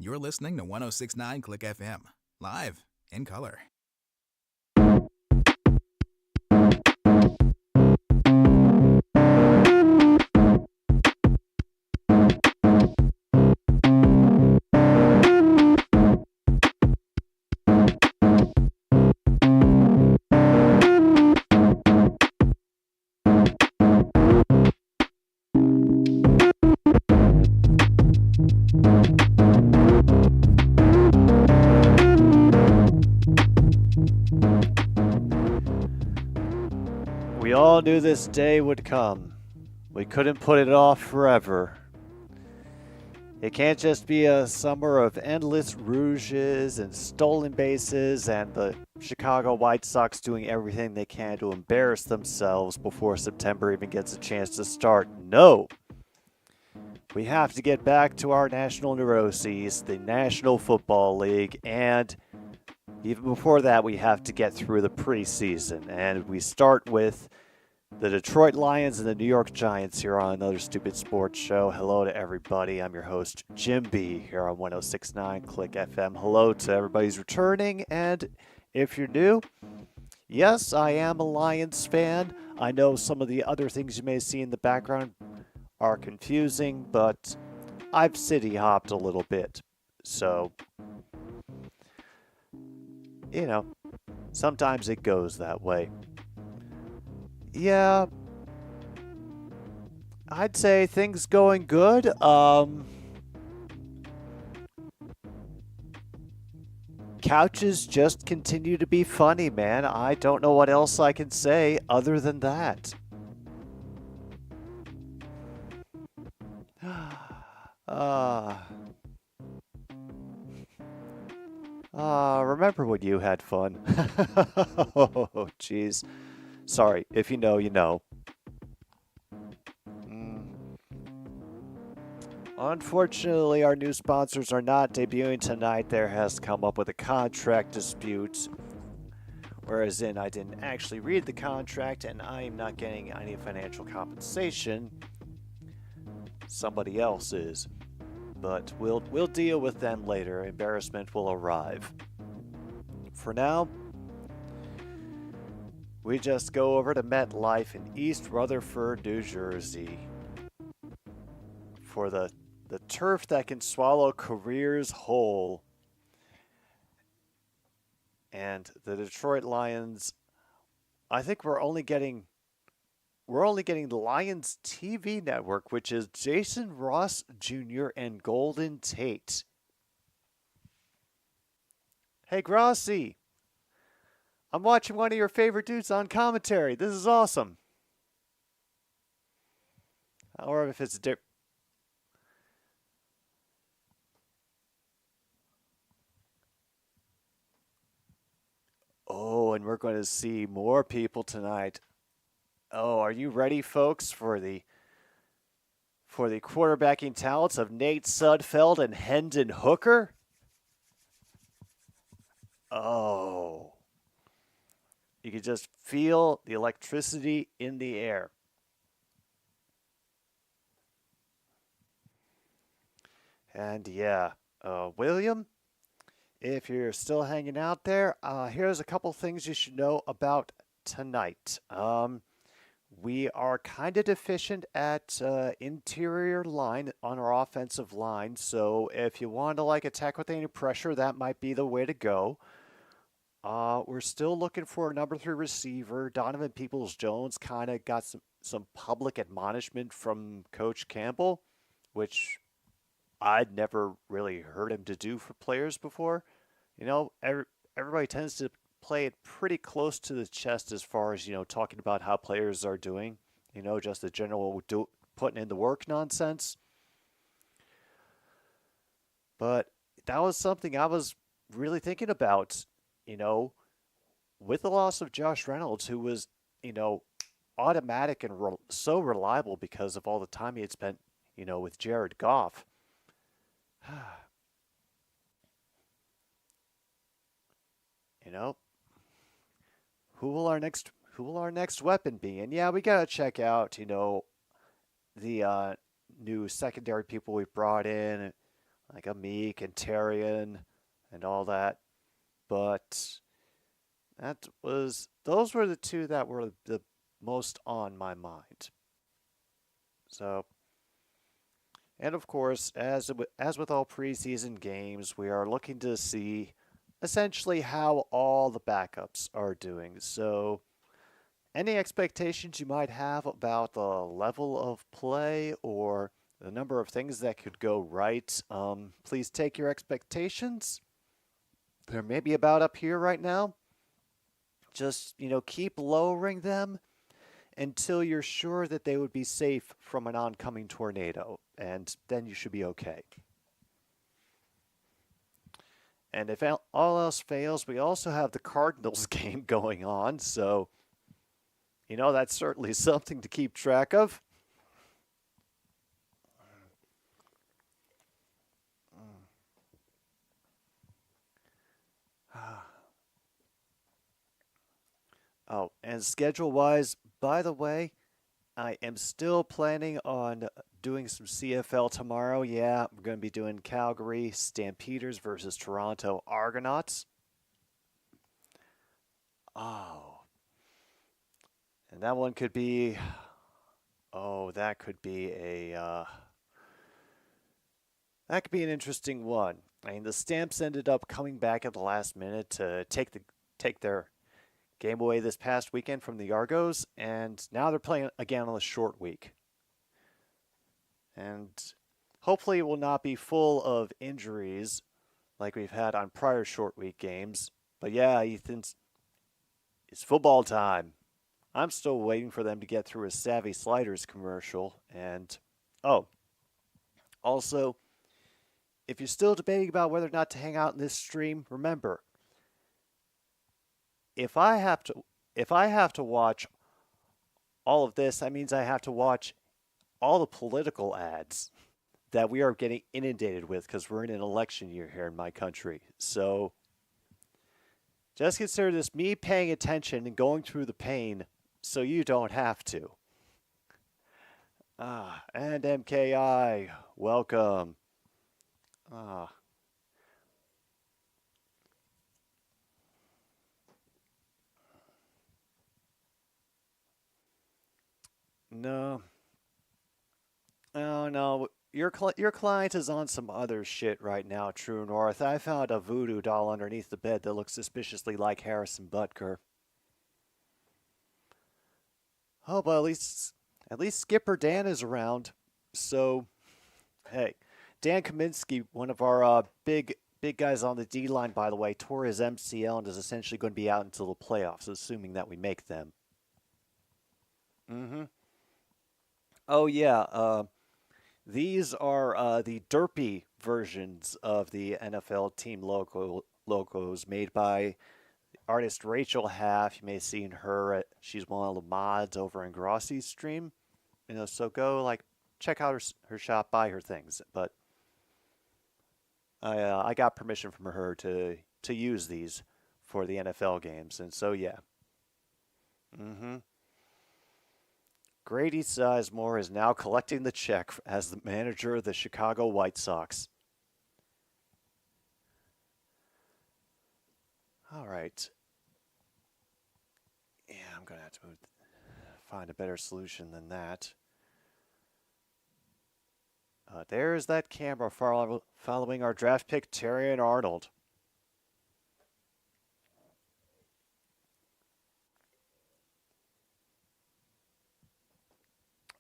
You're listening to 1069 Click FM, live in color. We all knew this day would come. We couldn't put it off forever. It can't just be a summer of endless rouges and stolen bases and the Chicago White Sox doing everything they can to embarrass themselves before September even gets a chance to start. No! We have to get back to our national neuroses, the National Football League, and even before that, we have to get through the preseason. And we start with the Detroit Lions and the New York Giants here on another Stupid Sports Show. Hello to everybody. I'm your host, Jim B, here on 1069 Click FM. Hello to everybody who's returning. And if you're new, yes, I am a Lions fan. I know some of the other things you may see in the background are confusing, but I've city hopped a little bit. So, you know, sometimes it goes that way. Yeah, I'd say things going good. Couches just continue to be funny, man. I don't know what else I can say other than that. Remember when you had fun? Oh, jeez. Sorry, if you know, you know. Unfortunately, our new sponsors are not debuting tonight. There has come up with a contract dispute. Whereas I didn't actually read the contract and I am not getting any financial compensation. Somebody else is. But we'll deal with them later. Embarrassment will arrive. For now, we just go over to MetLife in East Rutherford, New Jersey for the turf that can swallow careers whole. And the Detroit Lions, I think we're only getting the Lions TV network, which is Jason Ross Jr. and Golden Tate. Hey, Grossi. I'm watching one of your favorite dudes on commentary. This is awesome. Or if it's different. Oh, and we're going to see more people tonight. Oh, are you ready, folks, for the quarterbacking talents of Nate Sudfeld and Hendon Hooker? Oh. You can just feel the electricity in the air. And yeah, William, if you're still hanging out there, here's a couple things you should know about tonight. We are kind of deficient at interior line on our offensive line, so if you want to attack with any pressure, that might be the way to go. We're still looking for a number 3 receiver. Donovan Peoples-Jones kind of got some public admonishment from Coach Campbell, which I'd never really heard him to do for players before. You know, everybody tends to play it pretty close to the chest as far as, talking about how players are doing. Just the general putting in the work nonsense. But that was something I was really thinking about. With the loss of Josh Reynolds, who was, automatic and so reliable because of all the time he had spent, with Jared Goff. Who will our next weapon be? And yeah, we gotta check out, the new secondary people we brought in. like a Meek and Tyrion and all that. But those were the two that were the most on my mind. So, and of course, as with all preseason games, we are looking to see essentially how all the backups are doing. So, any expectations you might have about the level of play or the number of things that could go right, please take your expectations. They're maybe about up here right now. Just, keep lowering them until you're sure that they would be safe from an oncoming tornado, and then you should be okay. And if all else fails, we also have the Cardinals game going on, so, that's certainly something to keep track of. Oh, and schedule-wise, by the way, I am still planning on doing some CFL tomorrow. Yeah, we're going to be doing Calgary Stampeders versus Toronto Argonauts. Oh. And that one could be... Oh, that could be that could be an interesting one. I mean, the Stamps ended up coming back at the last minute to take their game away this past weekend from the Argos, and now they're playing again on a short week. And hopefully it will not be full of injuries like we've had on prior short week games. But yeah, Ethan, it's football time. I'm still waiting for them to get through a Savvy Sliders commercial. And, also, if you're still debating about whether or not to hang out in this stream, remember, if I have to watch all of this, that means I have to watch all the political ads that we are getting inundated with because we're in an election year here in my country. So just consider this me paying attention and going through the pain so you don't have to. And MKI, welcome. No. Oh, no. Your client is on some other shit right now, True North. I found a voodoo doll underneath the bed that looks suspiciously like Harrison Butker. Oh, but at least Skipper Dan is around. So, hey, Dan Kaminsky, one of our big guys on the D line, by the way, tore his MCL and is essentially going to be out until the playoffs, assuming that we make them. Oh yeah. These are the derpy versions of the NFL team logos made by artist Rachel Half. You may have seen her. She's one of the mods over in Grossi's stream. So go check out her shop, buy her things. But I got permission from her to use these for the NFL games, and so yeah. Grady Sizemore is now collecting the check as the manager of the Chicago White Sox. All right. Yeah, I'm going to have to find a better solution than that. There's that camera following our draft pick, Tyrion Arnold.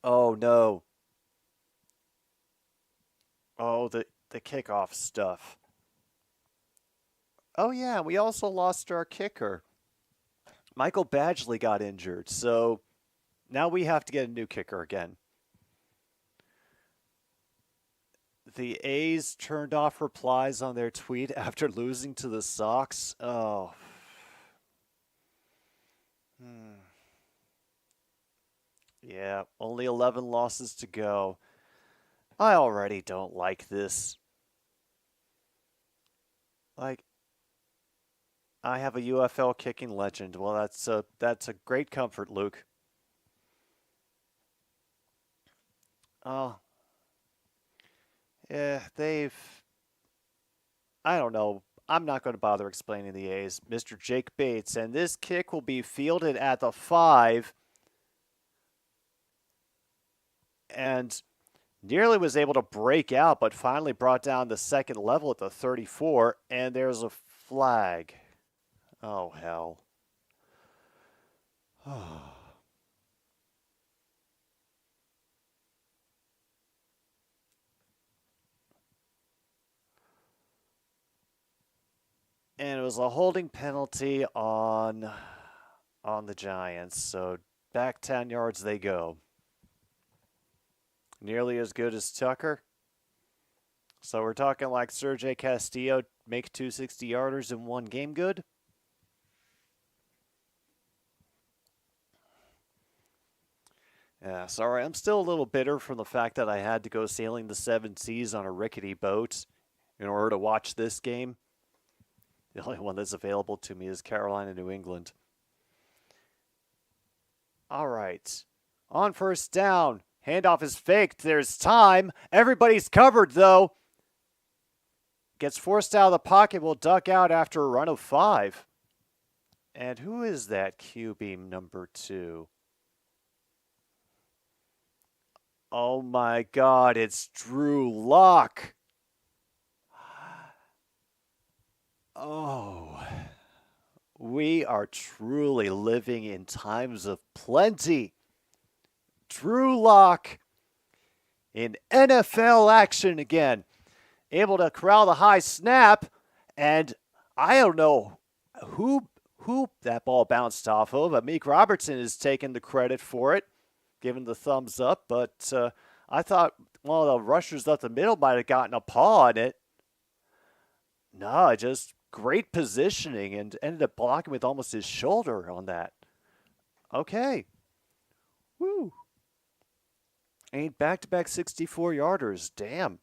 Oh, no. Oh, the kickoff stuff. Oh, yeah, we also lost our kicker. Michael Badgley got injured, so now we have to get a new kicker again. The A's turned off replies on their tweet after losing to the Sox. Oh. Yeah, only 11 losses to go. I already don't like this. I have a UFL kicking legend. Well, that's a great comfort, Luke. Oh. Yeah, they've I don't know. I'm not going to bother explaining the A's. Mr. Jake Bates. And this kick will be fielded at the 5. And nearly was able to break out, but finally brought down the second level at the 34. And there's a flag. Oh, hell. And it was a holding penalty on the Giants. So back 10 yards they go. Nearly as good as Tucker. So we're talking like Sergio Castillo make 2 60-yarders in one game good. Yeah, sorry, I'm still a little bitter from the fact that I had to go sailing the 7 seas on a rickety boat in order to watch this game. The only one that's available to me is Carolina, New England. All right. On first down. Handoff is faked. There's time. Everybody's covered, though. Gets forced out of the pocket. Will duck out after a run of 5. And who is that QB number 2? Oh, my God. It's Drew Lock. Oh, we are truly living in times of plenty. Drew Lock in NFL action again. Able to corral the high snap, and I don't know who that ball bounced off of. Amik Robertson is taking the credit for it, giving the thumbs up, but I thought one of the rushers up the middle might have gotten a paw on it. No, just great positioning and ended up blocking with almost his shoulder on that. Okay. Woo. Ain't back-to-back 64-yarders. Damn.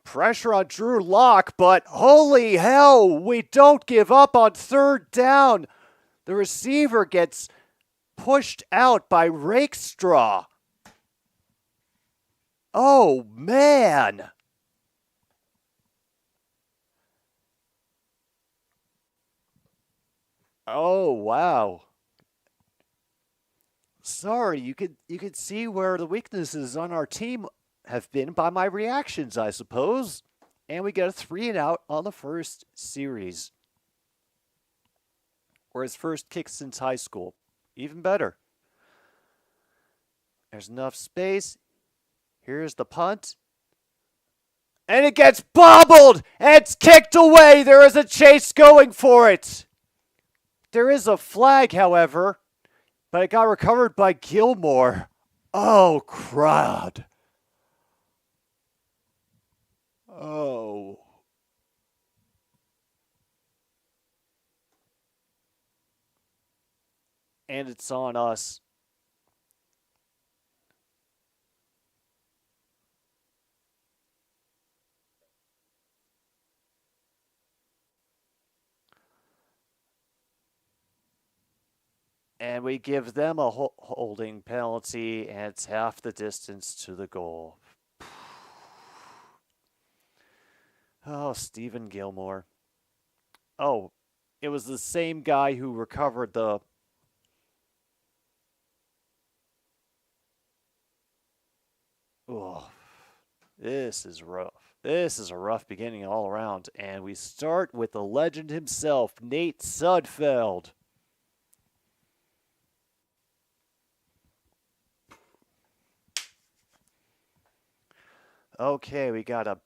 Pressure on Drew Lock, but holy hell, we don't give up on third down. The receiver gets pushed out by Rakestraw. Oh, man. Oh, wow. Sorry, you could see where the weaknesses on our team have been by my reactions, I suppose. And we get a 3-and-out on the first series. Or his first kick since high school. Even better. There's enough space. Here's the punt. And it gets bobbled! And it's kicked away! There is a chase going for it! There is a flag, however, but it got recovered by Gilmore. Oh, crud. Oh. And it's on us. And we give them a holding penalty, and it's half the distance to the goal. Oh, Stephen Gilmore. Oh, it was the same guy who recovered the... Oh, this is rough. This is a rough beginning all around. And we start with the legend himself, Nate Sudfeld. Okay, we got a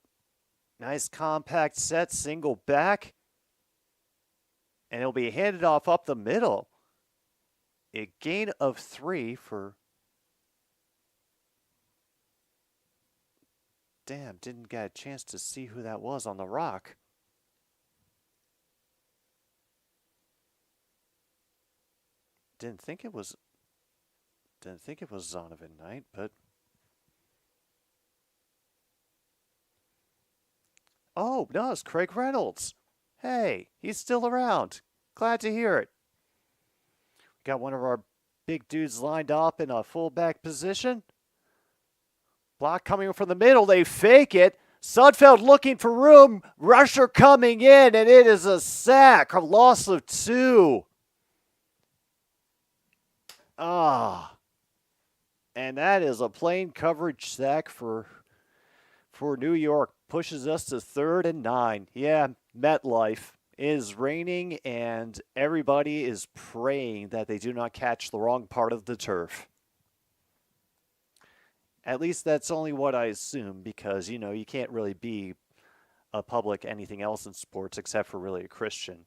nice compact set, single back. And it'll be handed off up the middle. A gain of 3 for... Damn, didn't get a chance to see who that was on the rock. Didn't think it was Zonovan Knight, but... Oh, no, it's Craig Reynolds. Hey, he's still around. Glad to hear it. We got one of our big dudes lined up in a fullback position. Block coming from the middle. They fake it. Sudfeld looking for room. Rusher coming in, and it is a sack. A loss of 2. And that is a plain coverage sack for New York. Pushes us to 3rd and 9. Yeah, MetLife is raining, and everybody is praying that they do not catch the wrong part of the turf. At least that's only what I assume, because, you can't really be a public anything else in sports except for really a Christian.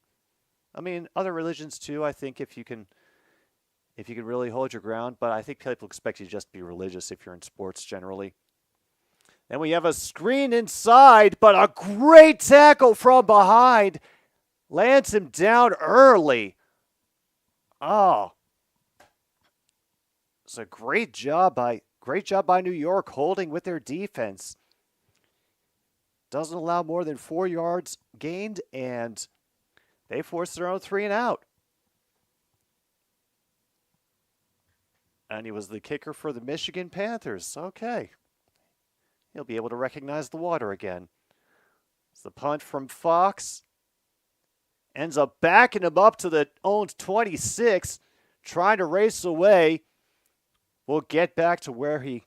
I mean, other religions too, I think if you can really hold your ground, but I think people expect you to just be religious if you're in sports generally. Then we have a screen inside, but a great tackle from behind. Lands him down early. Oh. It's a great job by New York holding with their defense. Doesn't allow more than 4 yards gained, and they force their own 3 and out. And he was the kicker for the Michigan Panthers. Okay. He'll be able to recognize the water again. It's the punt from Fox. Ends up backing him up to the own 26, trying to race away. We'll get back to where he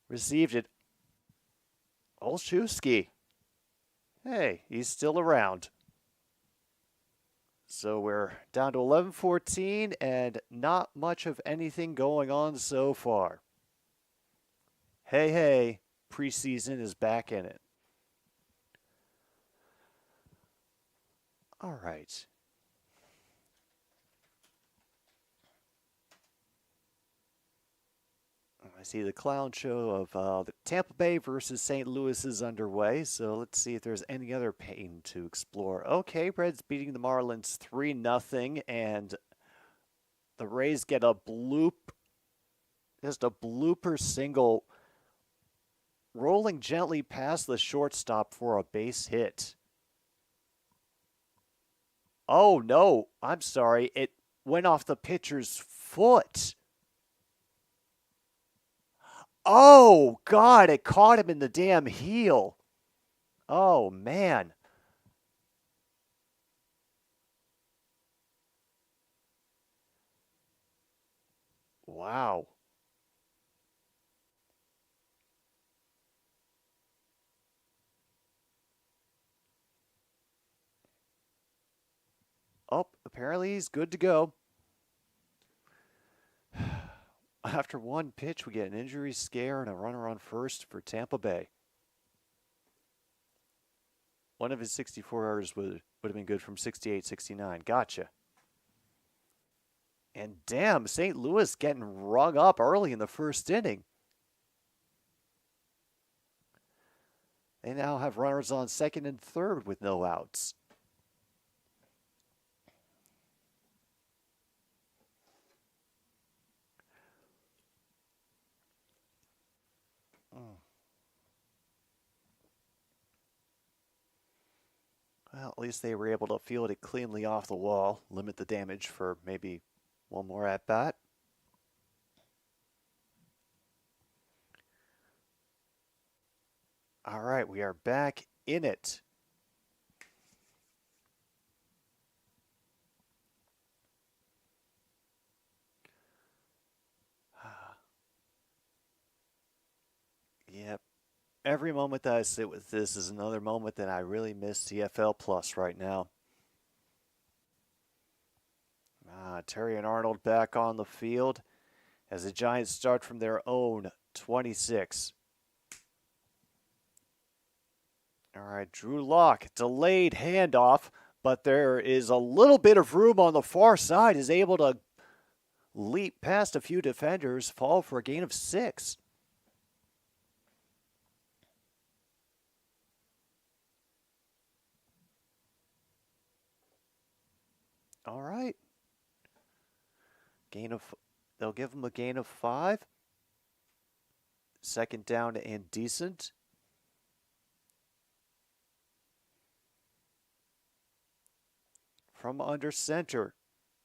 received it. Olszewski. Hey, he's still around. So we're down to 11-14 and not much of anything going on so far. Hey, preseason is back in it. All right. I see the clown show of the Tampa Bay versus St. Louis is underway, so let's see if there's any other pain to explore. Okay, Reds beating the Marlins 3-0, and the Rays get a just a blooper single, rolling gently past the shortstop for a base hit. Oh, no, I'm sorry. It went off the pitcher's foot. Oh, God, it caught him in the damn heel. Oh, man. Wow. Oh, apparently he's good to go. After one pitch, we get an injury scare and a runner on first for Tampa Bay. One of his 64 errors would have been good from 68-69. Gotcha. And damn, St. Louis getting rung up early in the first inning. They now have runners on second and third with no outs. Well, at least they were able to field it cleanly off the wall, limit the damage for maybe one more at-bat. All right, we are back in it. Yep. Every moment that I sit with this is another moment that I really miss CFL Plus right now. Terry and Arnold back on the field as the Giants start from their own 26. All right, Drew Lock, delayed handoff, but there is a little bit of room on the far side, is able to leap past a few defenders, fall for a gain of 6. All right. They'll give him a gain of 5. Second down and decent. From under center,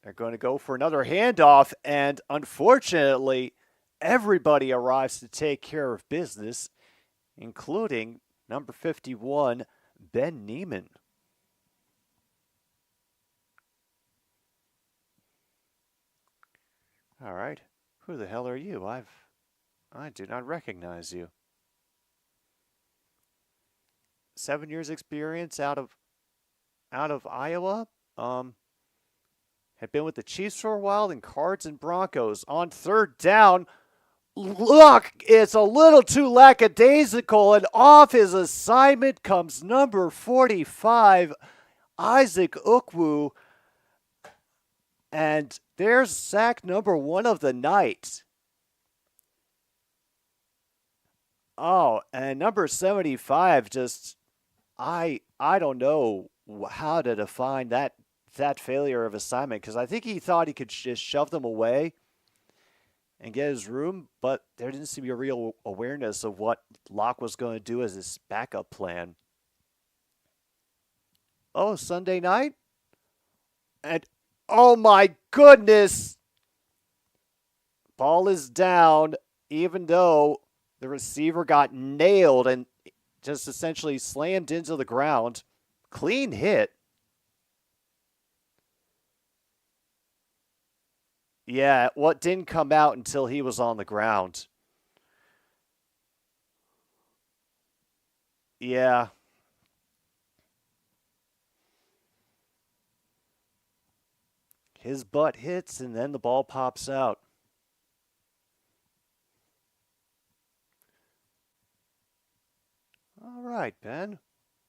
they're going to go for another handoff, and unfortunately, everybody arrives to take care of business, including Number 51, Ben Neiman. All right. Who the hell are you? I do not recognize you. 7 years experience out of Iowa. Had been with the Chiefs for a while, and Cards and Broncos. On third down, look, it's a little too lackadaisical, and off his assignment comes number 45, Isaac Ukwu. And there's sack number 1 of the night. Oh, and number 75 just, I don't know how to define that failure of assignment, because I think he thought he could just shove them away and get his room, but there didn't seem to be a real awareness of what Locke was going to do as his backup plan. Oh, Sunday night? And oh my goodness! Ball is down, even though the receiver got nailed and just essentially slammed into the ground. Clean hit. Yeah, what didn't come out until he was on the ground. Yeah. His butt hits and then the ball pops out. All right, Ben.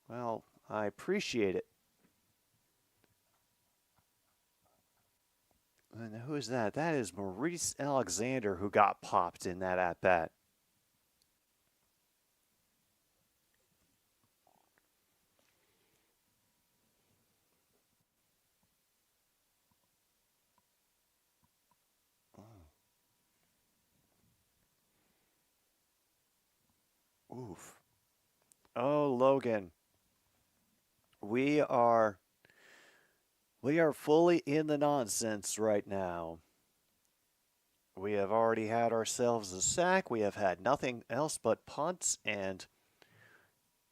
Well, I appreciate it. And who is that? That is Maurice Alexander, who got popped in that at-bat. Oof. Oh, Logan. We are fully in the nonsense right now. We have already had ourselves a sack. We have had nothing else but punts, and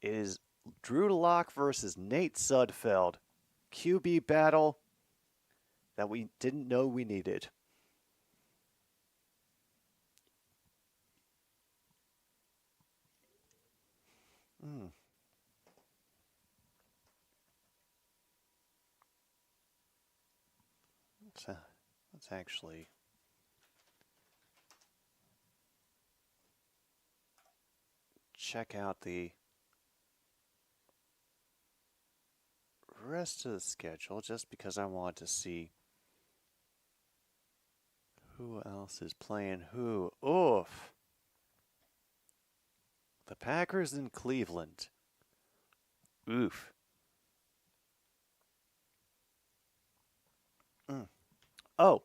it is Drew Lock versus Nate Sudfeld. QB battle that we didn't know we needed. Let's actually check out the rest of the schedule, just because I want to see who else is playing who. Oof. The Packers in Cleveland. Oof. Oh,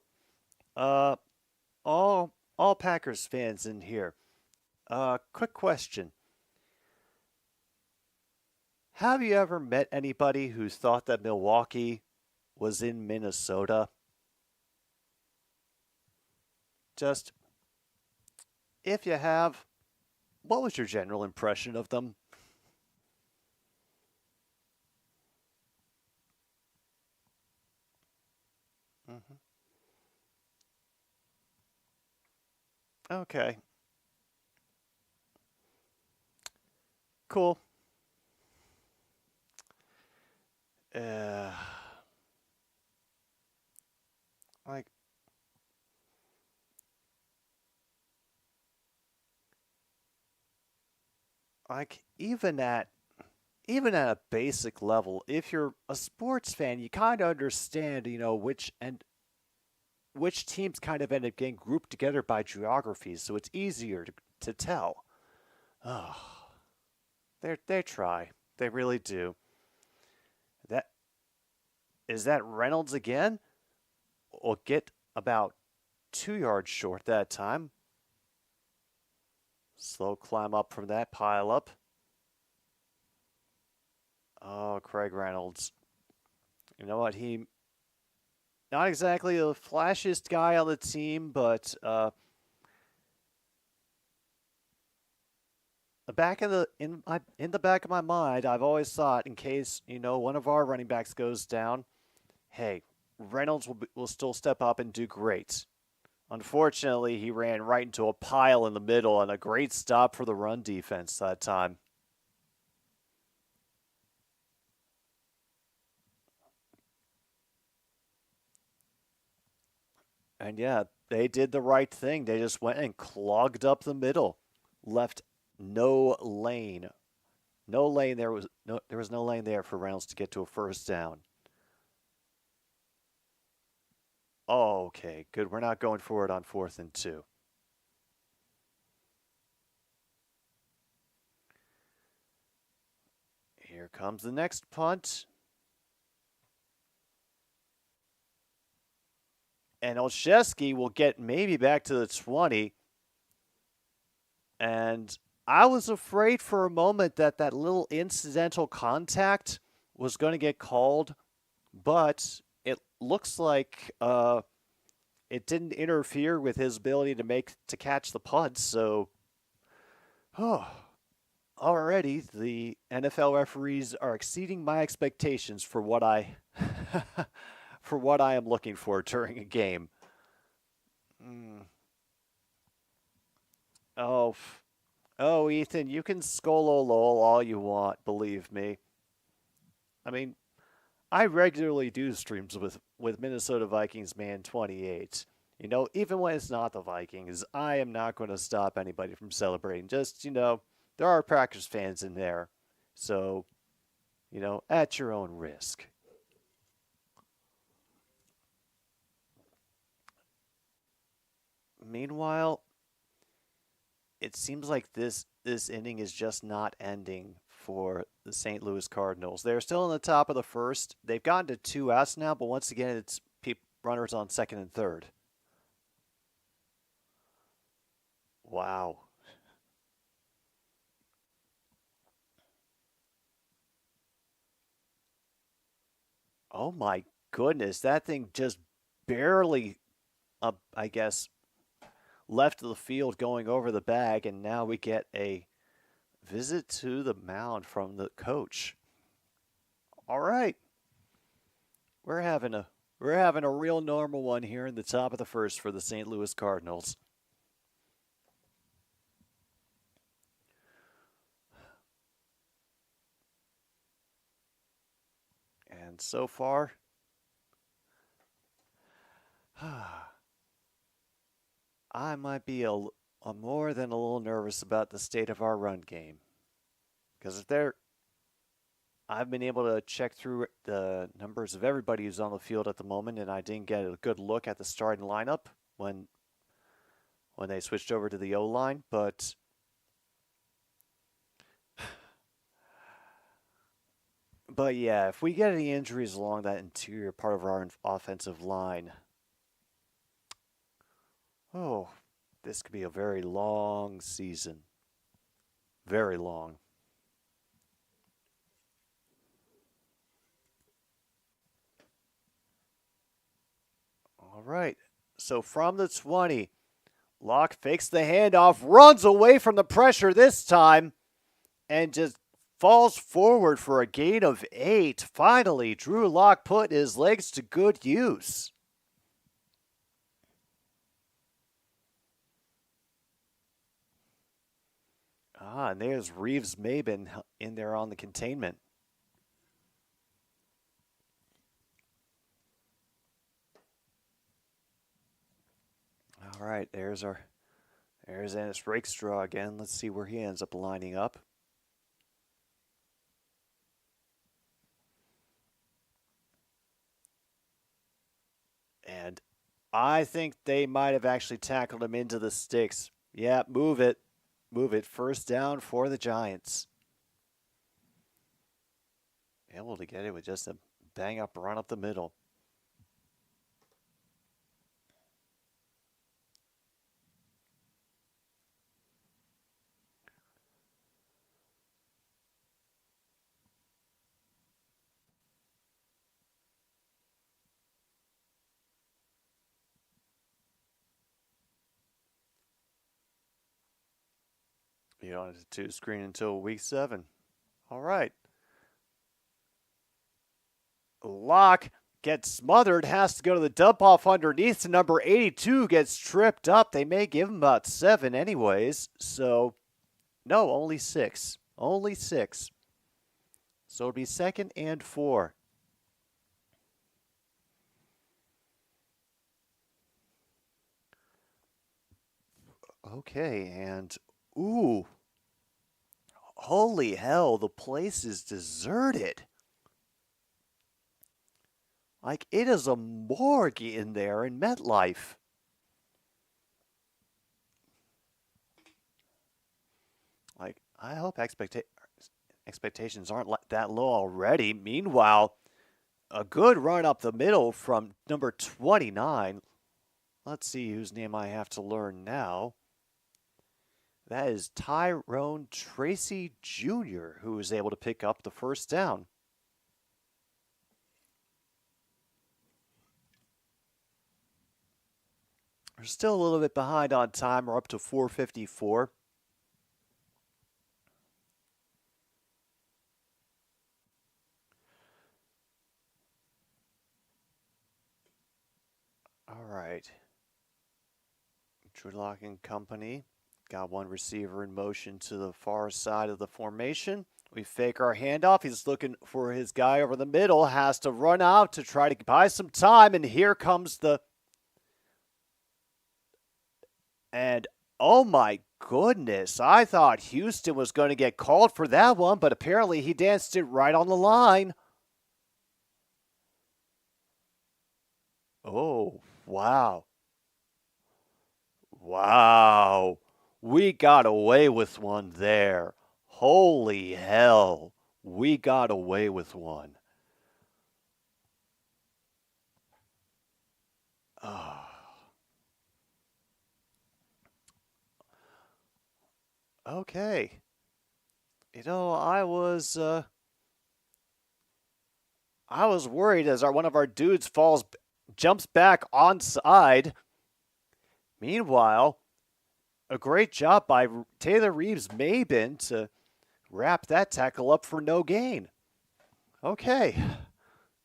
all Packers fans in here. Quick question. Have you ever met anybody who thought that Milwaukee was in Minnesota? Just, if you have, what was your general impression of them? Okay. Cool. Like even at a basic level, if you're a sports fan, you kind of understand, which teams kind of end up getting grouped together by geographies, so it's easier to tell. Oh, they try. They really do. Is that Reynolds again? Will get about 2 yards short that time. Slow climb up from that pile up. Oh, Craig Reynolds. You know what? He not exactly the flashiest guy on the team, but in the back of my mind, I've always thought, in case one of our running backs goes down, hey, Reynolds will still step up and do great. Unfortunately, he ran right into a pile in the middle, and a great stop for the run defense that time. And yeah, they did the right thing. They just went and clogged up the middle, left no lane. No lane there was no lane there for Reynolds to get to a first down. Oh, okay, good. We're not going for it on 4th and 2. Here comes the next punt. And Olszewski will get maybe back to the 20. And I was afraid for a moment that little incidental contact was going to get called, but it looks like it didn't interfere with his ability to catch the punt. So, already the NFL referees are exceeding my expectations for what I for what I am looking for during a game. Oh, Ethan, you can skololol all you want, believe me. I mean, I regularly do streams with Minnesota Vikings Man 28. Even when it's not the Vikings, I am not going to stop anybody from celebrating. Just, there are Packers fans in there. So, at your own risk. Meanwhile, it seems like this inning is just not ending for the St. Louis Cardinals. They're still in the top of the first. They've gotten to 2 outs now, but once again, it's runners on 2nd and 3rd. Wow. Oh my goodness, that thing just barely, I guess, left the field going over the bag, and now we get a visit to the mound from the coach. All right. We're having a real normal one here in the top of the first for the St. Louis Cardinals. And so far, I might be a more than a little nervous about the state of our run game. Because I've been able to check through the numbers of everybody who's on the field at the moment, and I didn't get a good look at the starting lineup when they switched over to the O-line, but yeah, if we get any injuries along that interior part of our offensive line, this could be a very long season. Very long. All right. So from the 20, Locke fakes the handoff, runs away from the pressure this time, and just falls forward for a gain of 8. Finally, Drew Lock put his legs to good use. And there's Reeves-Maben in there on the containment. All right, there's Ennis Rakestraw again. Let's see where he ends up lining up. And I think they might have actually tackled him into the sticks. Yeah, move it. Move it. First down for the Giants. Able to get it with just a bang-up run up the middle. Be on the 2 screen until week 7. All right. Lock gets smothered, has to go to the dump off underneath to number 82, gets tripped up. They may give him about 7 anyways. So, no, only 6. Only 6. So it'll be 2nd and 4. Okay, and ooh. Holy hell, the place is deserted. Like, it is a morgue in there in MetLife. Like, I hope expectations aren't that low already. Meanwhile, a good run up the middle from number 29. Let's see whose name I have to learn now. That is Tyrone Tracy Jr., who was able to pick up the first down. We're still a little bit behind on time. We're up to 4:54. All right. Dreadlock and company. Got one receiver in motion to the far side of the formation. We fake our handoff. He's looking for his guy over the middle. Has to run out to try to buy some time. And here comes the... And oh my goodness, I thought Houston was going to get called for that one, but apparently he danced it right on the line. Oh, wow. Wow. We got away with one there. Holy hell. We got away with one. Okay. You know, I was worried as one of our dudes jumps back onside. Meanwhile, a great job by Taylor Reeves-Maben to wrap that tackle up for no gain. Okay.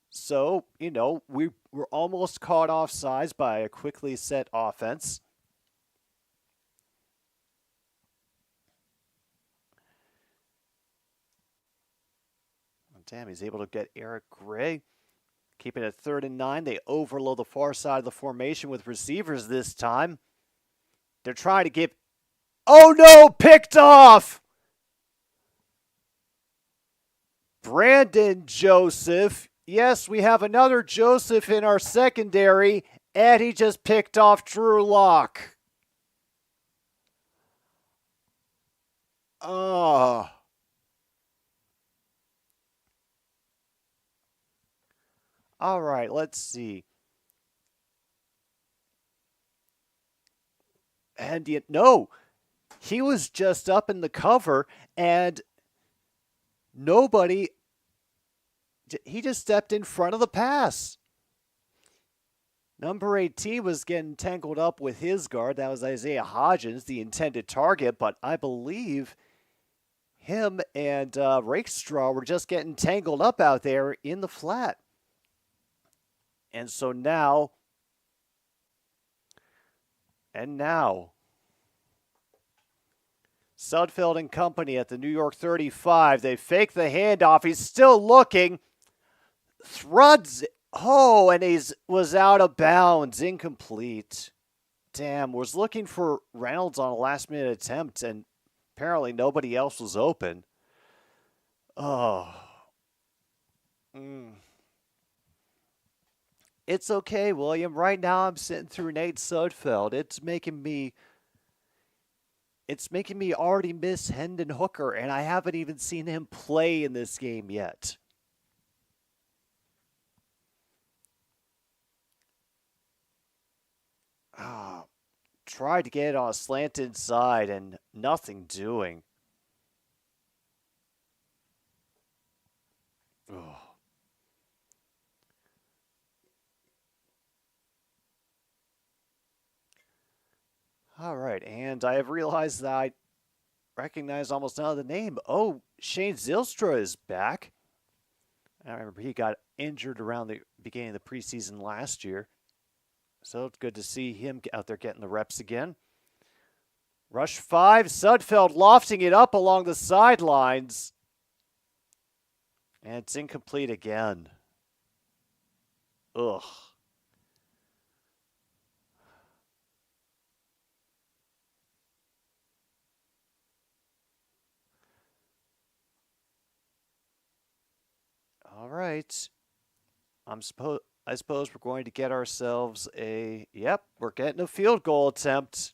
So, you know, we were almost caught off sides by a quickly set offense. Damn, he's able to get Eric Gray. Keeping it 3rd and 9. They overload the far side of the formation with receivers this time. They're trying to give... Oh no! Picked off! Brandon Joseph. Yes, we have another Joseph in our secondary, and he just picked off Drew Lock. Oh. All right, let's see. And yet, no, he was just up in the cover, and he just stepped in front of the pass. Number 18 was getting tangled up with his guard. That was Isaiah Hodgins, the intended target, but I believe him and Rakestraw were just getting tangled up out there in the flat. And so now, Sudfeld and company at the New York 35. They fake the handoff. He's still looking. Thruds. Oh, and he was out of bounds. Incomplete. Damn, was looking for Reynolds on a last-minute attempt, and apparently nobody else was open. Oh. It's okay, William. Right now I'm sitting through Nate Sudfeld. It's making me already miss Hendon Hooker, and I haven't even seen him play in this game yet. Tried to get it on a slant inside and nothing doing. Oh. All right, and I have realized that recognize almost none of the name. Oh, Shane Zylstra is back. I remember he got injured around the beginning of the preseason last year. So it's good to see him out there getting the reps again. Rush 5, Sudfeld lofting it up along the sidelines. And it's incomplete again. Ugh. All right. I suppose we're going to get ourselves a... Yep, we're getting a field goal attempt.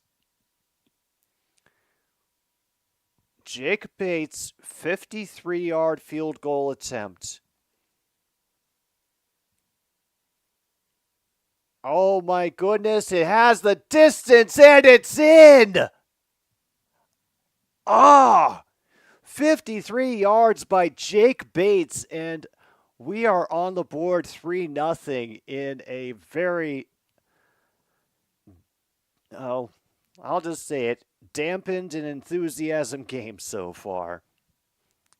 Jake Bates, 53-yard field goal attempt. Oh my goodness, it has the distance and it's in! Ah! 53 yards by Jake Bates, and we are on the board 3-0 in a very, I'll just say it, dampened and enthusiasm game so far,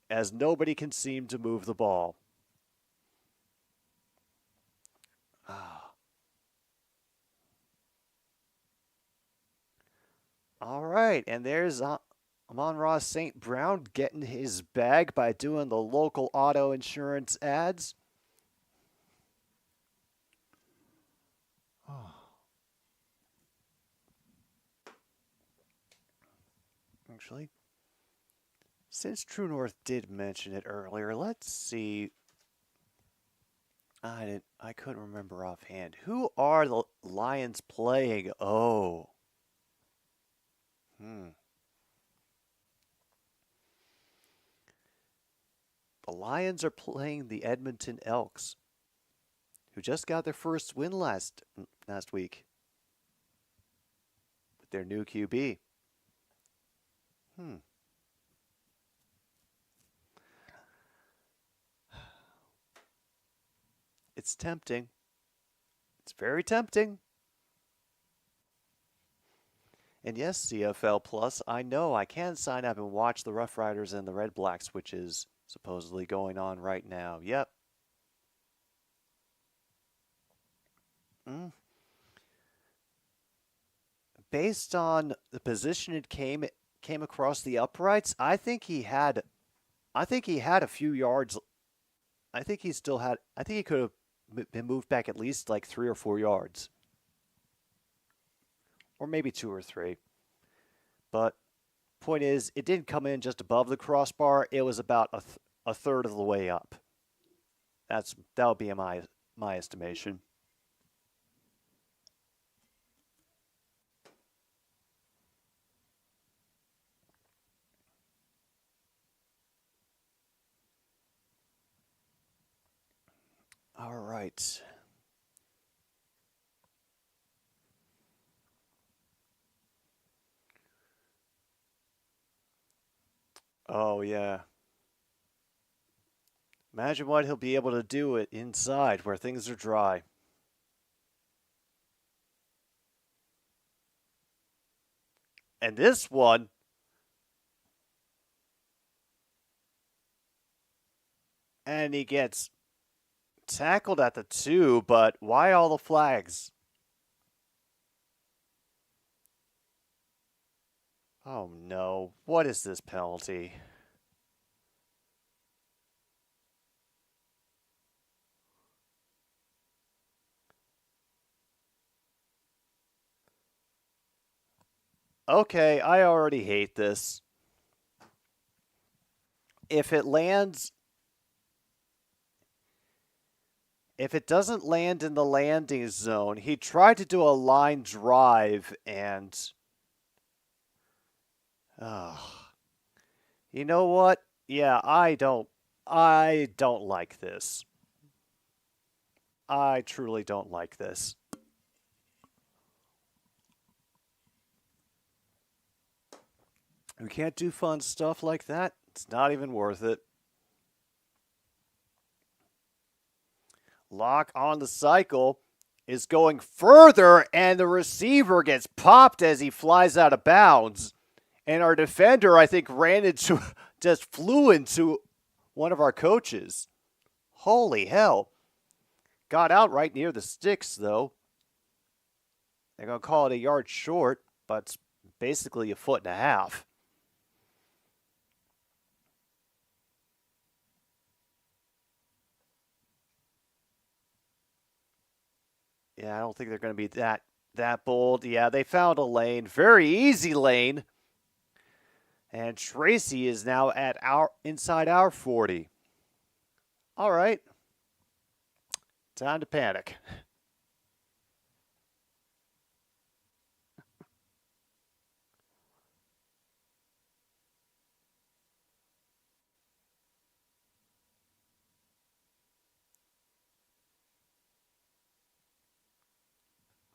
as nobody can seem to move the ball. All right, and there's Amon-Ra St. Brown getting his bag by doing the local auto insurance ads. Actually, since True North did mention it earlier, let's see. I couldn't remember offhand. Who are the Lions playing? Oh. The Lions are playing the Edmonton Elks, who just got their first win last week with their new QB. It's tempting. It's very tempting. And yes, CFL Plus, I know I can sign up and watch the Rough Riders and the Red Blacks, which is supposedly going on right now. Yep. Based on the position it came across the uprights, I think he had a few yards. I think he could have been moved back at least like 3 or 4 yards. Or maybe 2 or 3. But point is, it didn't come in just above the crossbar. It was about a third of the way up. That would be my estimation. All right. Oh, yeah. Imagine what he'll be able to do it inside where things are dry. And this one, and he gets tackled at the 2, but why all the flags? Oh no, what is this penalty? Okay, I already hate this. If it doesn't land in the landing zone, he tried to do a line drive and... You know what? Yeah, I don't like this. I truly don't like this. We can't do fun stuff like that. It's not even worth it. Lock on the cycle is going further, and the receiver gets popped as he flies out of bounds. And our defender, I think, just flew into one of our coaches. Holy hell. Got out right near the sticks, though. They're going to call it a yard short, but it's basically a 1.5 feet. Yeah, I don't think they're going to be that bold. Yeah, they found a lane. Very easy lane. And Tracy is now at inside our 40. All right. Time to panic.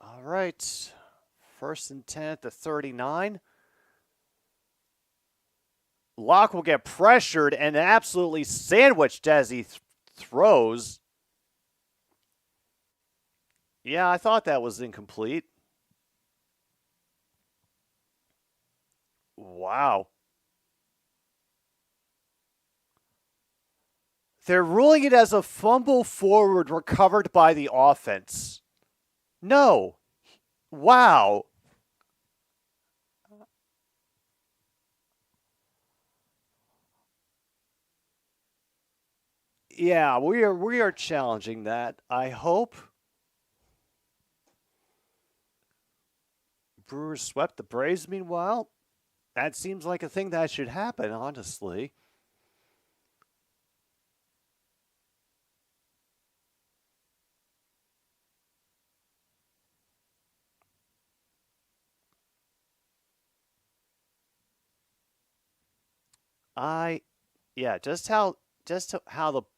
All right. 1st and 10 at the 39. Locke will get pressured and absolutely sandwiched as he throws. Yeah, I thought that was incomplete. Wow. They're ruling it as a fumble forward recovered by the offense. No. Wow. Yeah, we are challenging that. I hope. Brewers swept the Braves meanwhile. That seems like a thing that should happen, honestly.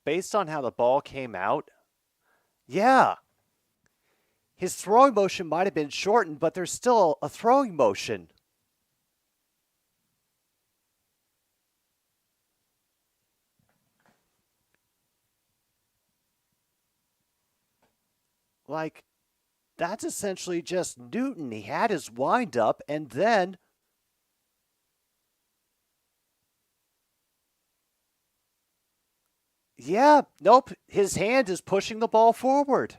Based on how the ball came out. Yeah. His throwing motion might have been shortened, but there's still a throwing motion. Like, that's essentially just Newton. He had his windup, and then yeah, nope, his hand is pushing the ball forward.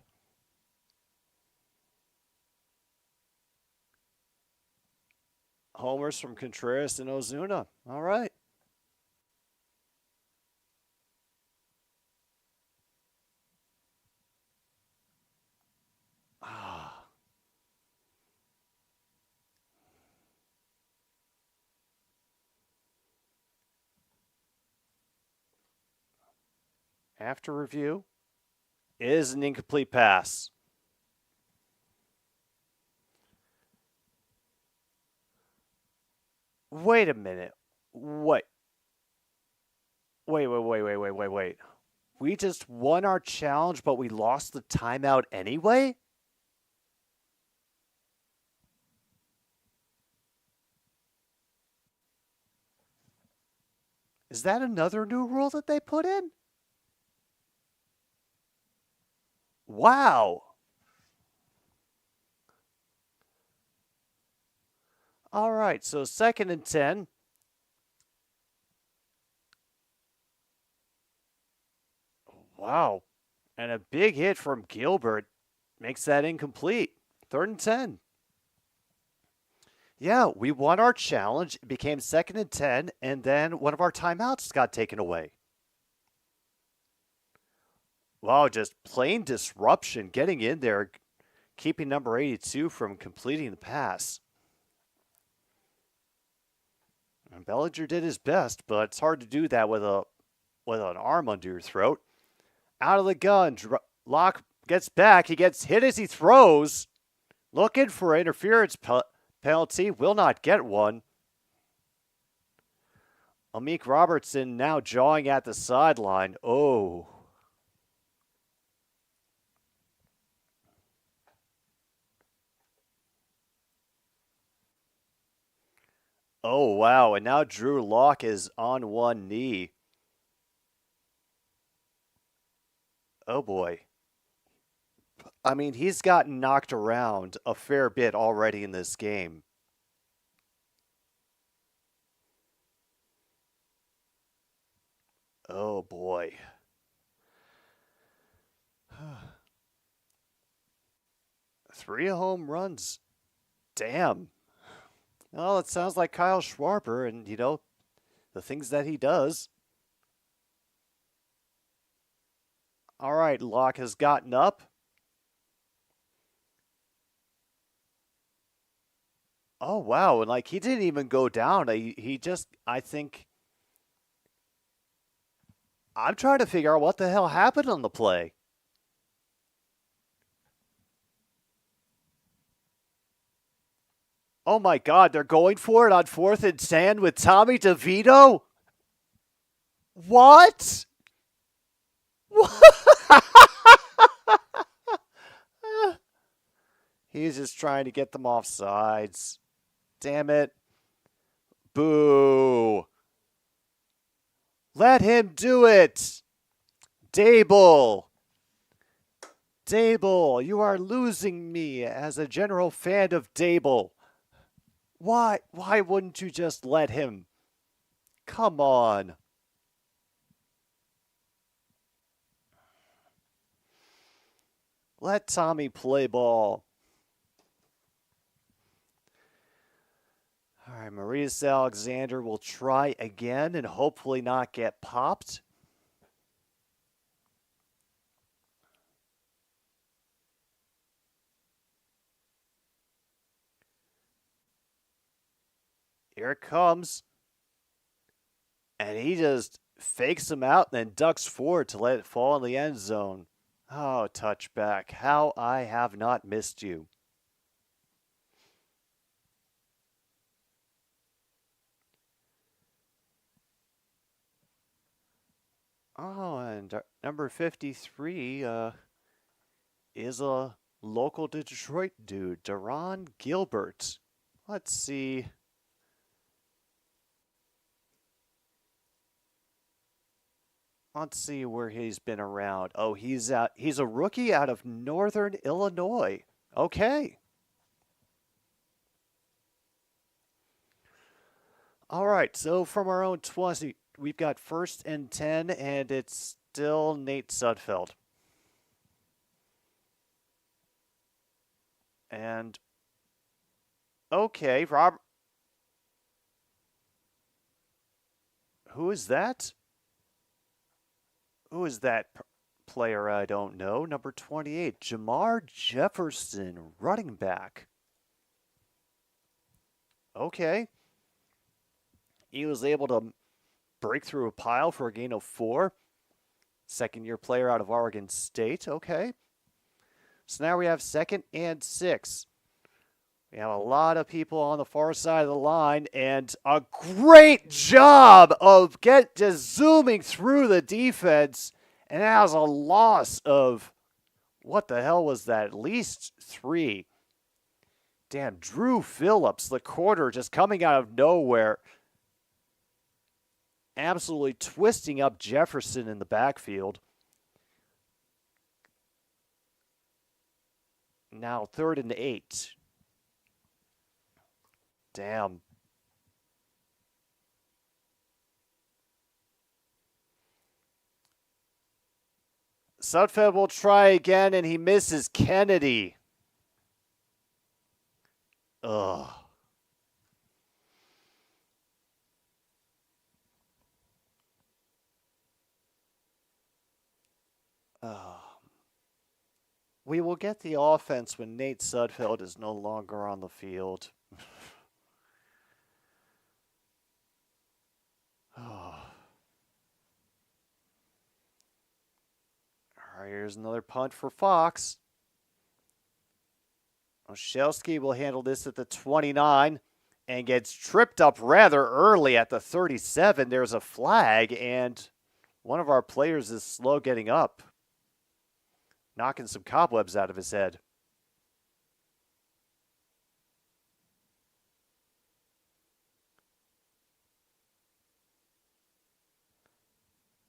Homers from Contreras and Ozuna. All right. After review, is an incomplete pass. Wait a minute. Wait. We just won our challenge, but we lost the timeout anyway? Is that another new rule that they put in? Wow. All right, so 2nd and 10. Wow. And a big hit from Gilbert makes that incomplete. 3rd and 10. Yeah, we won our challenge. It became 2nd and 10, and then one of our timeouts got taken away. Wow, just plain disruption getting in there, keeping number 82 from completing the pass. And Bellinger did his best, but it's hard to do that with an arm under your throat. Out of the gun, Locke gets back. He gets hit as he throws. Looking for an interference penalty. Will not get one. Amik Robertson now jawing at the sideline. Oh. Oh, wow. And now Drew Locke is on one knee. Oh, boy. I mean, he's gotten knocked around a fair bit already in this game. Oh, boy. 3 home runs. Damn. Well, it sounds like Kyle Schwarber and, the things that he does. All right, Locke has gotten up. Oh, wow. And, he didn't even go down. He just, I think, I'm trying to figure out what the hell happened on the play. Oh, my God. They're going for it on 4th and 10 with Tommy DeVito? What? He's just trying to get them off sides. Damn it. Boo. Let him do it. Dable. Dable, you are losing me as a general fan of Dable. Why wouldn't you just let him? Come on. Let Tommy play ball. All right, Maurice Alexander will try again and hopefully not get popped. Here it comes. And he just fakes him out and then ducks forward to let it fall in the end zone. Oh, touchback. How I have not missed you. Oh, and number 53 is a local Detroit dude, Deron Gilbert. Let's see. Let's see where he's been around. Oh, he's a rookie out of Northern Illinois. Okay. All right, so from our own 20, we've got 1st and 10, and it's still Nate Sudfeld. And, okay, Rob. Who is that? Who is that player? I don't know. Number 28, Jamar Jefferson, running back. Okay. He was able to break through a pile for a gain of 4. Second-year player out of Oregon State. Okay. So now we have 2nd and 6. We have a lot of people on the far side of the line, and a great job of just zooming through the defense, and that was a loss of, what the hell was that? At least 3. Damn, Drew Phillips, the quarter, just coming out of nowhere, absolutely twisting up Jefferson in the backfield. Now 3rd and 8. Damn. Sudfeld will try again, and he misses Kennedy. Ugh. We will get the offense when Nate Sudfeld is no longer on the field. All right, here's another punt for Fox. Oshelski will handle this at the 29 and gets tripped up rather early at the 37. There's a flag, and one of our players is slow getting up, knocking some cobwebs out of his head.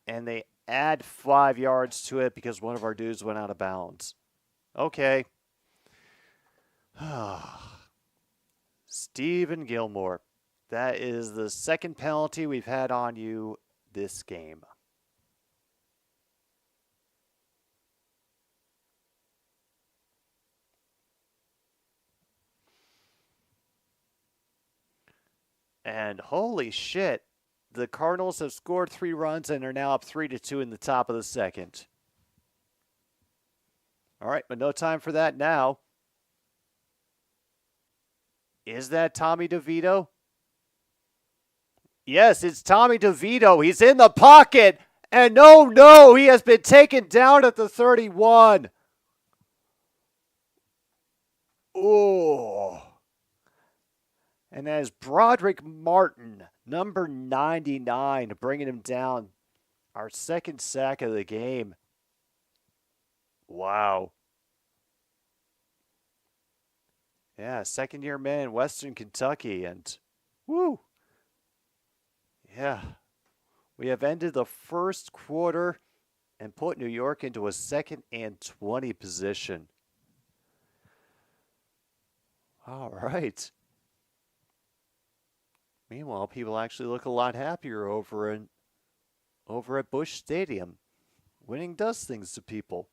And they add 5 yards to it because one of our dudes went out of bounds. Okay. Stephen Gilmore. That is the second penalty we've had on you this game. And holy shit, the Cardinals have scored 3 runs and are now up 3-2 in the top of the second. All right, but no time for that now. Is that Tommy DeVito? Yes, it's Tommy DeVito. He's in the pocket. And no, he has been taken down at the 31. Oh. And that is Broderick Martin, number 99, bringing him down. Our second sack of the game. Wow. Yeah, second-year man in Western Kentucky. And, woo. Yeah. We have ended the first quarter and put New York into a 2nd and 20 position. All right. Meanwhile, people actually look a lot happier over at Busch Stadium. Winning does things to people.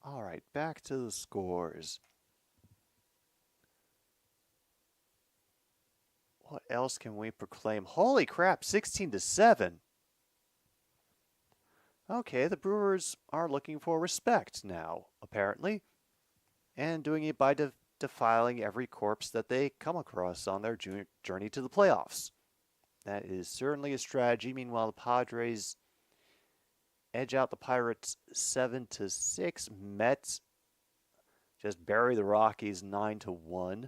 All right, back to the scores. What else can we proclaim? Holy crap, 16-7. Okay, the Brewers are looking for respect now, apparently, and doing it by defiling every corpse that they come across on their journey to the playoffs. That is certainly a strategy. Meanwhile, the Padres edge out the Pirates 7-6. Mets just bury the Rockies 9-1.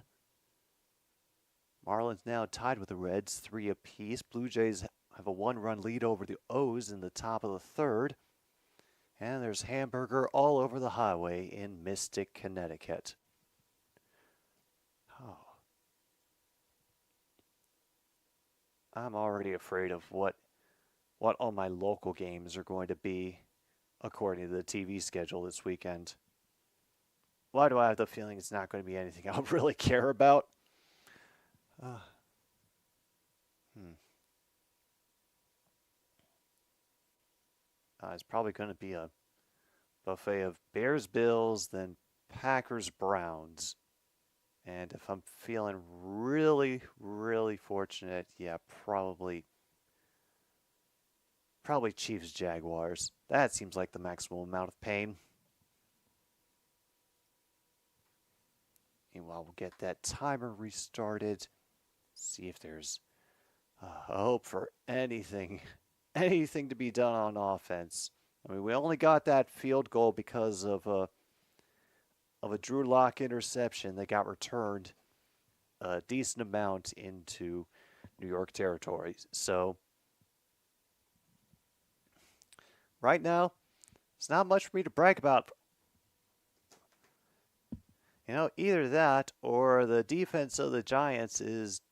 Marlins now tied with the Reds 3 apiece. Blue Jays have a 1-run lead over the O's in the top of the 3rd. And there's hamburger all over the highway in Mystic, Connecticut. Oh. I'm already afraid of what all my local games are going to be according to the TV schedule this weekend. Why do I have the feeling it's not going to be anything I'll really care about? It's probably going to be a buffet of Bears, Bills, then Packers, Browns. And if I'm feeling really, really fortunate, yeah, probably Chiefs, Jaguars. That seems like the maximum amount of pain. Meanwhile, we'll get that timer restarted. See if there's hope for anything to be done on offense. I mean, we only got that field goal because of a Drew Lock interception that got returned a decent amount into New York territory. So right now, it's not much for me to brag about. You know, either that or the defense of the Giants is,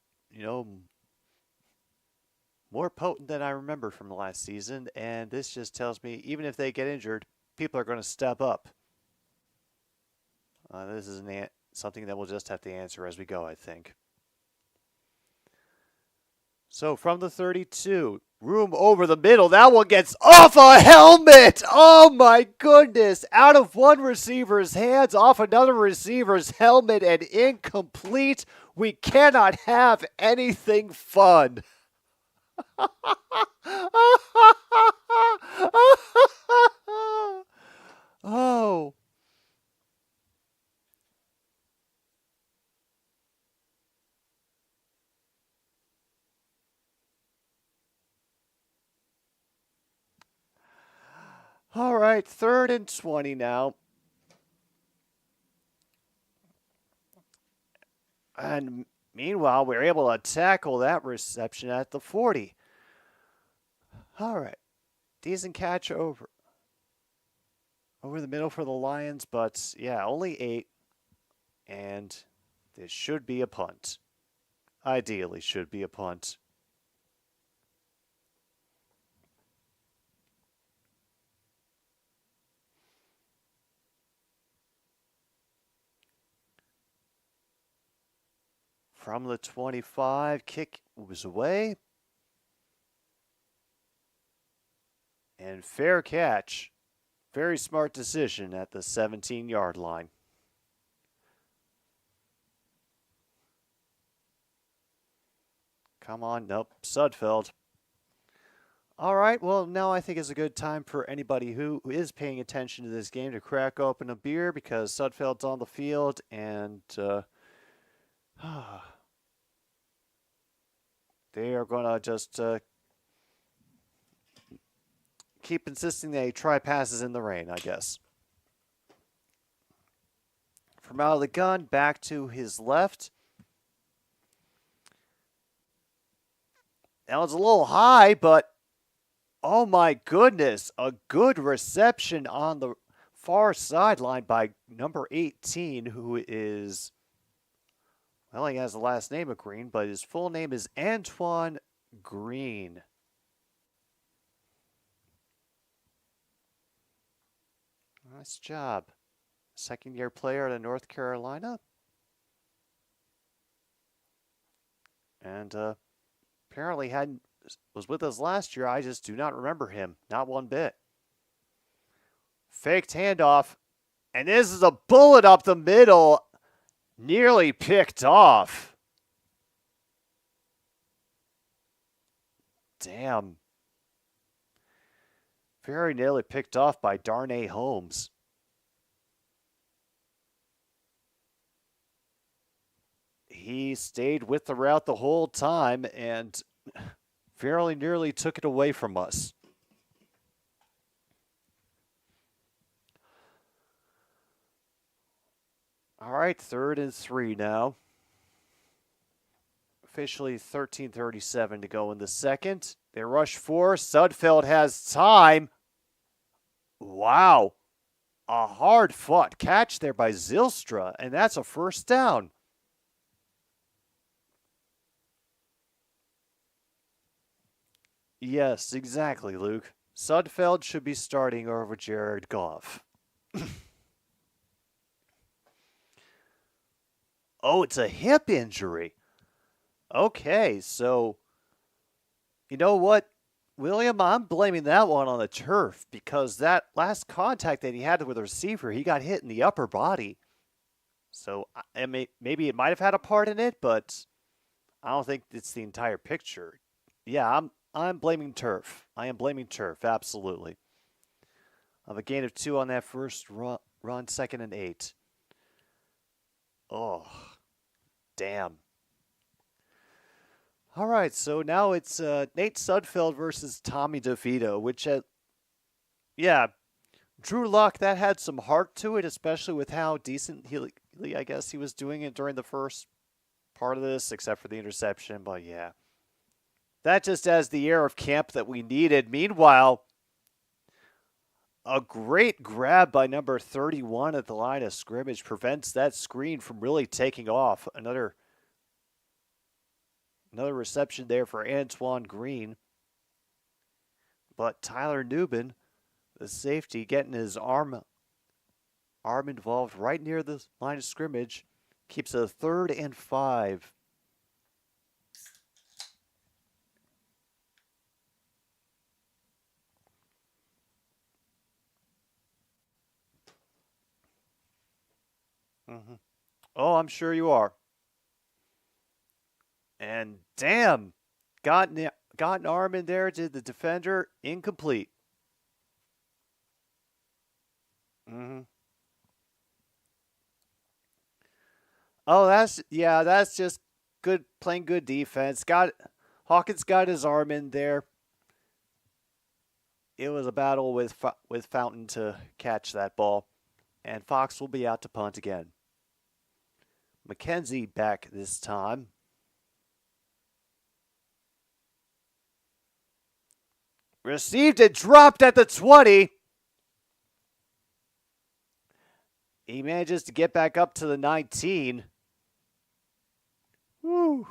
more potent than I remember from last season. And this just tells me, even if they get injured, people are going to step up. This is something that we'll just have to answer as we go, I think. So from the 32, room over the middle. That one gets off a helmet. Oh my goodness. Out of one receiver's hands, off another receiver's helmet, and incomplete. We cannot have anything fun. Oh. All right, 3rd and 20 now. And meanwhile, we're able to tackle that reception at the 40. All right, decent catch over the middle for the Lions, but yeah, only 8. And this should be a punt. Ideally should be a punt. From the 25, kick was away. And fair catch Very smart decision at the 17-yard line. Come on, nope, Sudfeld. All right, well, now I think is a good time for anybody who is paying attention to this game to crack open a beer because Sudfeld's on the field and they are going to just keep insisting they try passes in the rain, I guess. From out of the gun, back to his left. That was a little high, but oh my goodness, a good reception on the far sideline by number 18, who is, well, he has the last name of Green, but his full name is Antoine Green. Nice job. Second-year player out of North Carolina. And apparently was with us last year. I just do not remember him. Not one bit. Faked handoff. And this is a bullet up the middle. Nearly picked off. Damn. Very nearly picked off by Darnay Holmes. He stayed with the route the whole time and fairly nearly took it away from us. All right, 3rd and 3 now. Officially 13:37 to go in the second. They rush 4. Sudfeld has time. Wow. A hard-fought catch there by Zylstra, and that's a first down. Yes, exactly, Luke. Sudfeld should be starting over Jared Goff. Oh, it's a hip injury. Okay, so you know what, William? I'm blaming that one on the turf because that last contact that he had with the receiver, he got hit in the upper body. So maybe it might have had a part in it, but I don't think it's the entire picture. Yeah, I'm blaming turf. I am blaming turf, absolutely. Of a gain of 2 on that first run, 2nd and 8. Oh, damn. All right, so now it's Nate Sudfeld versus Tommy DeVito, which, yeah, Drew Luck, that had some heart to it, especially with how decent I guess he was doing it during the first part of this, except for the interception, but yeah. That just has the air of camp that we needed. Meanwhile, a great grab by number 31 at the line of scrimmage prevents that screen from really taking off. Another reception there for Antoine Green. But Tyler Newbin, the safety, getting his arm involved right near the line of scrimmage, keeps a 3rd and 5. Oh, I'm sure you are. And damn, got an arm in there to the defender, incomplete. Oh, that's just good, playing good defense. Hawkins got his arm in there. It was a battle with Fountain to catch that ball, and Fox will be out to punt again. McKenzie back this time. Received it, dropped at the 20. He manages to get back up to the 19. Woo.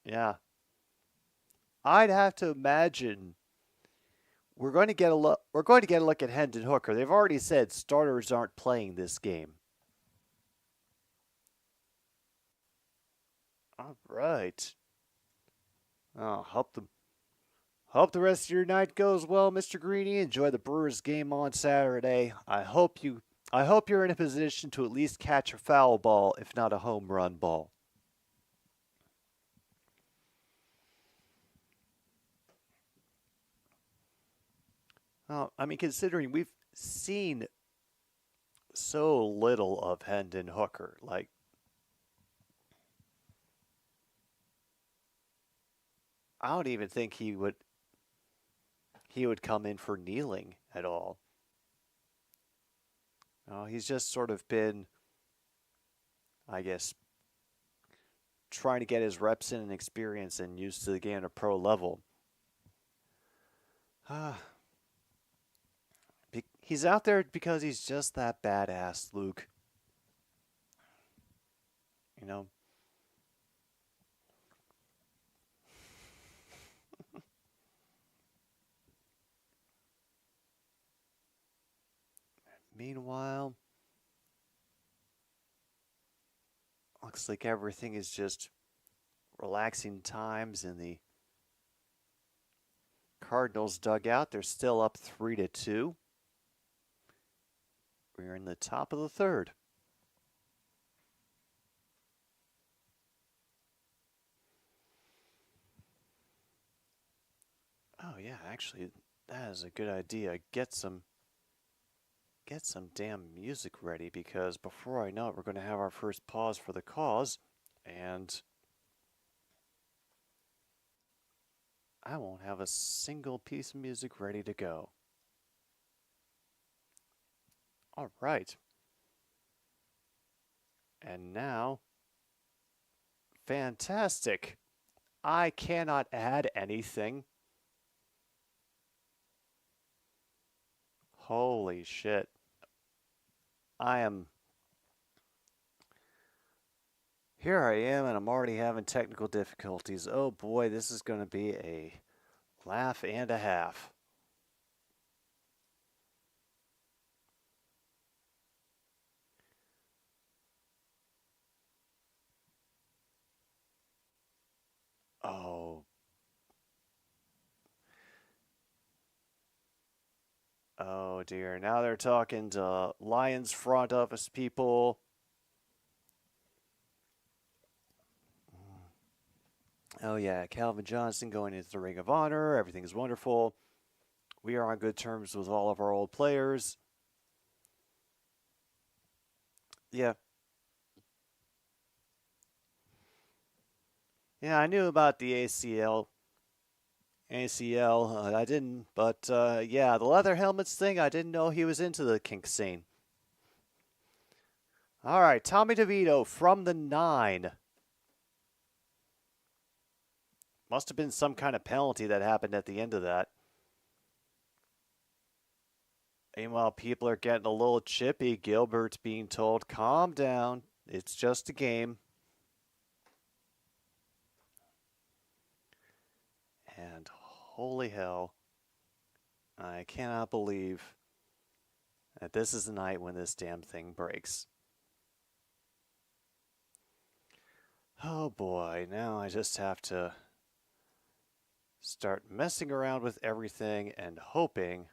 Yeah. I'd have to imagine we're going to get a look at Hendon Hooker. They've already said starters aren't playing this game. All right. Oh, Hope the rest of your night goes well, Mr. Greeny. Enjoy the Brewers game on Saturday. I hope you're in a position to at least catch a foul ball, if not a home run ball. I mean, considering we've seen so little of Hendon Hooker, like, I don't even think he would come in for kneeling at all. He's just sort of been, I guess, trying to get his reps in and experience and used to the game at a pro level. He's out there because he's just that badass, Luke. You know? Meanwhile, looks like everything is just relaxing times in the Cardinals dugout. They're still up 3-2. We're in the top of the third. Oh yeah, actually, that is a good idea. Get some damn music ready, because before I know it, we're going to have our first pause for the cause, and I won't have a single piece of music ready to go. All right. And now, fantastic. I cannot add anything. Holy shit. Here I am, and I'm already having technical difficulties. Oh boy, this is going to be a laugh and a half. Oh dear, now they're talking to Lions front office people. Oh yeah, Calvin Johnson going into the Ring of Honor. Everything is wonderful. We are on good terms with all of our old players. Yeah. Yeah, I knew about the ACL. I didn't, but yeah, the leather helmets thing, I didn't know he was into the kink scene. All right, Tommy DeVito from the 9. Must have been some kind of penalty that happened at the end of that. Meanwhile, people are getting a little chippy. Gilbert's being told, calm down. It's just a game. And holy hell, I cannot believe that this is the night when this damn thing breaks. Oh boy, now I just have to start messing around with everything and hoping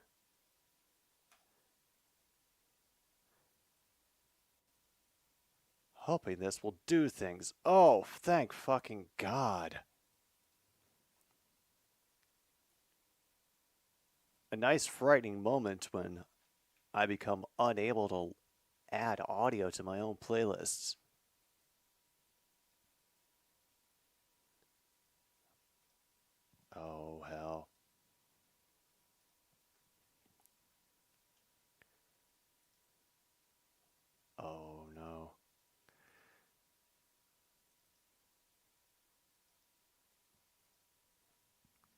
this will do things. Oh, thank fucking God. A nice frightening moment when I become unable to add audio to my own playlists. Oh, hell. Oh, no.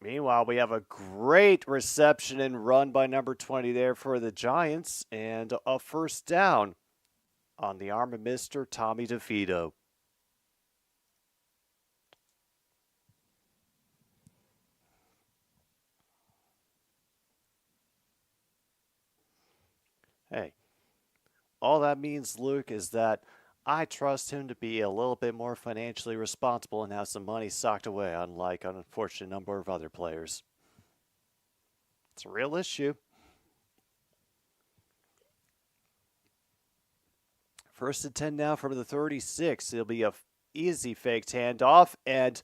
Meanwhile, we have a great reception and run by number 20 there for the Giants, and a first down on the arm of Mr. Tommy DeVito. Hey, all that means, Luke, is that I trust him to be a little bit more financially responsible and have some money socked away, unlike an unfortunate number of other players. It's a real issue. First and 10 now from the 36. It'll be a easy faked handoff and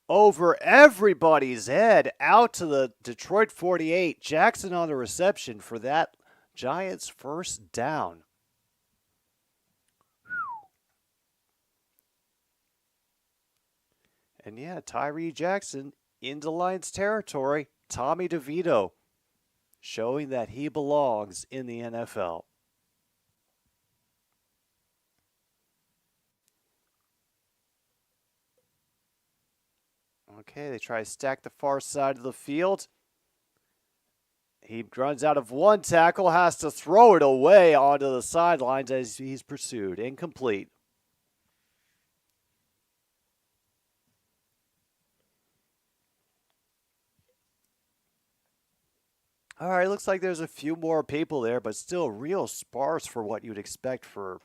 over everybody's head out to the Detroit 48. Jackson on the reception for that Giants first down. And yeah, Tyree Jackson into Lions territory. Tommy DeVito showing that he belongs in the NFL. Okay, they try to stack the far side of the field. He runs out of one tackle, has to throw it away onto the sidelines as he's pursued. Incomplete. All right, looks like there's a few more people there, but still real sparse for what you'd expect for,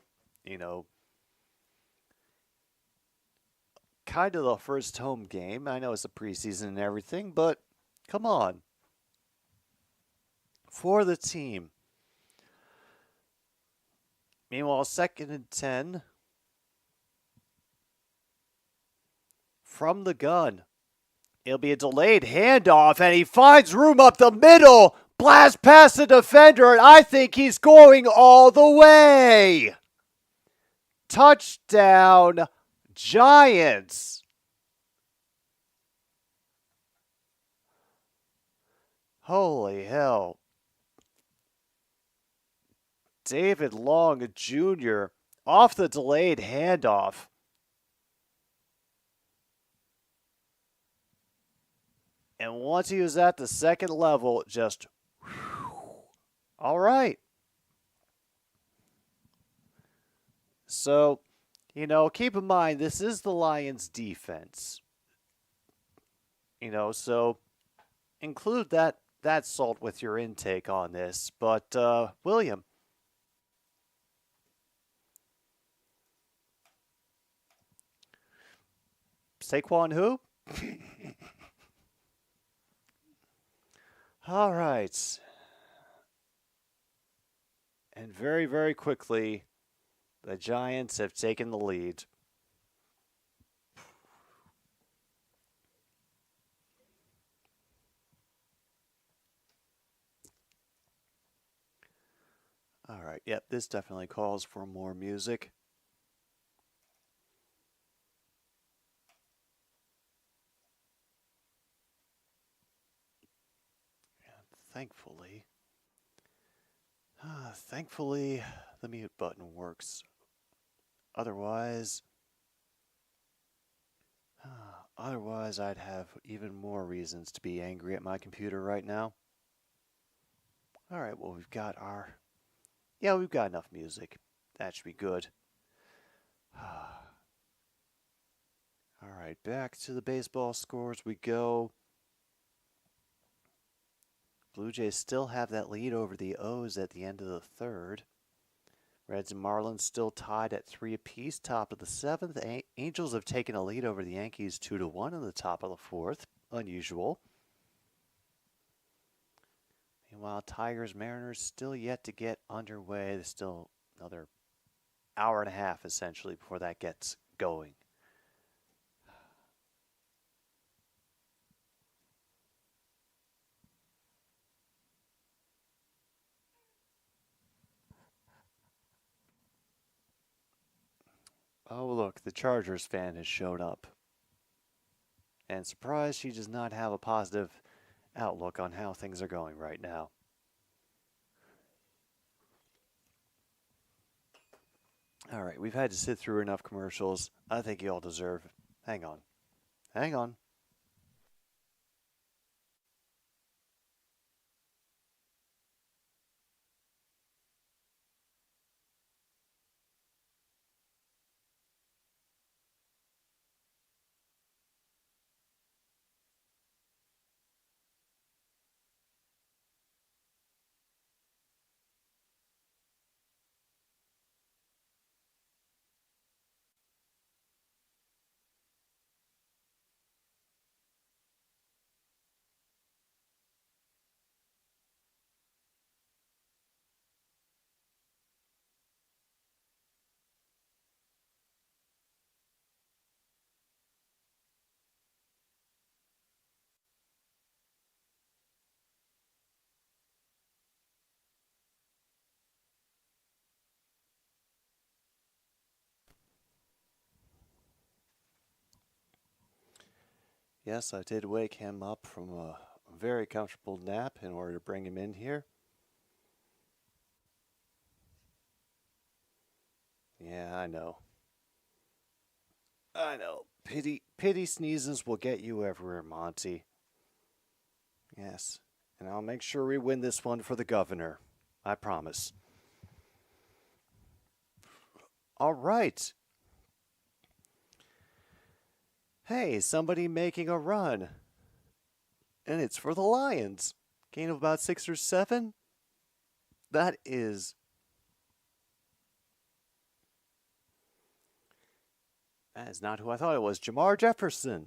kind of the first home game. I know it's a preseason and everything, but come on. For the team. Meanwhile, 2nd and 10. From the gun. It'll be a delayed handoff, and he finds room up the middle. Blast past the defender, and I think he's going all the way. Touchdown, Giants. Holy hell. David Long Jr. off the delayed handoff. And once he was at the second level, just, all right. So, keep in mind, this is the Lions defense. So include that salt with your intake on this. But, William. Saquon who? All right. And very, very quickly, the Giants have taken the lead. All right. Yep, this definitely calls for more music. Thankfully, the mute button works. Otherwise, I'd have even more reasons to be angry at my computer right now. All right, well, we've got enough music. That should be good. All right, back to the baseball scores we go. Blue Jays still have that lead over the O's at the end of the third. Reds and Marlins still tied at 3 apiece, top of the 7th. Angels have taken a lead over the Yankees 2-1 in the top of the 4th. Unusual. Meanwhile, Tigers, Mariners still yet to get underway. There's still another hour and a half, essentially, before that gets going. Oh, look, the Chargers fan has showed up. And surprised she does not have a positive outlook on how things are going right now. All right, we've had to sit through enough commercials. I think you all deserve. Hang on. Hang on. Yes, I did wake him up from a very comfortable nap in order to bring him in here. Yeah, I know. I know. Pity sneezes will get you everywhere, Monty. Yes. And I'll make sure we win this one for the governor. I promise. All right. Hey, somebody making a run. And it's for the Lions. Gain of about 6 or 7. That is... That is not who I thought it was. Jamar Jefferson.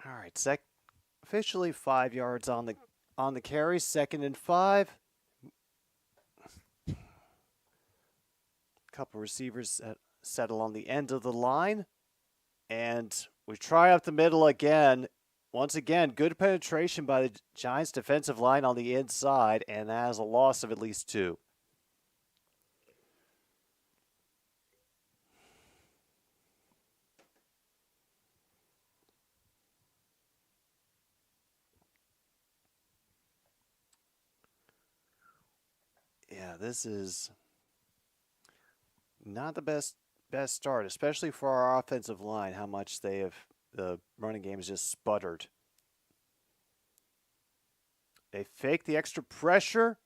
All right, officially 5 yards on the carry, 2nd and 5. Couple receivers settle on the end of the line, and we try up the middle again. Once again, good penetration by the Giants' defensive line on the inside, and that has a loss of at least 2. Yeah, this is not the best start, especially for our offensive line, how much the running game has just sputtered. They fake the extra pressure,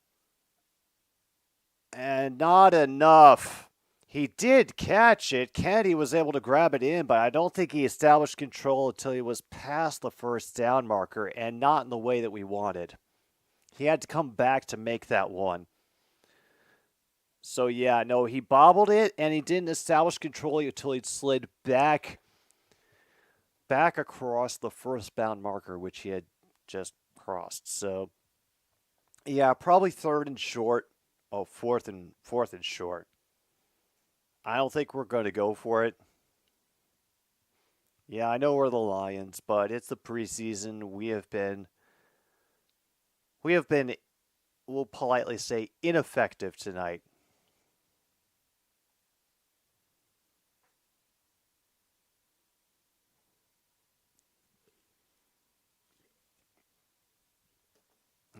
and not enough. He did catch it. Kennedy was able to grab it in, but I don't think he established control until he was past the first down marker, and not in the way that we wanted. He had to come back to make that one. So, yeah, no, he bobbled it, and he didn't establish control until he slid back across the first bound marker, which he had just crossed. So, yeah, probably 3rd and short. Oh, fourth and short. I don't think we're going to go for it. Yeah, I know we're the Lions, but it's the preseason. We have been, we'll politely say, ineffective tonight.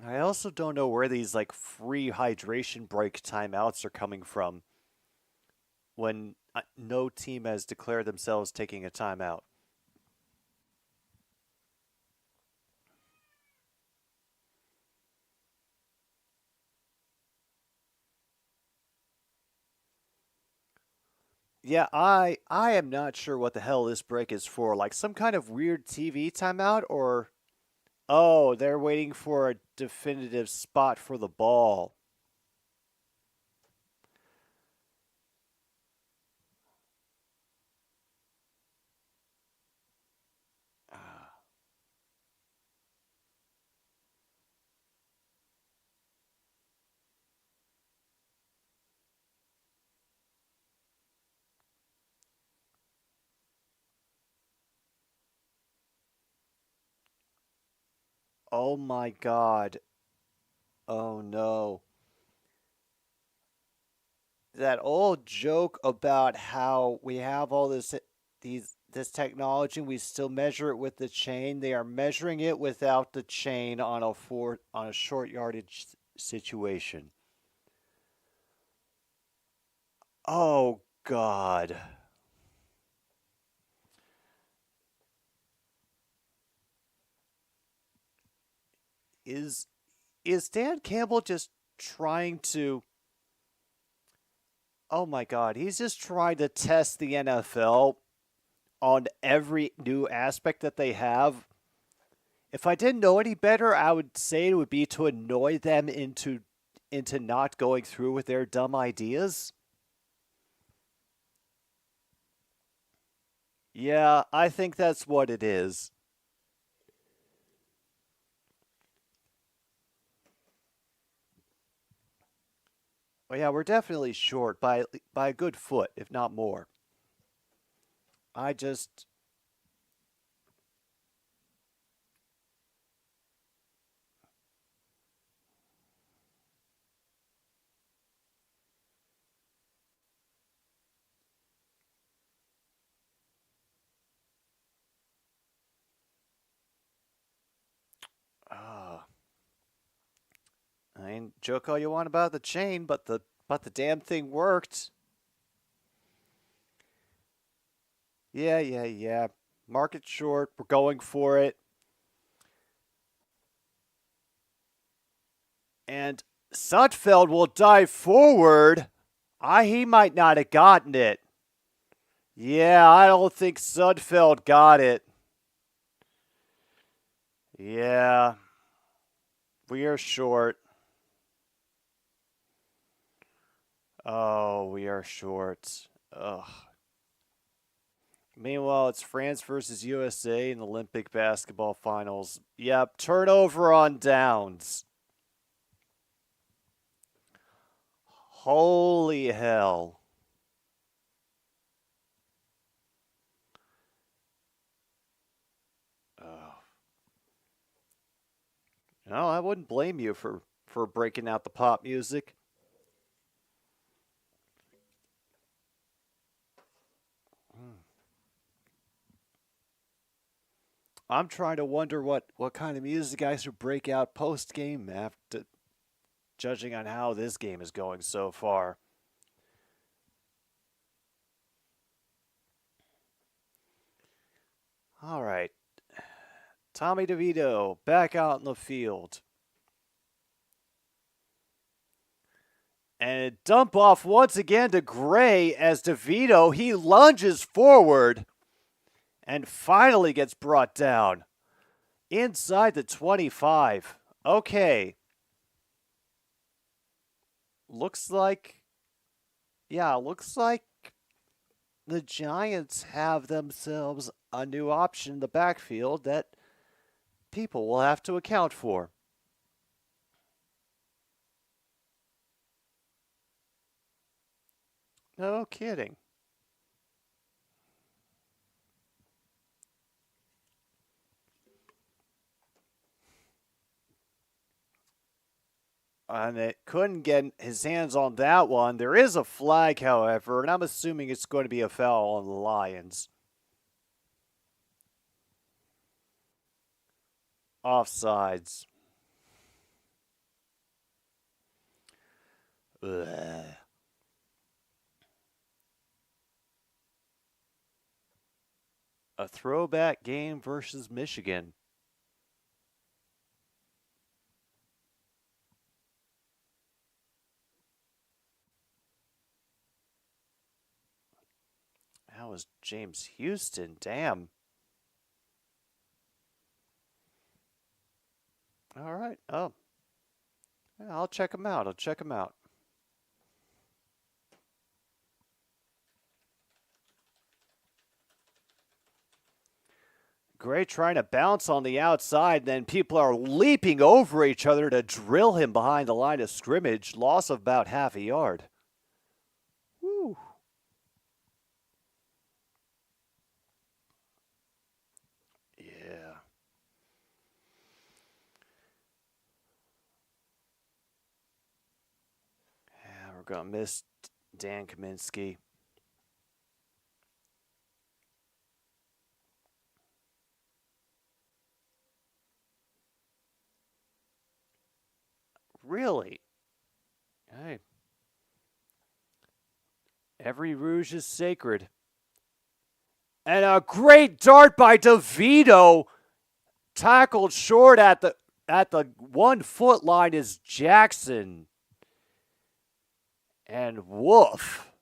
I also don't know where these free hydration break timeouts are coming from when no team has declared themselves taking a timeout. Yeah, I am not sure what the hell this break is for. Like some kind of weird TV timeout, or oh, they're waiting for a definitive spot for the ball. Oh my God. Oh no. That old joke about how we have all this technology and we still measure it with the chain. They are measuring it without the chain on a short yardage situation. Oh God. Is Dan Campbell just trying to... Oh my God, he's just trying to test the NFL on every new aspect that they have. If I didn't know any better, I would say it would be to annoy them into not going through with their dumb ideas. Yeah, I think that's what it is. Well, yeah, we're definitely short by a good foot, if not more. I just... mean, joke all you want about the chain, but the damn thing worked. Yeah. Market short. We're going for it. And Sudfeld will dive forward. He might not have gotten it. Yeah, I don't think Sudfeld got it. Yeah. We are short. Oh, we are short. Ugh. Meanwhile, it's France versus USA in the Olympic basketball finals. Yep, turnover on downs. Holy hell. No, I wouldn't blame you for breaking out the pop music. I'm trying to wonder what kind of music I should break out post-game after, judging on how this game is going so far. All right. Tommy DeVito back out in the field. And a dump off once again to Gray as DeVito, he lunges forward and finally gets brought down inside the 25. Okay. Looks like the Giants have themselves a new option in the backfield that people will have to account for. No kidding. And it couldn't get his hands on that one. There is a flag, however, and I'm assuming it's going to be a foul on the Lions. Offsides. Ugh. A throwback game versus Michigan. That was James Houston. Damn. All right. Oh. Yeah, I'll check him out. Gray trying to bounce on the outside, then people are leaping over each other to drill him behind the line of scrimmage. Loss of about half a yard. Woo. Yeah. We're going to miss Dan Kaminsky. Really? Hey. Every rouge is sacred. And a great dart by DeVito. Tackled short at the 1 foot line is Jackson. And woof.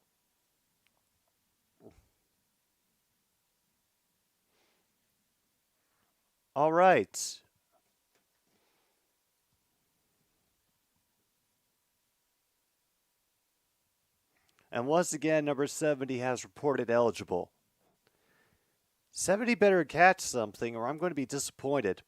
All right. And once again, number 70 has reported eligible. 70 better catch something or I'm going to be disappointed.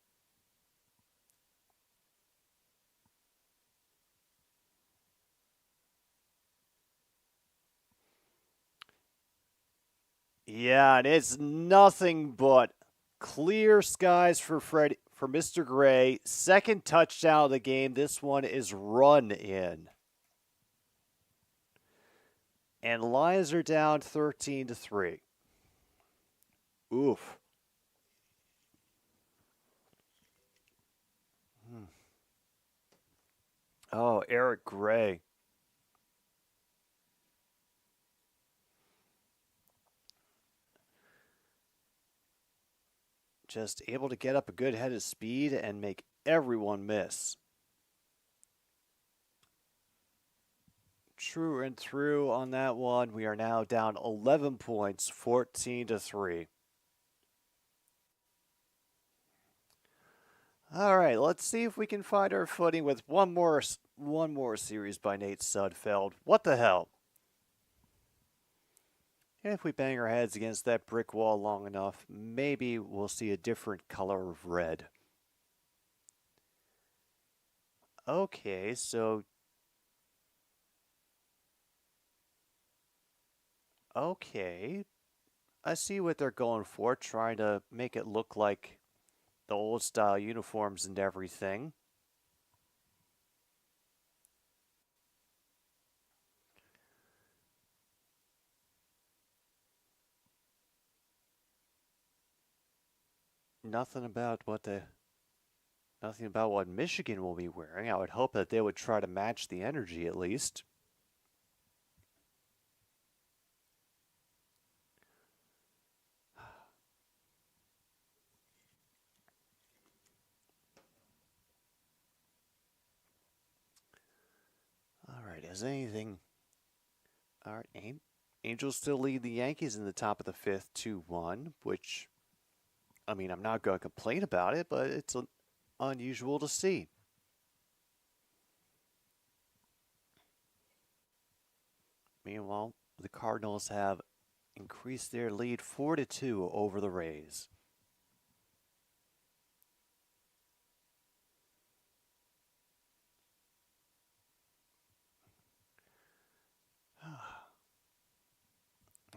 Yeah, and it's nothing but clear skies for Mr. Gray. Second touchdown of the game. This one is run in. And Lions are down 13-3. Oof. Oh, Eric Gray. Just able to get up a good head of speed and make everyone miss. True and through on that one. We are now down 11 points, 14-3. All right, let's see if we can find our footing with one more series by Nate Sudfeld. What the hell? And if we bang our heads against that brick wall long enough, maybe we'll see a different color of red. Okay, so... Okay. I see what they're going for, trying to make it look like the old style uniforms and everything. Nothing about what Michigan will be wearing. I would hope that they would try to match the energy at least. All right, has anything... All right, Angels still lead the Yankees in the top of the fifth 2-1, which, I mean, I'm not going to complain about it, but it's unusual to see. Meanwhile, the Cardinals have increased their lead 4-2 over the Rays.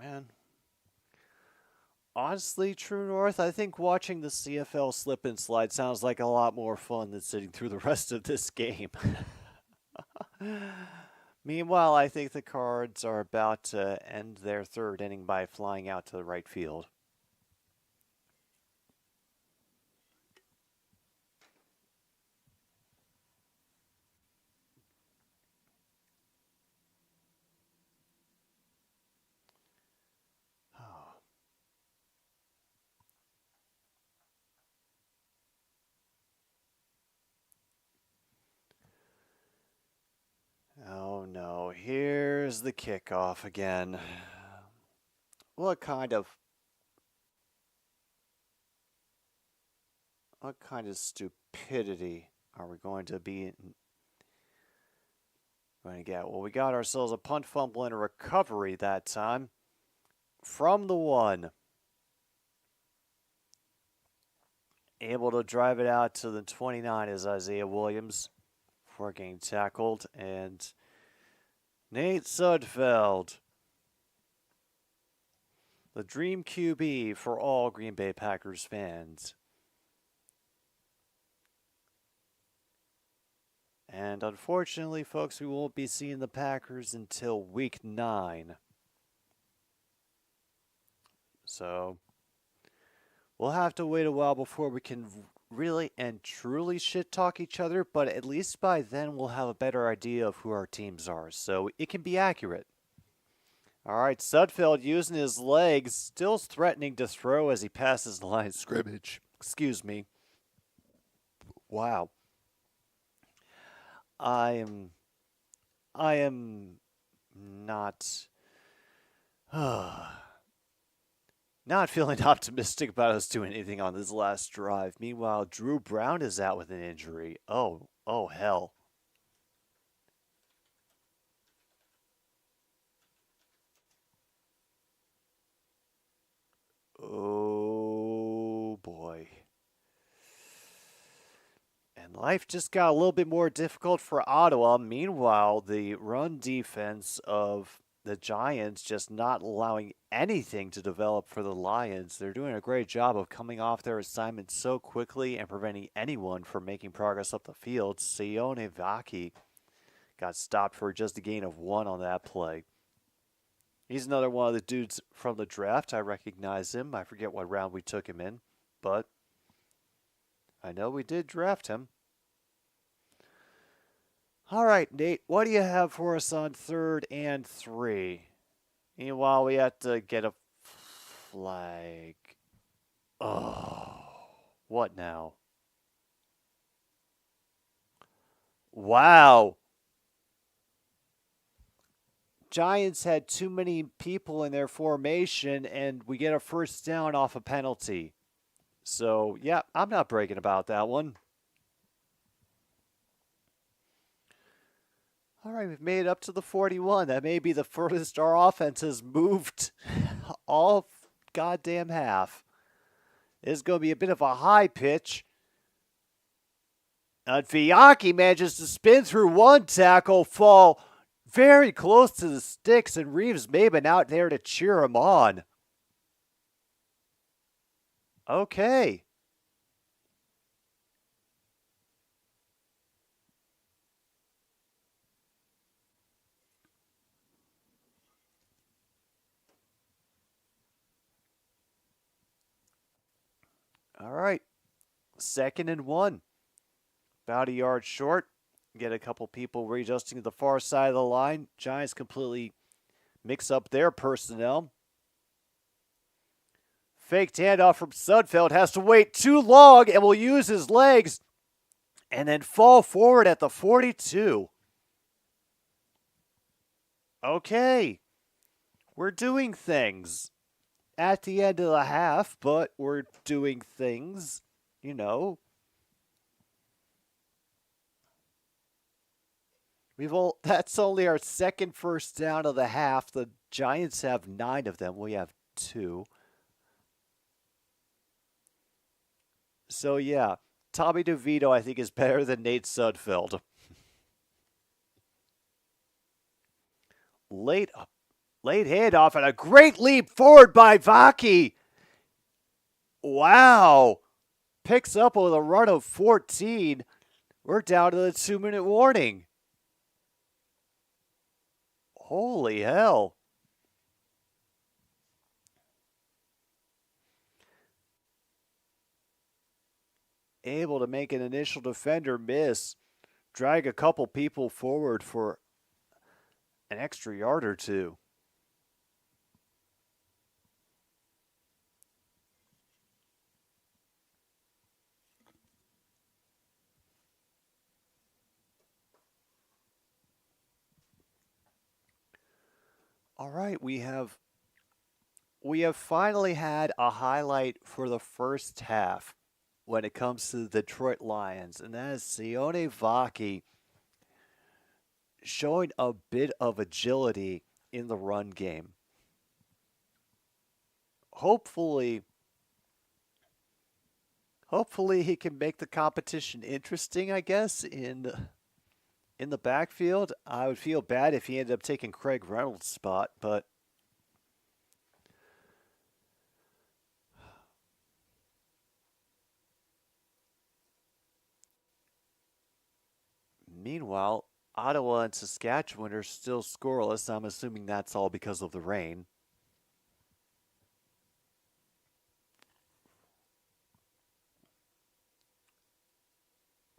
Man, honestly, True North, I think watching the CFL slip and slide sounds like a lot more fun than sitting through the rest of this game. Meanwhile, I think the Cards are about to end their third inning by flying out to the right field. Oh no, here's the kickoff again. What kind of stupidity are we going to get? Well, we got ourselves a punt, fumble, and a recovery that time from the 1. Able to drive it out to the 29 is Isaiah Williams before getting tackled, and Nate Sudfeld, the dream QB for all Green Bay Packers fans. And unfortunately, folks, we won't be seeing the Packers until week 9. So we'll have to wait a while before we can really and truly shit talk each other, but at least by then we'll have a better idea of who our teams are, so it can be accurate. All right, Sudfeld using his legs, still threatening to throw as he passes the line of scrimmage. Excuse me. Wow. I am not not feeling optimistic about us doing anything on this last drive. Meanwhile, Drew Brown is out with an injury. Oh hell. Oh boy. And life just got a little bit more difficult for Ottawa. Meanwhile, the run defense of the Giants just not allowing anything to develop for the Lions. They're doing a great job of coming off their assignment so quickly and preventing anyone from making progress up the field. Sione Vaki got stopped for just a gain of 1 on that play. He's another one of the dudes from the draft. I recognize him. I forget what round we took him in, but I know we did draft him. All right, Nate, what do you have for us on 3rd and 3? Meanwhile, we have to get a flag. Oh, what now? Wow. Giants had too many people in their formation, and we get a first down off a penalty. So, yeah, I'm not breaking about that one. All right, we've made it up to the 41. That may be the furthest our offense has moved all goddamn half. It's going to be a bit of a high pitch. And Fiacchi manages to spin through one tackle, fall very close to the sticks, and Reeves Maben out there to cheer him on. Okay. All right. 2nd and 1. About a yard short. Get a couple people readjusting to the far side of the line. Giants completely mix up their personnel. Faked handoff from Sudfeld. Has to wait too long and will use his legs and then fall forward at the 42. Okay. We're doing things at the end of the half, but we're doing things, you know. That's only our 2nd first down of the half. The Giants have 9 of them. We have 2. So yeah, Tommy DeVito I think is better than Nate Sudfeld. Late handoff and a great leap forward by Vaki. Wow. Picks up with a run of 14. We're down to the 2-minute warning. Holy hell. Able to make an initial defender miss. Drag a couple people forward for an extra yard or two. All right, we have finally had a highlight for the first half when it comes to the Detroit Lions, and that is Sione Vaki showing a bit of agility in the run game. Hopefully he can make the competition interesting, I guess, in the backfield. I would feel bad if he ended up taking Craig Reynolds' spot, but meanwhile, Ottawa and Saskatchewan are still scoreless. I'm assuming that's all because of the rain.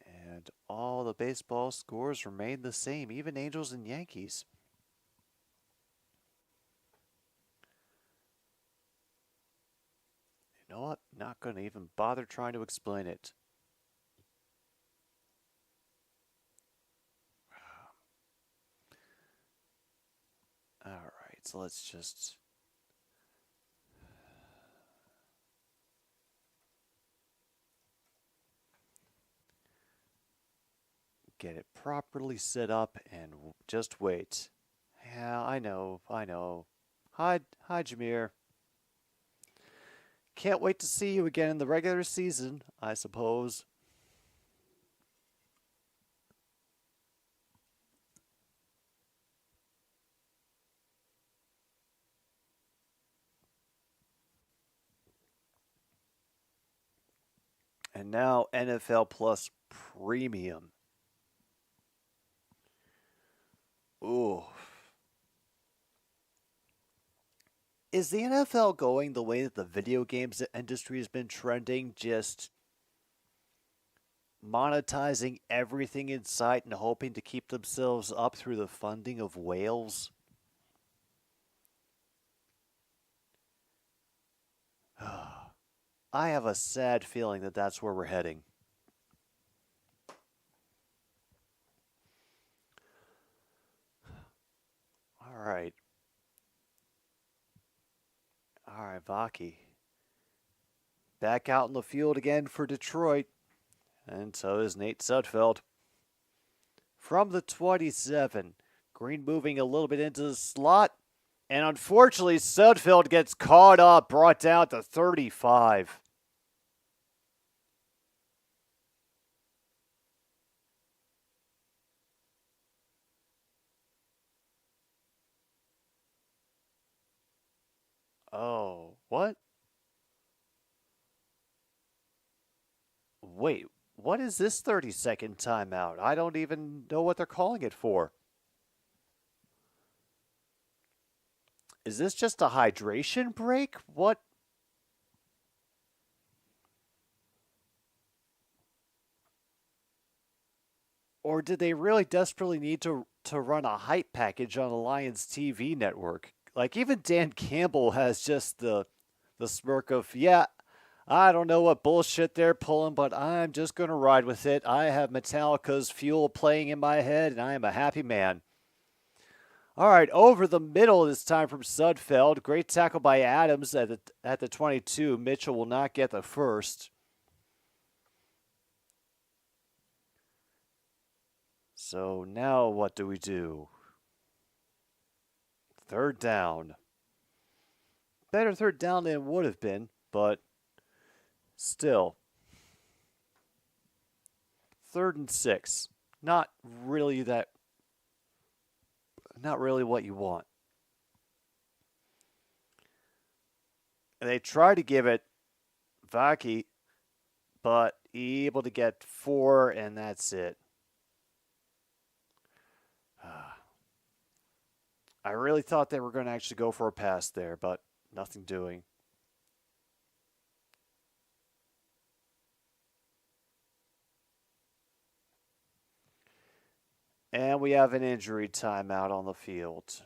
And all the baseball scores remain the same, even Angels and Yankees. You know what? Not going to even bother trying to explain it. All right, so let's just get it properly set up and just wait. Yeah, I know. Hi, Jameer. Can't wait to see you again in the regular season, I suppose. And now NFL Plus Premium. Ooh. Is the NFL going the way that the video games industry has been trending? Just monetizing everything in sight and hoping to keep themselves up through the funding of whales? I have a sad feeling that that's where we're heading. All right. All right, Vaki. Back out in the field again for Detroit. And so is Nate Sudfeld. From the 27, Green moving a little bit into the slot. And unfortunately, Sudfeld gets caught up, brought down to 35. Oh, what? Wait, what is this 30-second timeout? I don't even know what they're calling it for. Is this just a hydration break? What? Or did they really desperately need to run a hype package on the Lions TV network? Like, even Dan Campbell has just the smirk of, yeah, I don't know what bullshit they're pulling, but I'm just going to ride with it. I have Metallica's Fuel playing in my head, and I am a happy man. All right, over the middle this time from Sudfeld. Great tackle by Adams at the 22. Mitchell will not get the first. So now what do we do? Third down. Better third down than it would have been, but still. 3rd and 6. Not really what you want. And they try to give it Vaki, but able to get 4, and that's it. I really thought they were going to actually go for a pass there, but nothing doing. And we have an injury timeout on the field.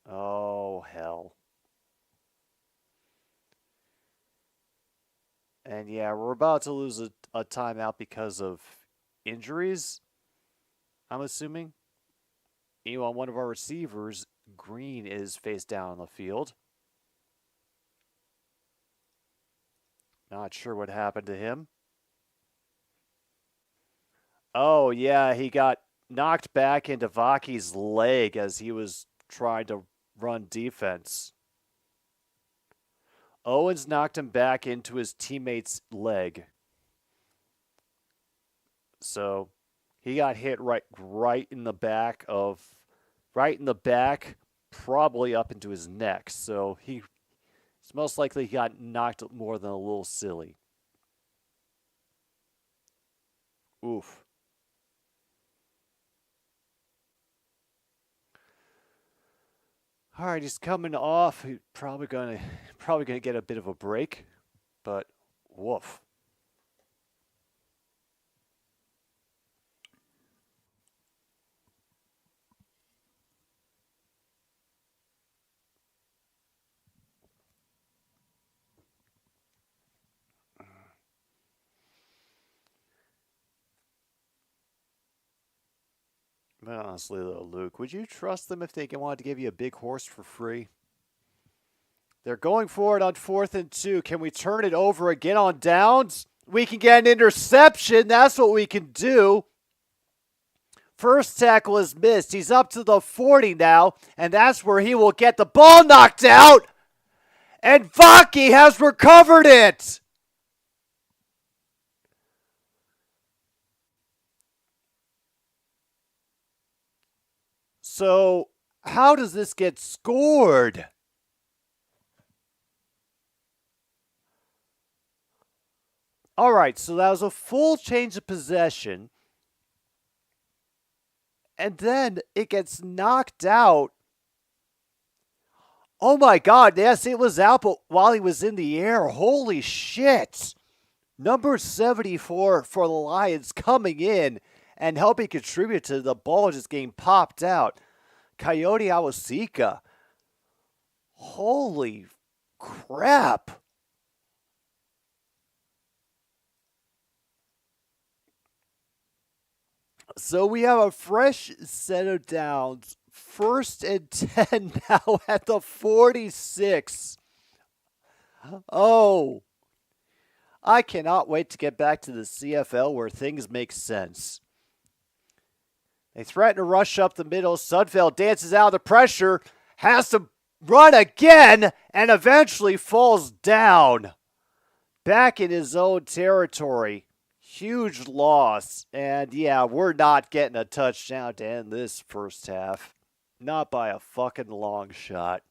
Oh, hell. And yeah, we're about to lose a timeout because of injuries, I'm assuming. On one of our receivers, Green, is face down on the field. Not sure what happened to him. Oh, yeah, he got knocked back into Vaki's leg as he was trying to run defense. Owens knocked him back into his teammate's leg. So he got hit right in the back, probably up into his neck. So it's most likely he got knocked more than a little silly. Oof. All right, he's coming off. He's probably gonna get a bit of a break, but woof. But honestly, though, Luke, would you trust them if they wanted to give you a big horse for free? They're going for it on 4th and 2. Can we turn it over again on downs? We can get an interception. That's what we can do. First tackle is missed. He's up to the 40 now, and that's where he will get the ball knocked out. And Vaki has recovered it. So, how does this get scored? All right, so that was a full change of possession. And then it gets knocked out. Oh my God, yes, it was out, but while he was in the air, holy shit. Number 74 for the Lions coming in and helping contribute to the ball just getting popped out. Coyote Awasika. Holy crap. So we have a fresh set of downs. 1st and 10 now at the 46. Oh, I cannot wait to get back to the CFL where things make sense. They threaten to rush up the middle. Sudfeld dances out of the pressure, has to run again, and eventually falls down. Back in his own territory. Huge loss. And yeah, we're not getting a touchdown to end this first half. Not by a fucking long shot.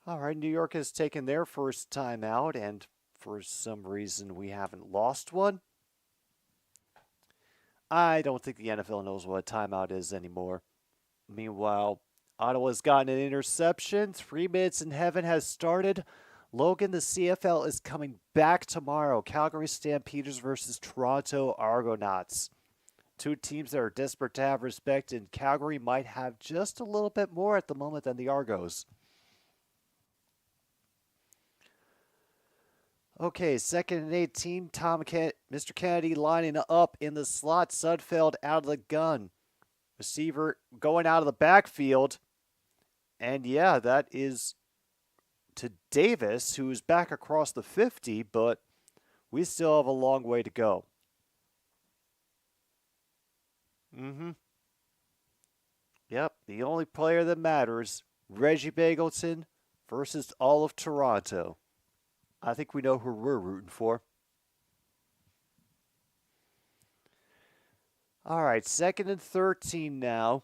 All right, New York has taken their first time out, and for some reason we haven't lost one. I don't think the NFL knows what a timeout is anymore. Meanwhile, Ottawa's gotten an interception. 3 minutes in heaven has started. Logan, the CFL is coming back tomorrow. Calgary Stampeders versus Toronto Argonauts. 2 teams that are desperate to have respect, and Calgary might have just a little bit more at the moment than the Argos. Okay, 2nd and 18. Mr. Kennedy lining up in the slot. Sudfeld out of the gun. Receiver going out of the backfield. And yeah, that is to Davis, who is back across the 50, but we still have a long way to go. Yep, the only player that matters, Reggie Bagleton versus all of Toronto. I think we know who we're rooting for. All right, 2nd and 13 now.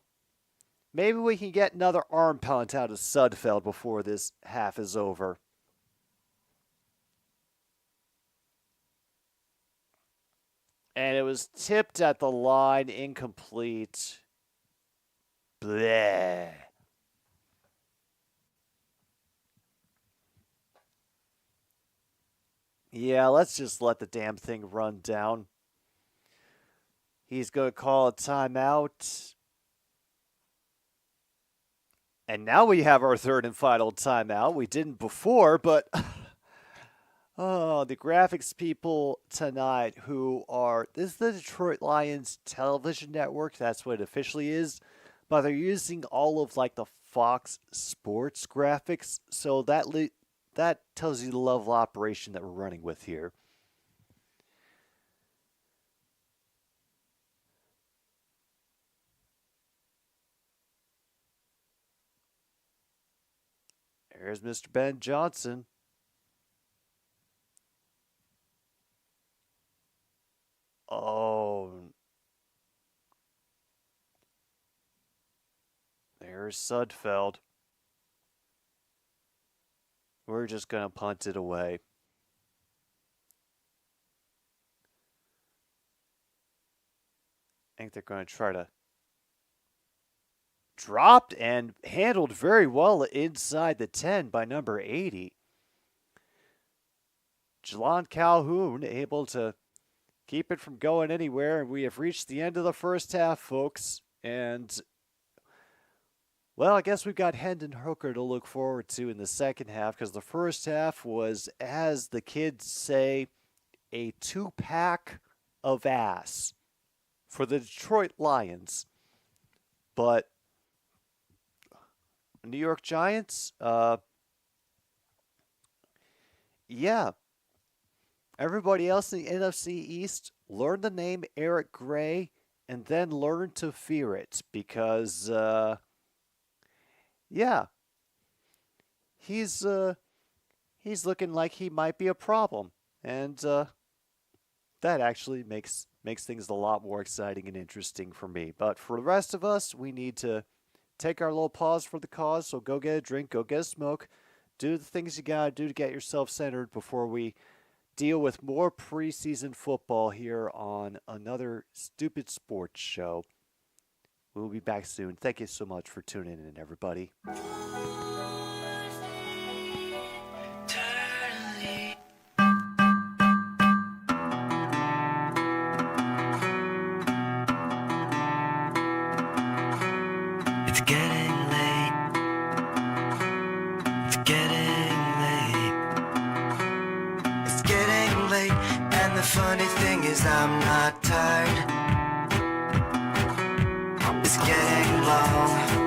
Maybe we can get another arm punt out of Sudfeld before this half is over. And it was tipped at the line, incomplete. Bleh. Yeah, let's just let the damn thing run down. He's going to call a timeout. And now we have our 3rd and final timeout. We didn't before, but the graphics people tonight this is the Detroit Lions television network. That's what it officially is. But they're using all of like the Fox Sports graphics. So that tells you the level of operation that we're running with here. There's Mr. Ben Johnson. Oh. There's Sudfeld. We're just going to punt it away. I think they're going to try to dropped and handled very well inside the 10 by number 80. Jelon Calhoun able to keep it from going anywhere. And we have reached the end of the first half, folks. And, well, I guess we've got Hendon Hooker to look forward to in the second half, because the first half was, as the kids say, a 2-pack of ass for the Detroit Lions. But New York Giants, yeah. Everybody else in the NFC East, learn the name Eric Gray and then learn to fear it, because, yeah, he's looking like he might be a problem, and that actually makes things a lot more exciting and interesting for me. But for the rest of us, we need to take our little pause for the cause. So go get a drink, go get a smoke, do the things you gotta do to get yourself centered before we deal with more preseason football here on another stupid sports show. We'll be back soon. Thank you so much for tuning in, everybody. It's getting late. It's getting late. It's getting late, and the funny thing is I'm not tired. It's getting long.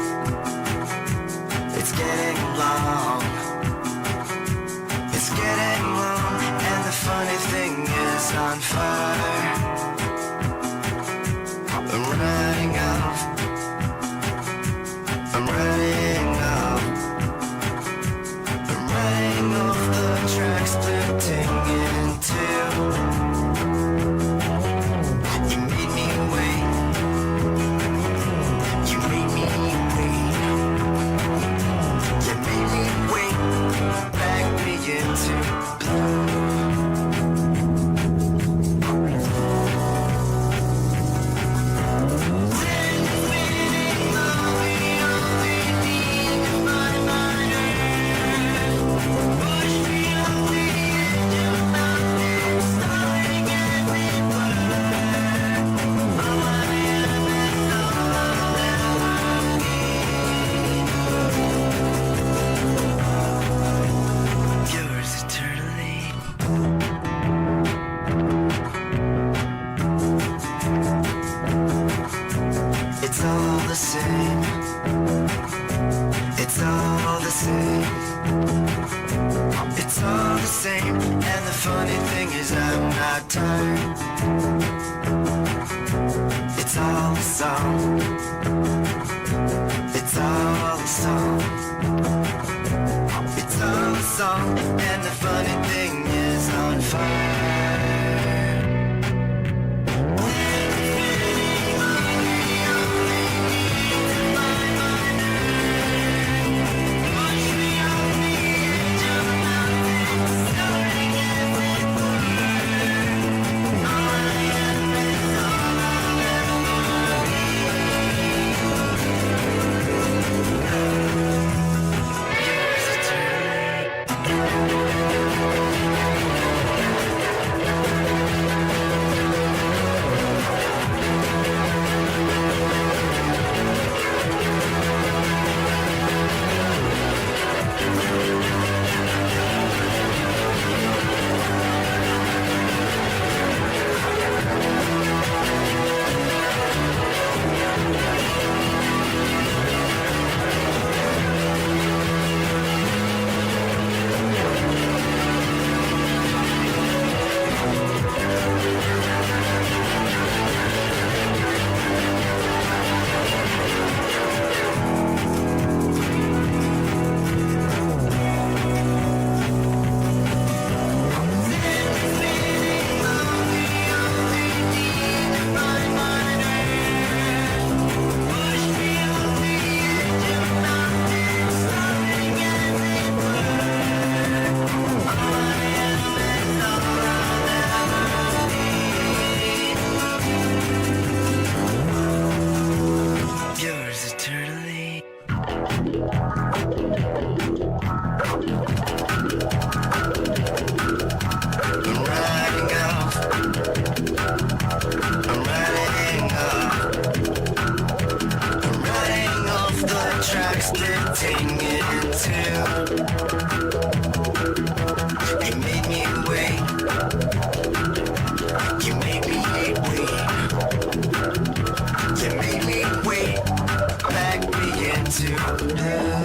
It's getting long. It's getting long, and the funny thing is on fire. I'm running out. I'm running off. I'm running off the track, splitting in two. You made me wait. You made me wait. You made me wait. Back me into blue. Yours eternally. It's all the same. It's all the same. It's all the same. And the funny thing is I'm not tired. It's all the song. It's all the song. It's all the song. And the funny thing is on fire. Yours eternally. I'm riding off. I'm riding off. I'm riding off the track, splitting in two. You made me wait. You made me wait. You made me wait. Back me into blue.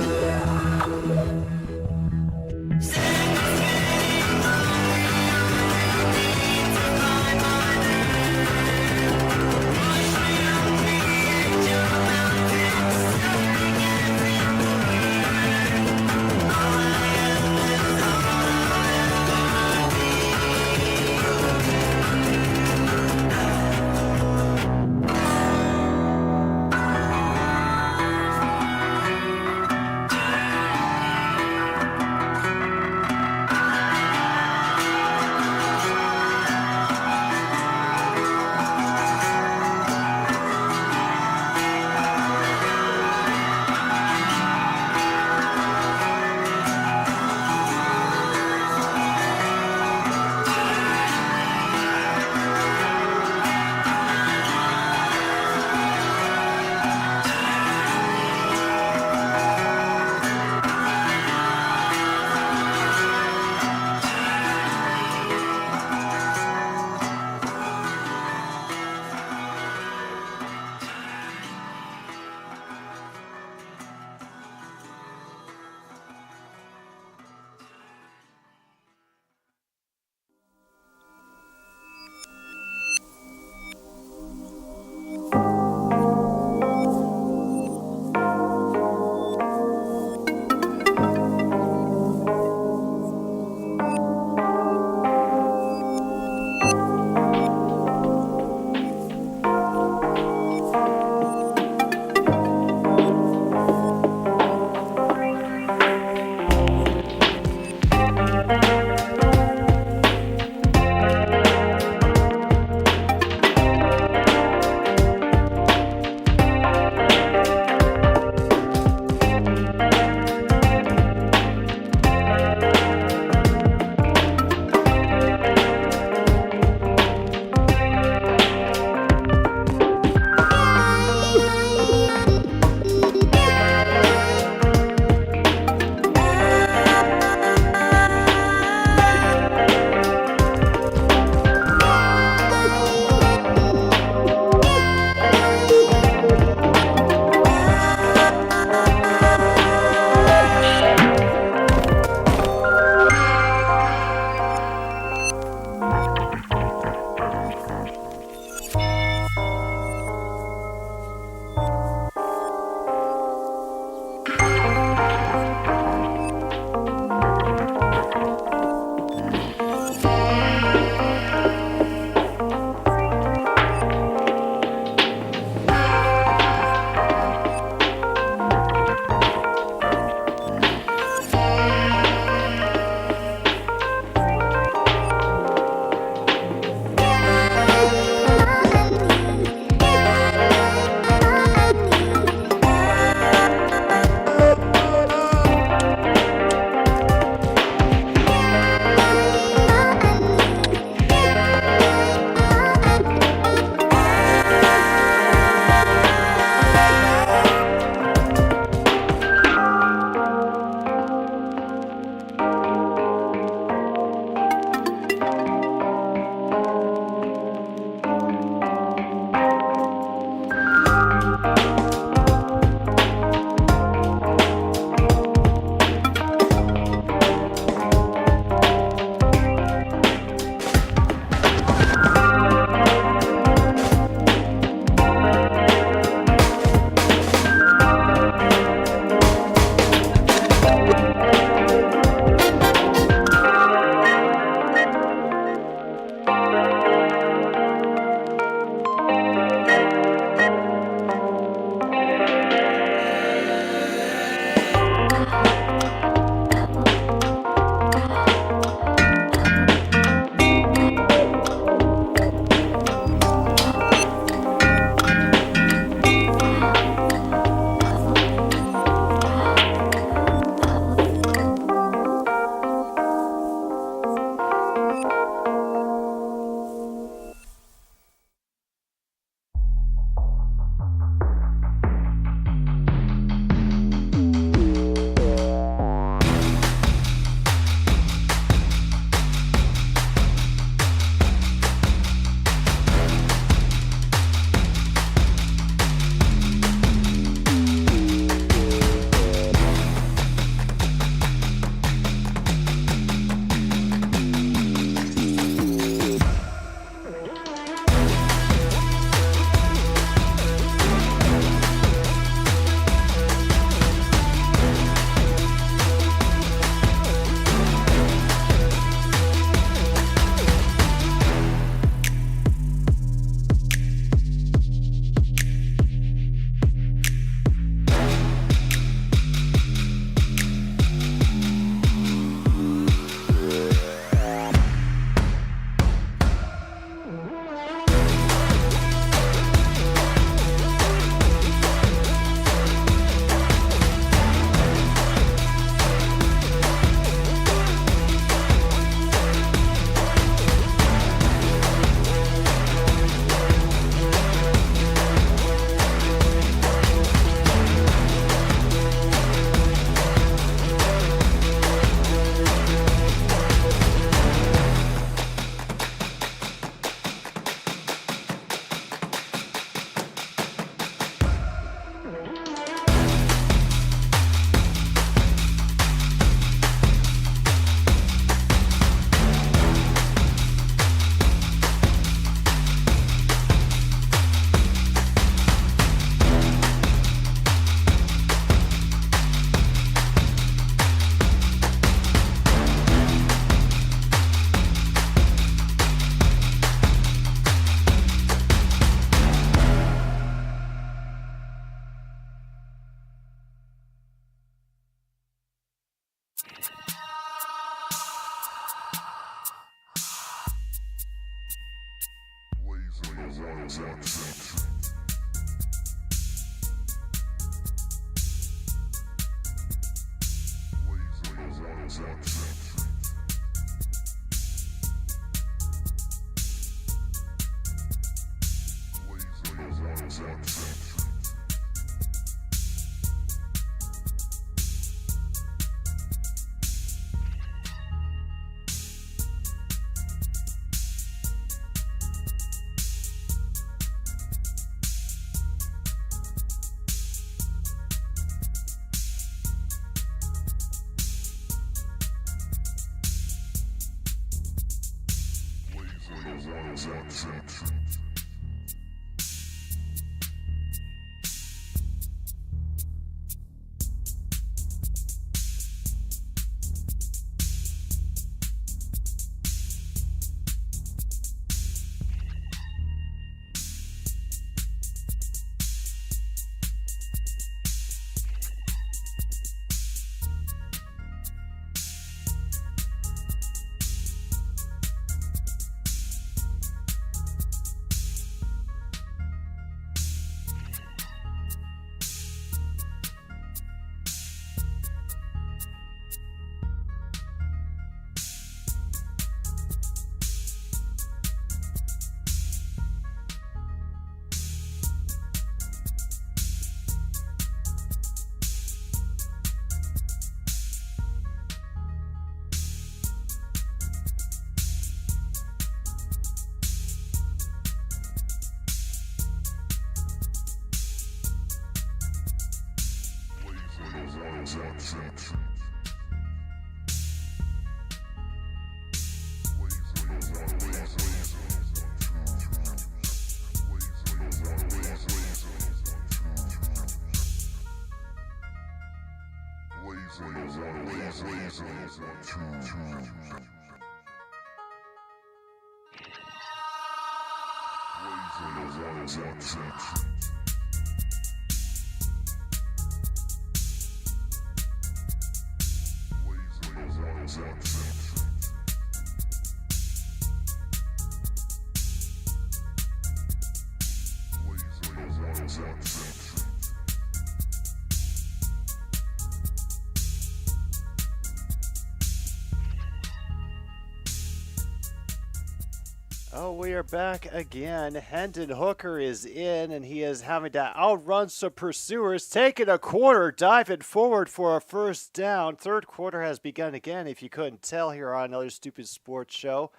Oh, we are back again. Hendon Hooker is in, and he is having to outrun some pursuers, taking a corner, diving forward for a first down. Third quarter has begun again, if you couldn't tell, here on another stupid sports show.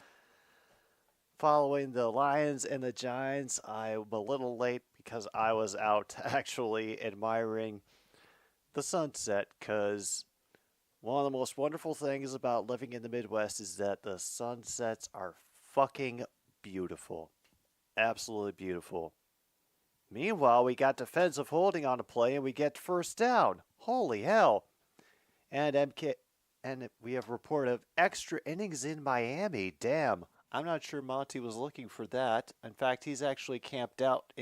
Following the Lions and the Giants, I'm a little late because I was out actually admiring the sunset, because one of the most wonderful things about living in the Midwest is that the sunsets are fucking beautiful. Absolutely beautiful. Meanwhile, we got defensive holding on a play and we get first down. Holy hell. And we have report of extra innings in Miami. Damn. I'm not sure Monty was looking for that. In fact, he's actually camped out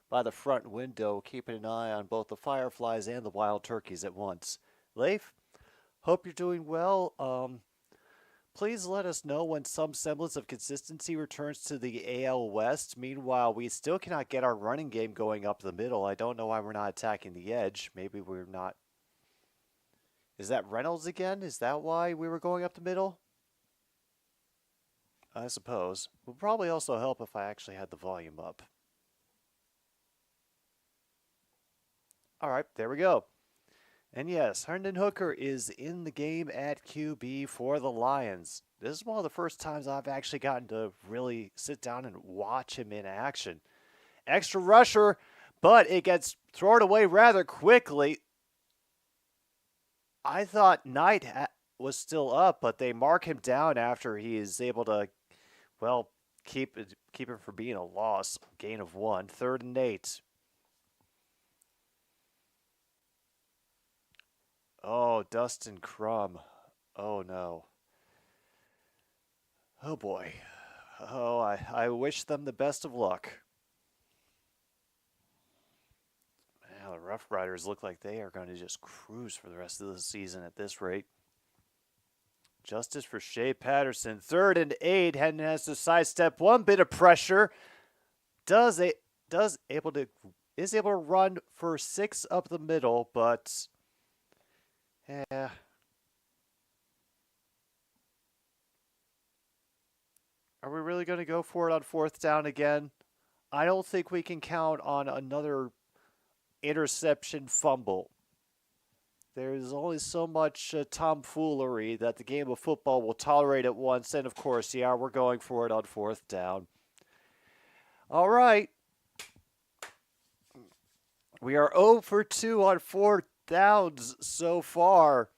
by the front window, keeping an eye on both the fireflies and the wild turkeys at once. Leif, hope you're doing well. Please let us know when some semblance of consistency returns to the AL West. Meanwhile, we still cannot get our running game going up the middle. I don't know why we're not attacking the edge. Maybe we're not. Is that Reynolds again? Is that why we were going up the middle? I suppose. It would probably also help if I actually had the volume up. Alright, there we go. And yes, Hendon Hooker is in the game at QB for the Lions. This is one of the first times I've actually gotten to really sit down and watch him in action. Extra rusher, but it gets thrown away rather quickly. I thought Knight was still up, but they mark him down after he is able to, well, keep him from being a loss. Gain of 1, 3rd and 8. Oh, Dustin Crum. Oh, no. Oh, boy. Oh, I wish them the best of luck. Man, the Rough Riders look like they are going to just cruise for the rest of the season at this rate. Justice for Shea Patterson. 3rd and 8. Hendon has to sidestep one bit of pressure. Is able to run for 6 up the middle, but... yeah. Are we really going to go for it on 4th down again? I don't think we can count on another interception fumble. There's only so much tomfoolery that the game of football will tolerate at once. And, of course, yeah, we're going for it on 4th down. All right. We are 0 for 2 on 4th downs so far.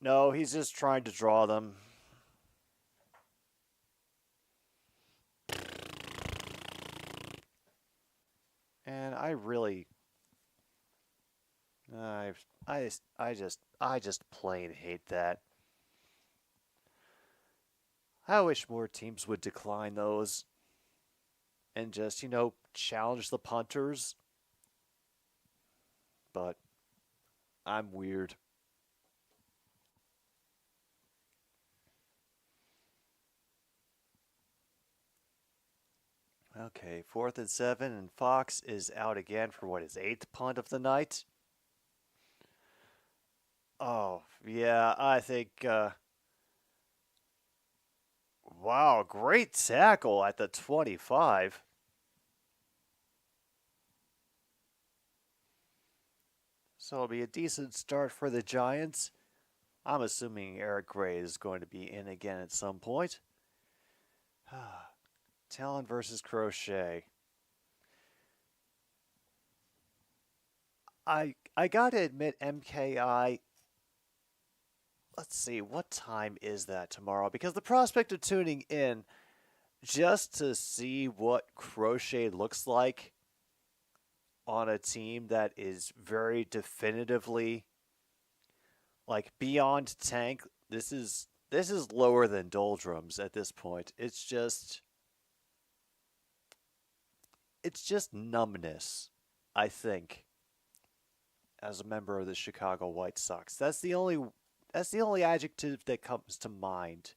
No, he's just trying to draw them. And I really... I just plain hate that. I wish more teams would decline those and just, challenge the punters. But I'm weird. Okay, 4th and 7, and Fox is out again for his 8th punt of the night. Oh, yeah, I think, wow, great tackle at the 25. So it'll be a decent start for the Giants. I'm assuming Eric Gray is going to be in again at some point. Talon versus Crochet. I gotta admit, MKI... Let's see, what time is that tomorrow? Because the prospect of tuning in just to see what Crochet looks like on a team that is very definitively beyond tank. This is lower than doldrums at this point. It's just numbness, I think, as a member of the Chicago White Sox. That's the only adjective that comes to mind.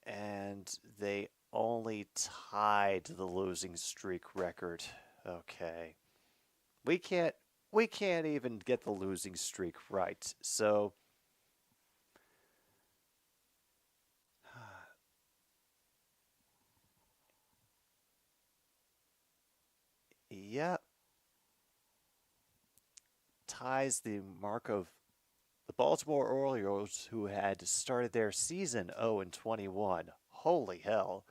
And they only tied the losing streak record. Okay. We can't even get the losing streak right. So yeah, ties the mark of the Baltimore Orioles, who had started their season 0-21. Holy hell.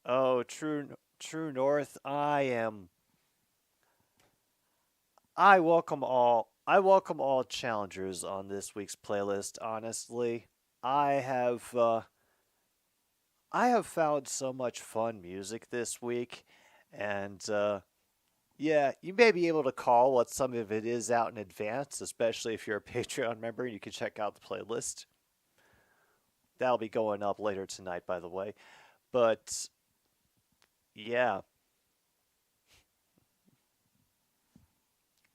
Oh, true North. I welcome all challengers on this week's playlist. Honestly, I have found so much fun music this week, and yeah, you may be able to call what some of it is out in advance, especially if you're a Patreon member. You can check out the playlist. That'll be going up later tonight, by the way. But yeah.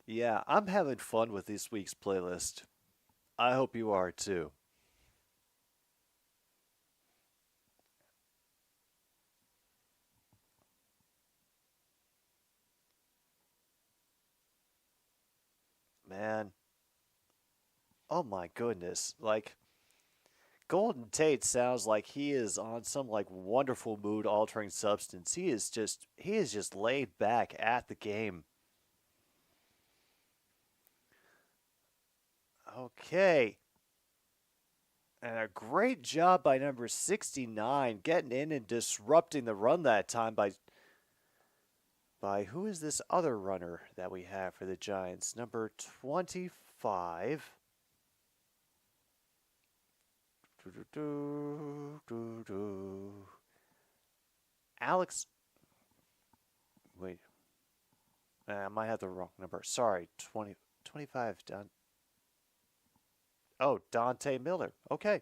Yeah, I'm having fun with this week's playlist. I hope you are too. Man. Oh my goodness. Like, Golden Tate sounds like he is on some like wonderful mood altering substance. He is just laid back at the game. Okay. And a great job by number 69 getting in and disrupting the run that time by who is this other runner that we have for the Giants? Number 25. Alex. Wait. I might have the wrong number. Sorry. 25 down. Oh, Dante Miller. Okay.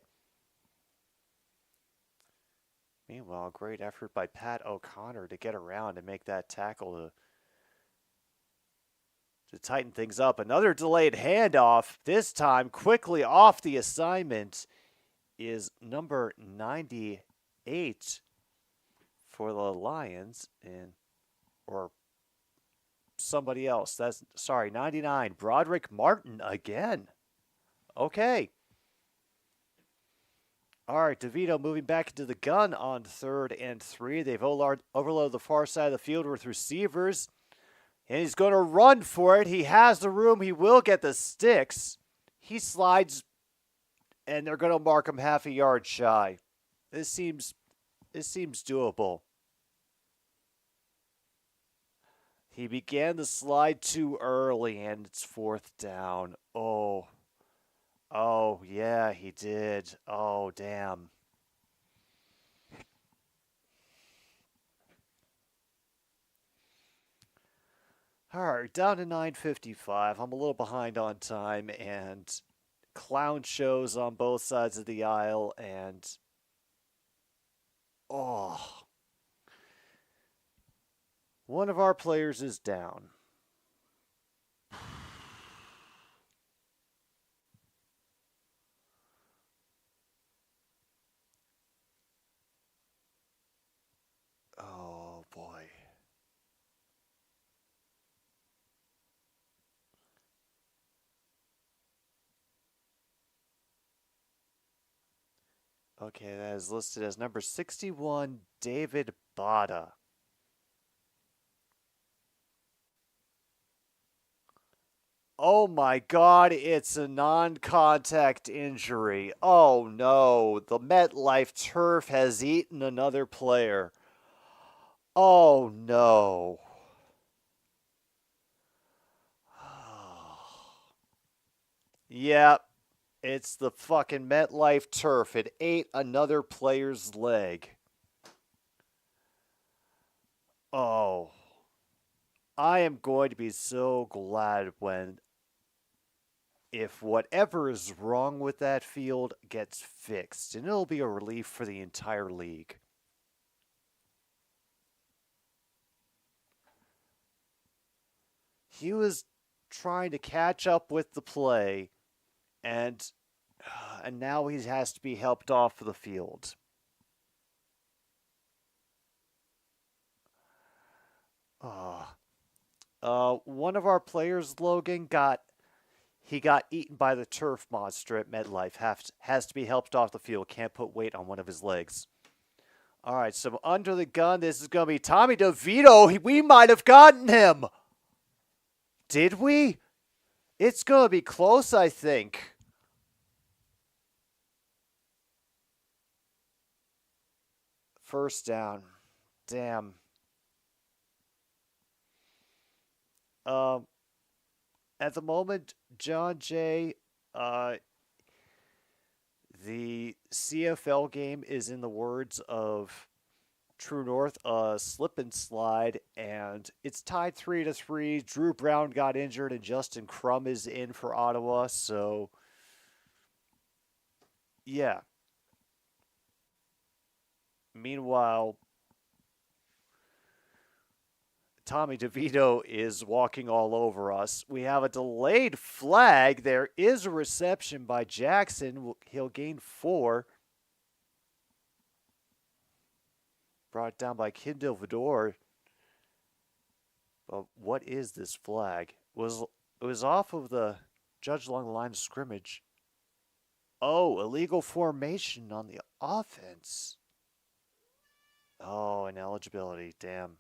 Meanwhile, great effort by Pat O'Connor to get around and make that tackle to tighten things up. Another delayed handoff. This time, quickly off the assignment is number 98 for the Lions, or somebody else. That's 99. Broderick Martin again. Okay. All right, DeVito moving back into the gun on 3rd and 3. They've overloaded the far side of the field with receivers, and he's going to run for it. He has the room. He will get the sticks. He slides, and they're going to mark him half a yard shy. This seems doable. He began the slide too early, and it's 4th down. Oh, yeah, he did. Oh, damn. All right, down to 9:55. I'm a little behind on time, and clown shows on both sides of the aisle, and one of our players is down. Oh, boy. Okay, that is listed as number 61, David Bada. Oh my God, it's a non-contact injury. Oh no, the MetLife turf has eaten another player. Oh no. Yep, it's the fucking MetLife turf. It ate another player's leg. Oh. I am going to be so glad when if whatever is wrong with that field gets fixed, and it'll be a relief for the entire league. He was trying to catch up with the play, and now he has to be helped off the field. One of our players, Logan, got eaten by the turf monster at MetLife. Has to be helped off the field. Can't put weight on one of his legs. All right, so under the gun, this is going to be Tommy DeVito. We might have gotten him. Did we? It's going to be close, I think. First down. Damn. At the moment, John Jay, the CFL game is, in the words of True North, slip and slide, and it's tied 3-3. Drew Brown got injured, and Justin Crum is in for Ottawa, so yeah. Meanwhile, Tommy DeVito is walking all over us. We have a delayed flag. There is a reception by Jackson. He'll gain 4. Brought down by Kindle Vidor. But what is this flag? It was off of the judge along the line of scrimmage. Oh, illegal formation on the offense. Oh, ineligibility. Damn.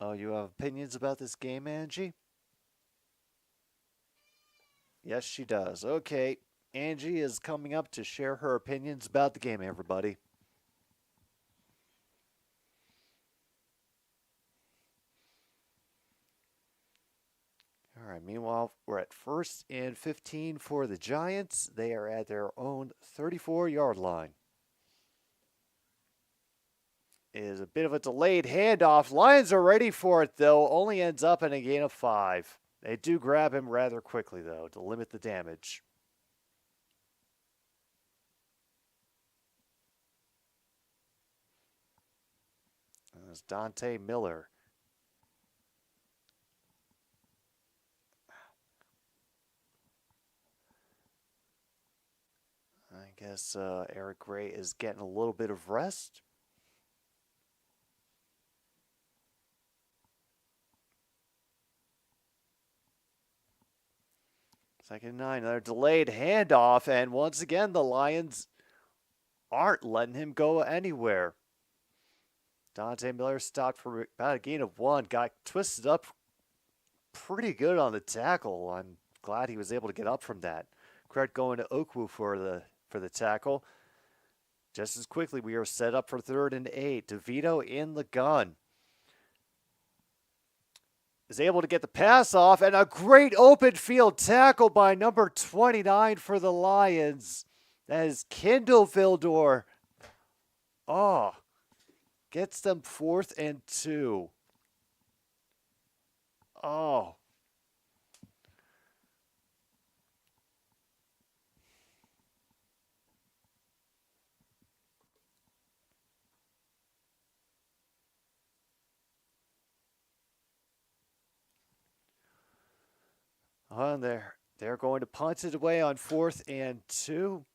Oh, you have opinions about this game, Angie? Yes, she does. Okay. Angie is coming up to share her opinions about the game, everybody. All right, meanwhile, we're at 1st and 15 for the Giants. They are at their own 34-yard line. It is a bit of a delayed handoff. Lions are ready for it, though. Only ends up in a gain of 5. They do grab him rather quickly, though, to limit the damage. There's Dante Miller. I guess Eric Gray is getting a little bit of rest. Second and 9, another delayed handoff, and once again, the Lions aren't letting him go anywhere. Dante Miller stopped for about a gain of 1, got twisted up pretty good on the tackle. I'm glad he was able to get up from that. Credit going to Okwu for the tackle. Just as quickly, we are set up for 3rd and 8. DeVito in the gun. Is able to get the pass off, and a great open field tackle by number 29 for the Lions. That is Kindle Vildor. Oh, gets them 4th and 2. Oh. On there. They're going to punt it away on 4th and 2.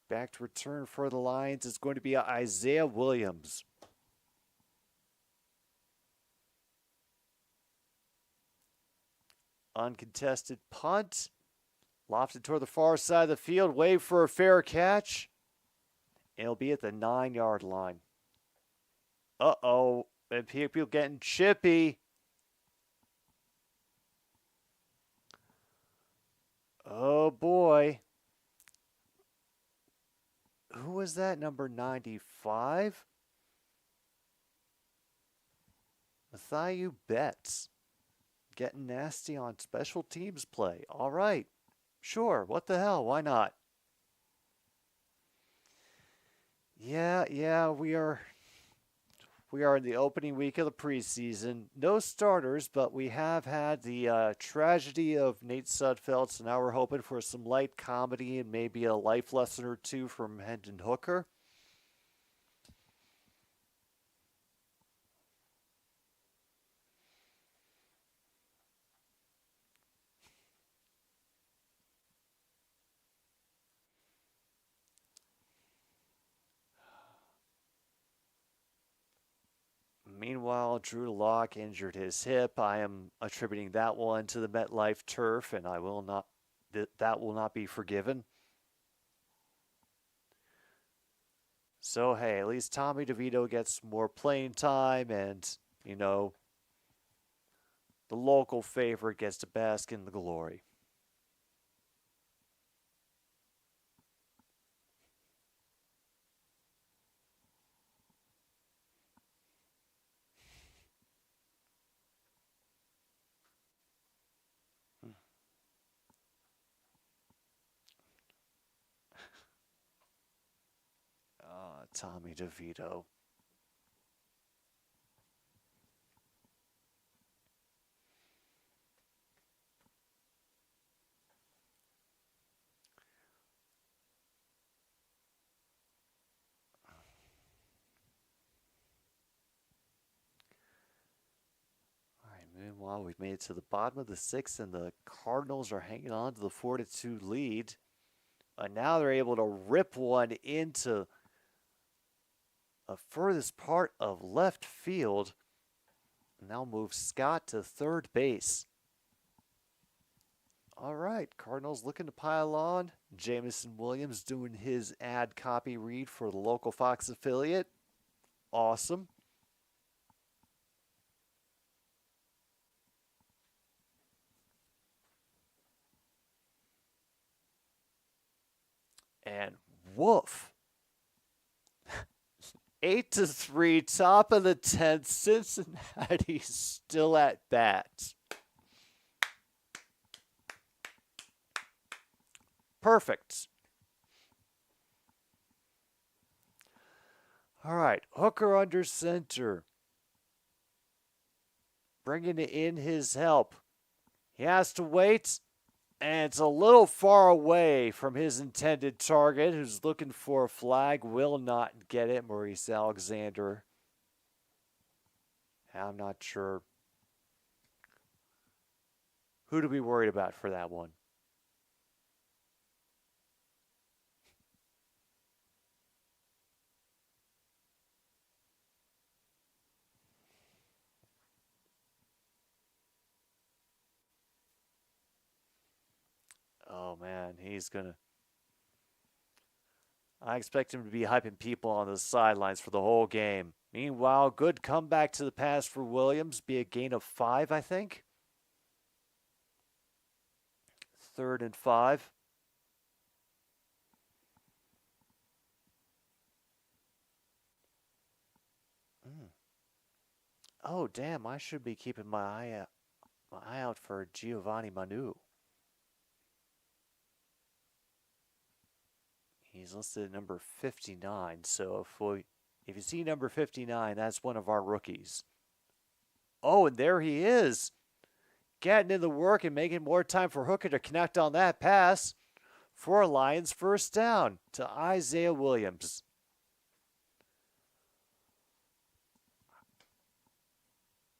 Back to return for the Lions is going to be Isaiah Williams. Uncontested punt. Lofted toward the far side of the field. Wave for a fair catch. It'll be at the 9-yard line. Uh-oh. And people getting chippy. Oh, boy. Who was that, number 95? Mathieu Betts. Getting nasty on special teams play. All right. Sure. What the hell? Why not? Yeah, we are We are in the opening week of the preseason. No starters, but we have had the tragedy of Nate Sudfeld, so now we're hoping for some light comedy and maybe a life lesson or two from Hendon Hooker. Meanwhile, Drew Lock injured his hip. I am attributing that one to the MetLife turf, and that will not be forgiven. So, hey, at least Tommy DeVito gets more playing time, and, you know, the local favorite gets to bask in the glory. Tommy DeVito. Meanwhile, we've made it to the bottom of the sixth, and the Cardinals are hanging on to the 4-2 lead. And now they're able to rip one into the furthest part of left field. Now move Scott to third base. All right, Cardinals looking to pile on. Jameson Williams doing his ad copy read for the local Fox affiliate. Awesome. And woof. 8-3, top of the 10th. Cincinnati's still at bat. Perfect. All right, Hooker under center. Bringing in his help. He has to wait. And it's a little far away from his intended target, who's looking for a flag. Will not get it, Maurice Alexander. I'm not sure. Who to be worried about for that one? Oh, man, he's going to... I expect him to be hyping people on the sidelines for the whole game. Meanwhile, good comeback to the pass for Williams. Be a gain of 5, I think. 3rd and 5. Oh, damn, I should be keeping my eye out for Giovanni Manu. He's listed at number 59, so if you see number 59, that's one of our rookies. Oh, and there he is. Getting in the work and making more time for Hooker to connect on that pass. For Lions, first down to Isaiah Williams.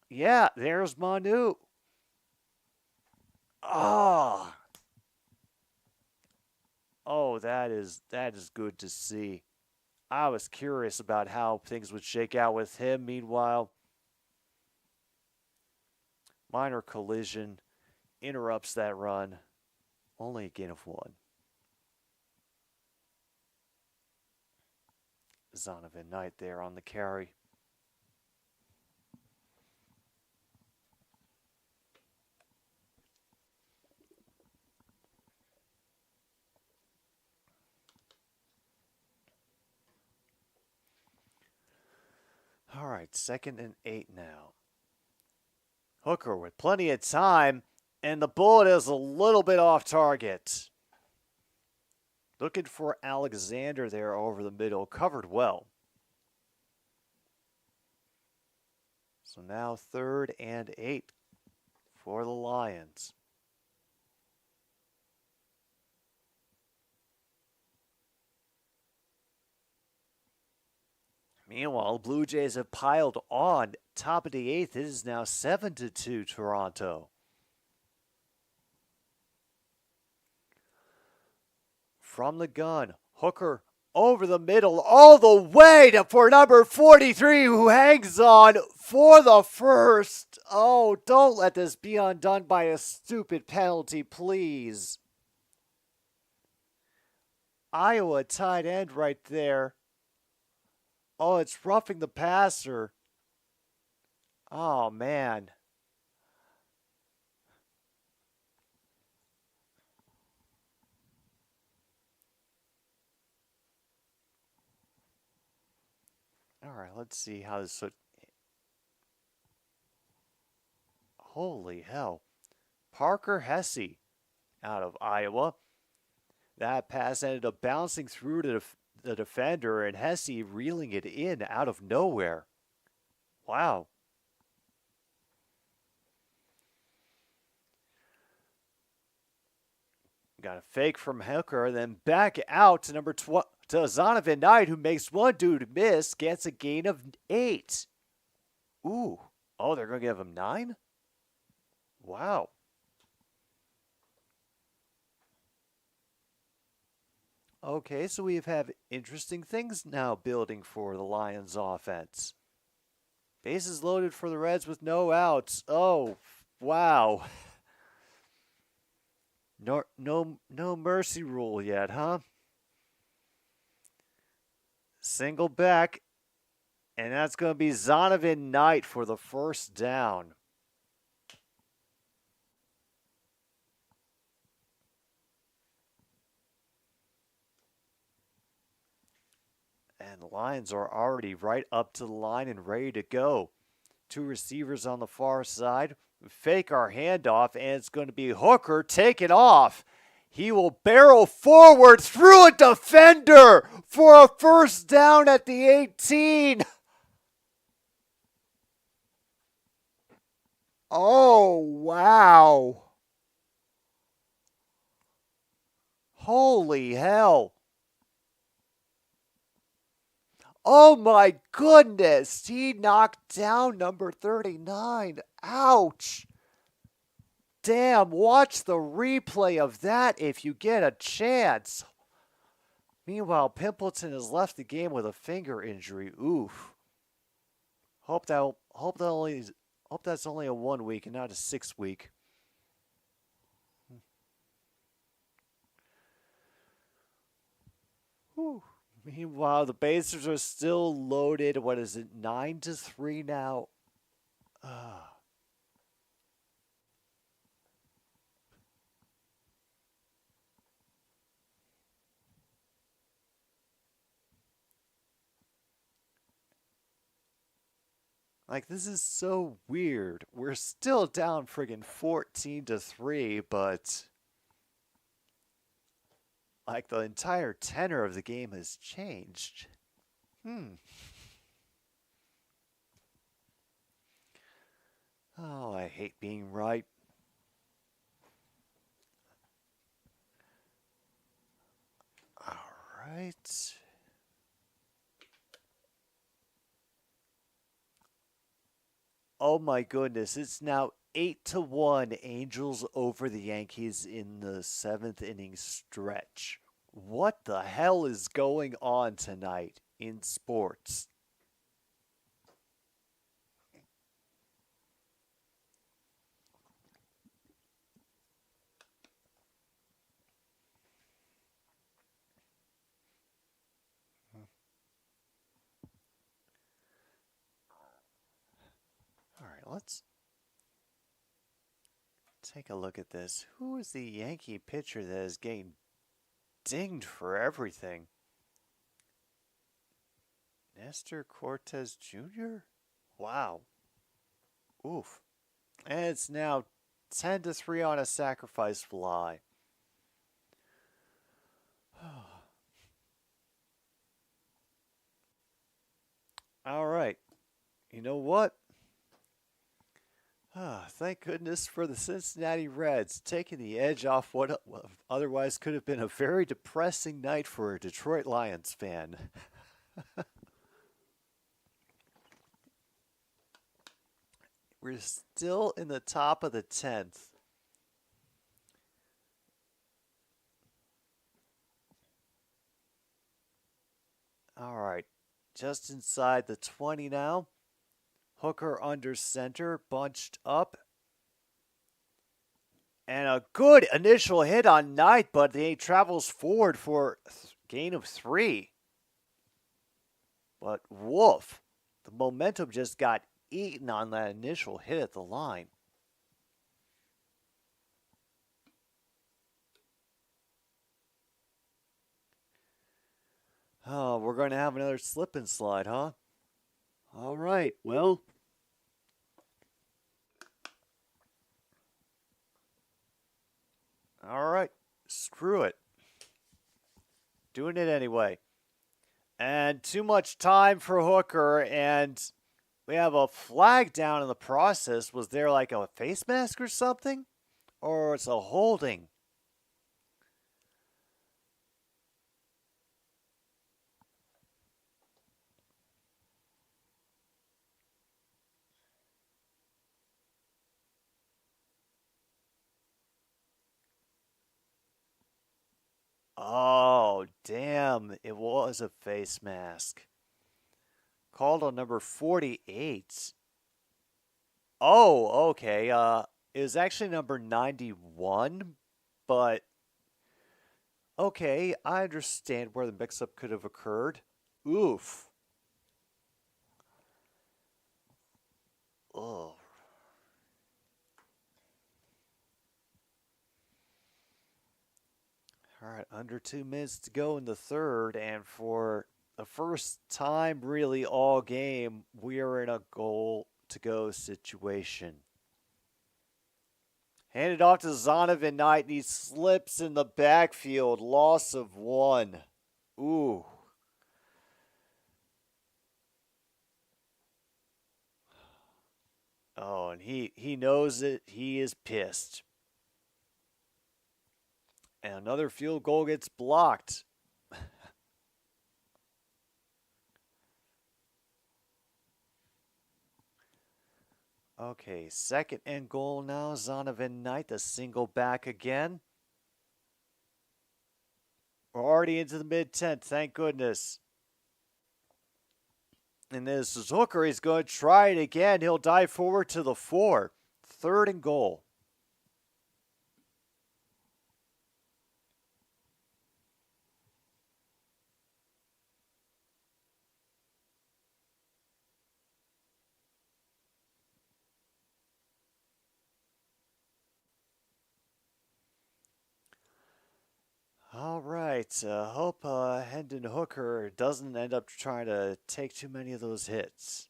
Yeah, there's Manu. Ah. Oh, that is good to see. I was curious about how things would shake out with him. Meanwhile, minor collision interrupts that run. Only a gain of 1. Zonovan Knight there on the carry. All right, 2nd and 8 now. Hooker with plenty of time, and the bullet is a little bit off target. Looking for Alexander there over the middle, covered well. So now 3rd and 8 for the Lions. Meanwhile, Blue Jays have piled on. Top of the 8th, it is now 7-2 Toronto. From the gun, Hooker over the middle, all the way for number 43, who hangs on for the first. Oh, don't let this be undone by a stupid penalty, please. Iowa tight end right there. Oh, it's roughing the passer. Oh, man. All right, let's see how this would... Holy hell. Parker Hesse out of Iowa. That pass ended up bouncing through to the defender, and Hesse reeling it in out of nowhere. Wow. Got a fake from Hooker, then back out to number 12, to Zonovan Knight, who makes one dude miss, gets a gain of 8. Ooh. Oh, they're going to give him 9? Wow. Okay, so we have interesting things now building for the Lions offense. Bases loaded for the Reds with no outs. Oh, wow. No mercy rule yet, huh? Single back, and that's going to be Zonovan Knight for the first down. And the Lions are already right up to the line and ready to go. 2 receivers on the far side. Fake our handoff, and it's going to be Hooker taking off. He will barrel forward through a defender for a first down at the 18. Oh, wow. Holy hell. Oh my goodness, he knocked down number 39. Ouch. Damn, watch the replay of that if you get a chance. Meanwhile, Pimpleton has left the game with a finger injury. Oof. Hope that's only a 1 week and not a 6 week. Whew. Meanwhile, the bases are still loaded. What is it, 9-3 now? Like, this is so weird. We're still down friggin' 14-3, but... like, the entire tenor of the game has changed. Oh, I hate being right. All right. Oh my goodness, it's now 8-1 Angels over the Yankees in the 7th inning stretch. What the hell is going on tonight in sports? All right, let's take a look at this. Who is the Yankee pitcher that is getting dinged for everything? Nestor Cortez Jr.? Wow. Oof. And it's now 10-3 on a sacrifice fly. All right. You know what? Thank goodness for the Cincinnati Reds taking the edge off what otherwise could have been a very depressing night for a Detroit Lions fan. We're still in the top of the 10th. All right, just inside the 20 now. Hooker under center, bunched up. And a good initial hit on Knight, but he travels forward for a gain of 3. But woof, the momentum just got eaten on that initial hit at the line. Oh, we're going to have another slip and slide, huh? All right, well. All right, screw it. Doing it anyway. And too much time for Hooker, and we have a flag down in the process. Was there like a face mask or something? Or it's a holding? Oh, damn. It was a face mask. Called on number 48. Oh, okay. It was actually number 91, but okay, I understand where the mix-up could have occurred. Oof. Ugh. All right, under 2 minutes to go in the third, and for the first time really all game, we are in a goal-to-go situation. Handed off to Zonovan Knight, and he slips in the backfield. Loss of 1. Ooh. Oh, and he knows it. He is pissed. And another field goal gets blocked. Okay, second and goal now. Zonovan Knight, the single back again. We're already into the mid-10th, thank goodness. And this is Hooker. He's going to try it again. He'll dive forward to the 4. Third and goal. All right. Hope Hendon Hooker doesn't end up trying to take too many of those hits.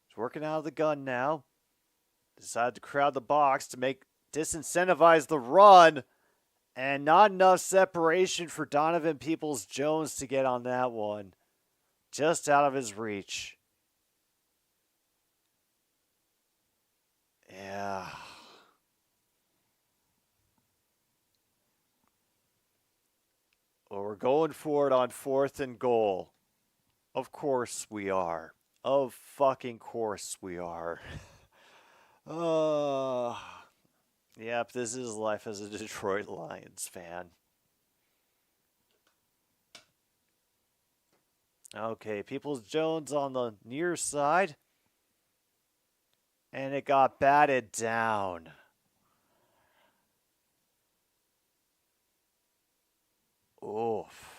He's working out of the gun now. Decided to crowd the box to disincentivize the run. And not enough separation for Donovan Peoples-Jones to get on that one. Just out of his reach. Yeah. Well, we're going for it on 4th and goal. Of course we are. Of fucking course we are. Yep, this is life as a Detroit Lions fan. Okay, Peoples-Jones on the near side. And it got batted down. Oof.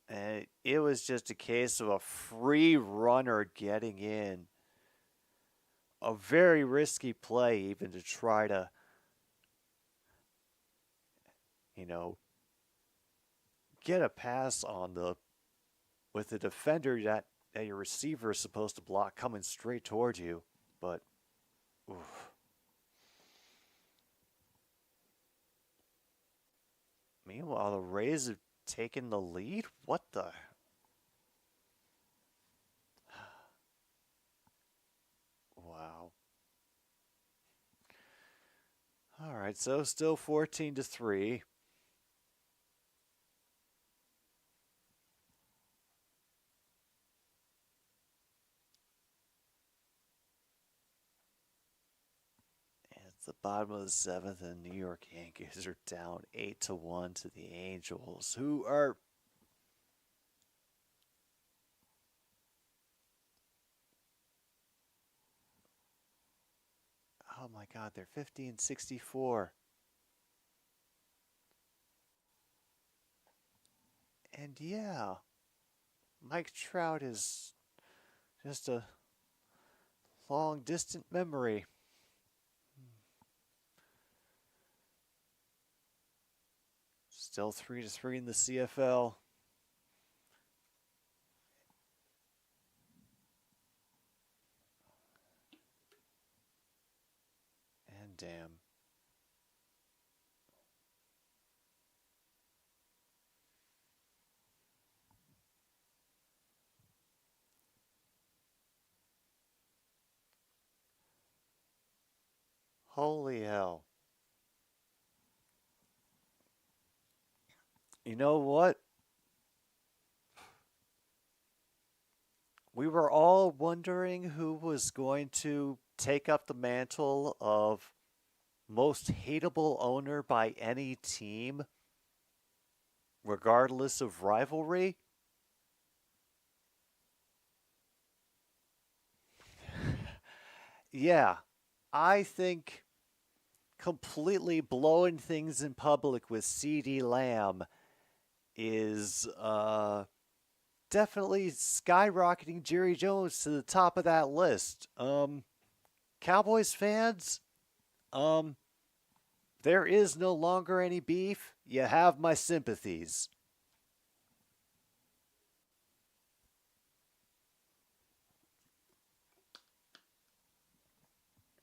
And it was just a case of a free runner getting in. A very risky play even to try to, get a pass on with the defender that your receiver is supposed to block coming straight towards you. But, oof. Wow, the Rays have taken the lead? What the? Wow. All right, so still 14-3. It's the bottom of the seventh, and New York Yankees are down 8-1 to the Angels, who are oh my God, they're 50-64. And yeah, Mike Trout is just a long distant memory. Still 3-3 in the CFL. And damn. Holy hell. You know what? We were all wondering who was going to take up the mantle of most hateable owner by any team, regardless of rivalry. Yeah, I think completely blowing things in public with CeeDee Lamb is definitely skyrocketing Jerry Jones to the top of that list. Cowboys fans, there is no longer any beef. You have my sympathies.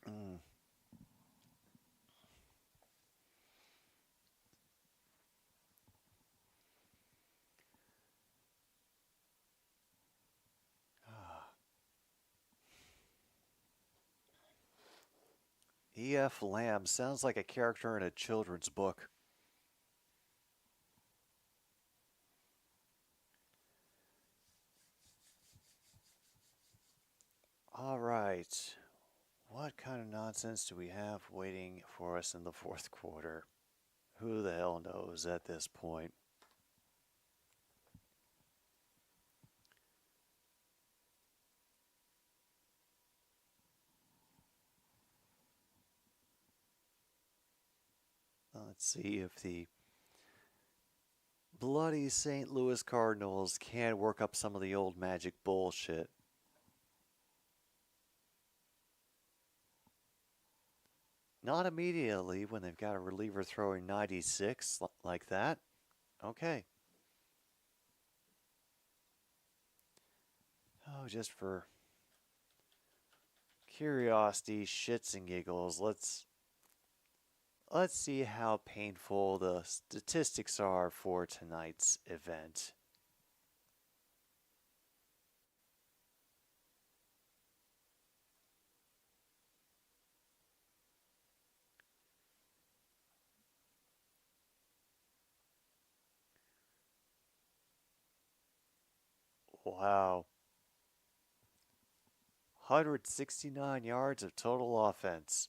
Mm. E.F. Lamb sounds like a character in a children's book. All right. What kind of nonsense do we have waiting for us in the fourth quarter? Who the hell knows at this point? Let's see if the bloody St. Louis Cardinals can work up some of the old magic bullshit. Not immediately when they've got a reliever throwing 96 like that. Okay. Oh, just for curiosity, shits and giggles, let's see how painful the statistics are for tonight's event. Wow. 169 yards of total offense.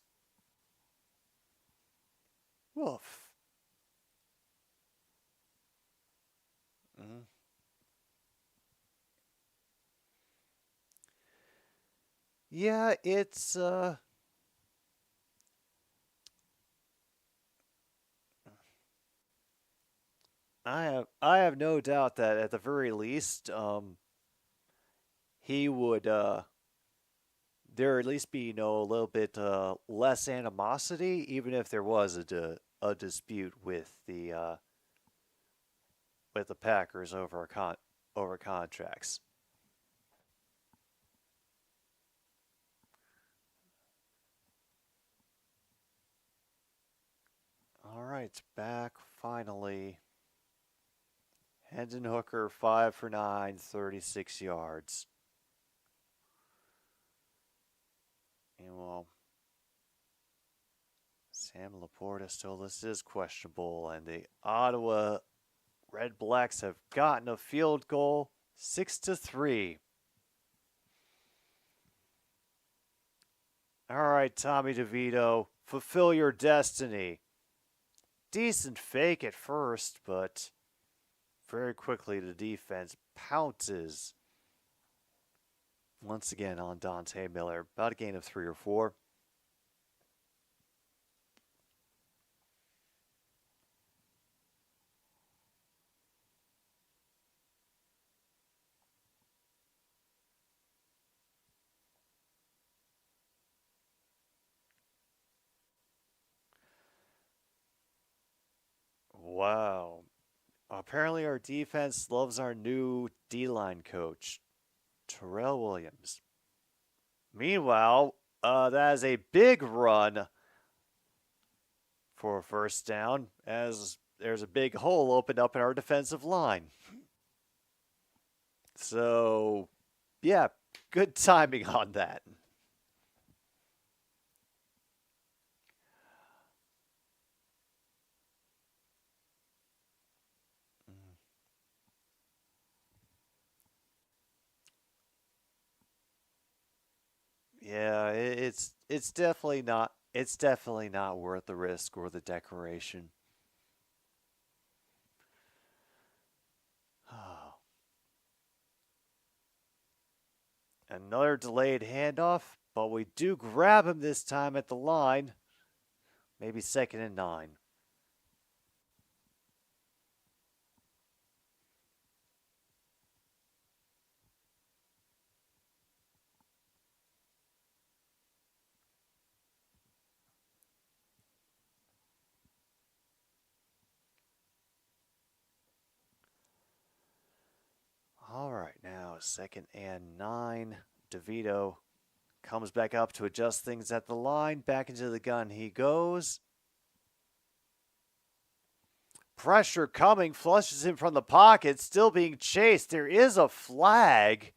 Woof. Mm-hmm. Yeah, it's I have no doubt that at the very least he would there at least be a little bit less animosity, even if there was a dispute with the Packers over over contracts. All right, back finally. Hendon Hooker, 5 for 9, 36 yards. And well, Sam Laporta still listed as questionable, and the Ottawa Red Blacks have gotten a field goal, 6-3. All right, Tommy DeVito, fulfill your destiny. Decent fake at first, but very quickly the defense pounces once again on Dante Miller. About a gain of 3 or 4. Wow. Apparently our defense loves our new D-line coach, Terrell Williams. Meanwhile, that is a big run for a first down, as there's a big hole opened up in our defensive line. So, yeah, good timing on that. Yeah, it's definitely not worth the risk or the decoration. Another delayed handoff, but we do grab him this time at the line. Maybe 2nd and 9. All right, now 2nd and 9. DeVito comes back up to adjust things at the line. Back into the gun he goes. Pressure coming, flushes him from the pocket, still being chased. There is a flag.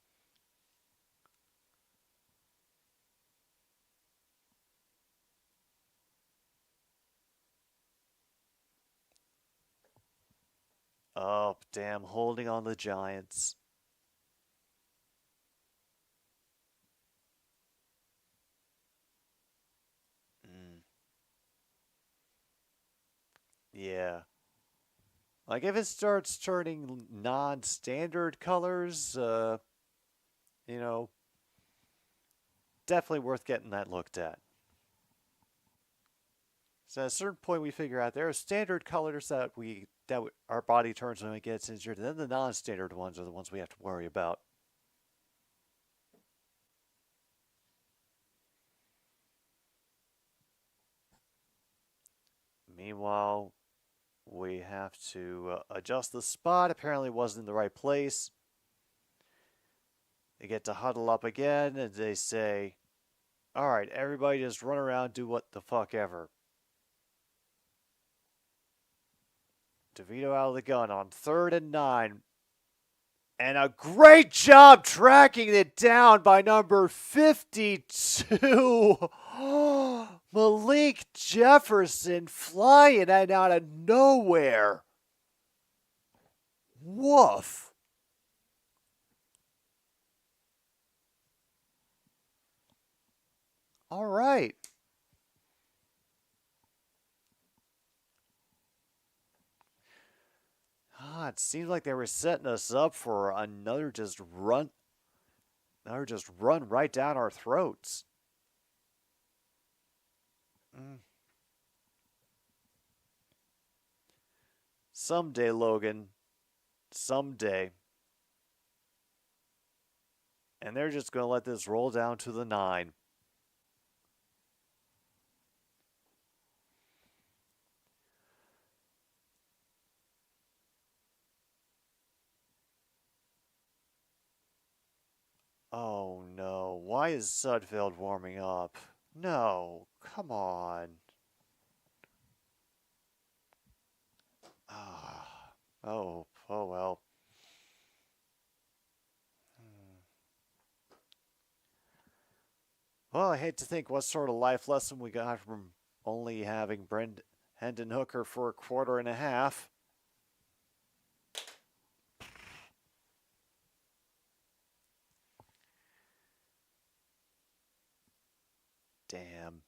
Oh, damn, holding on the Giants. Yeah. Like, if it starts turning non-standard colors, you know, definitely worth getting that looked at. So at a certain point, we figure out there are standard colors that our body turns when it gets injured, and then the non-standard ones are the ones we have to worry about. Meanwhile, we have to adjust the spot. Apparently, it wasn't in the right place. They get to huddle up again, and they say, "All right, everybody, just run around, do what the fuck ever." DeVito out of the gun on 3rd and 9. And a great job tracking it down by number 52. Malik Jefferson flying it out of nowhere. Woof. All right. It seems like they were setting us up for another just run right down our throats. Someday, Logan. Someday. And they're just going to let this roll down to the 9. Oh no, why is Sudfeld warming up? No, come on. Oh well. Well, I hate to think what sort of life lesson we got from only having Hendon Hooker for a quarter and a half. Damn.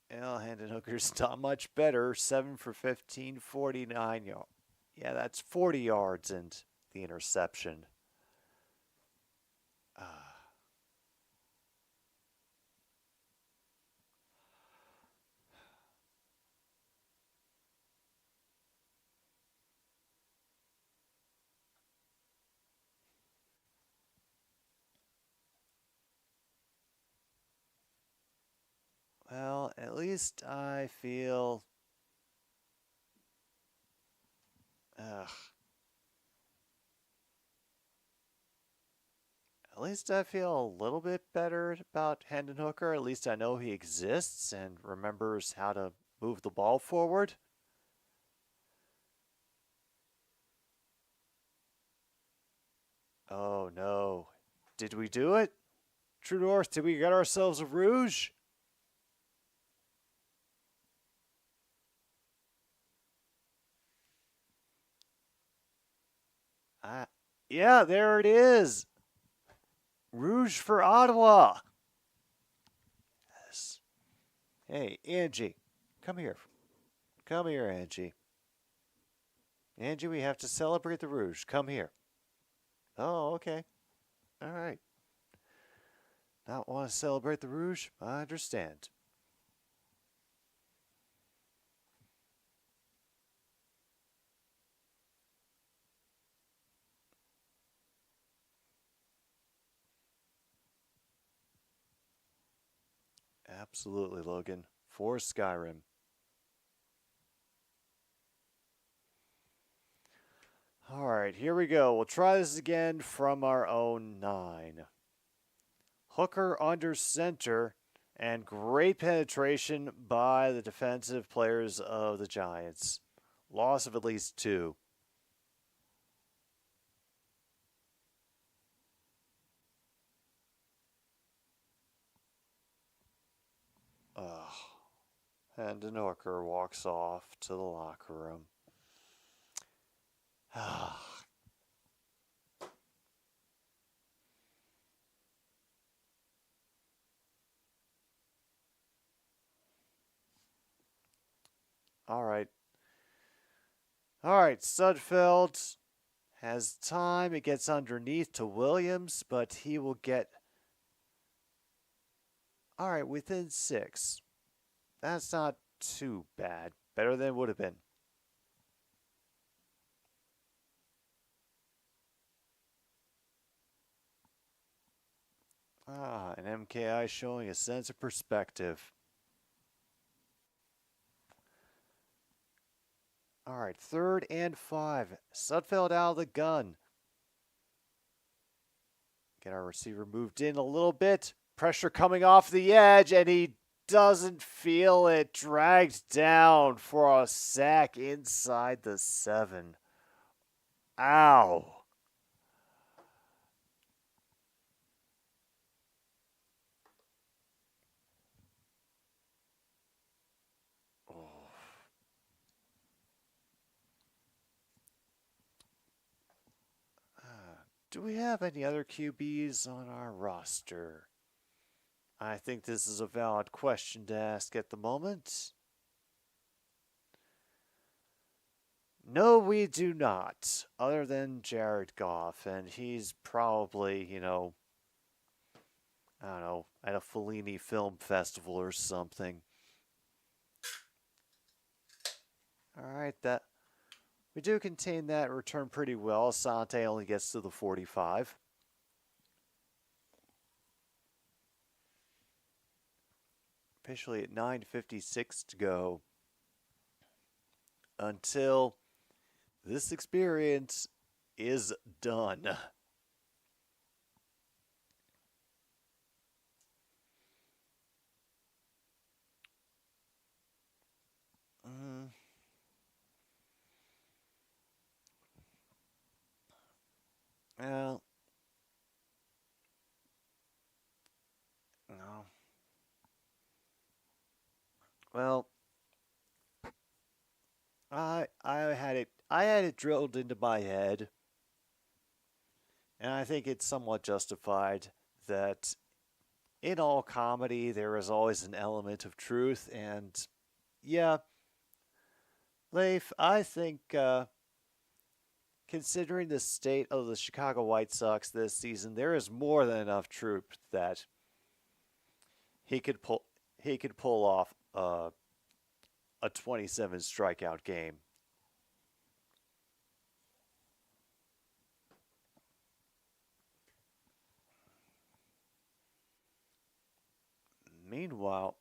Well, Hendon Hooker's not much better. 7 for 15, 49 yards. Yeah, that's 40 yards and the interception. Well, at least I feel... At least I feel a little bit better about Hendon Hooker. At least I know he exists and remembers how to move the ball forward. Oh no. Did we do it? True North, did we get ourselves a rouge? Yeah, there it is. Rouge for Ottawa. Yes. Hey, Angie, come here. Come here, Angie. Angie, we have to celebrate the rouge. Come here. Oh, okay. All right. Not want to celebrate the rouge? I understand. Absolutely, Logan. For Skyrim. All right, here we go. We'll try this again from our own 9. Hooker under center, and great penetration by the defensive players of the Giants. Loss of at least 2. Hendon Hooker walks off to the locker room. All right. All right, Sudfeld has time. It gets underneath to Williams, but he will get... All right, within 6. That's not too bad. Better than it would have been. An MKI showing a sense of perspective. All right, 3rd and 5. Sudfeld out of the gun. Get our receiver moved in a little bit. Pressure coming off the edge, and he doesn't feel it. Dragged down for a sack inside the 7. Ow. Do we have any other QBs on our roster? I think this is a valid question to ask at the moment. No, we do not, other than Jared Goff, and he's probably, you know, I don't know, at a Fellini film festival or something. All right, that we do contain that return pretty well. Sante only gets to the 45. Officially at 9:56 to go until this experience is done. Well, no. Well, I had it drilled into my head, and I think it's somewhat justified that in all comedy there is always an element of truth, and yeah, Leif, I think considering the state of the Chicago White Sox this season, there is more than enough truth that he could pull off a 27 strikeout game. Meanwhile,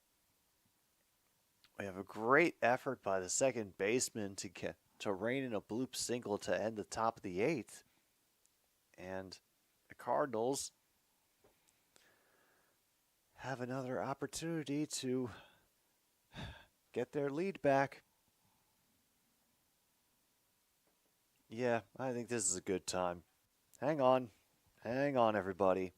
we have a great effort by the second baseman to rein in a bloop single to end the top of the eighth, and the Cardinals have another opportunity to get their lead back. Yeah, I think this is a good time. Hang on, everybody.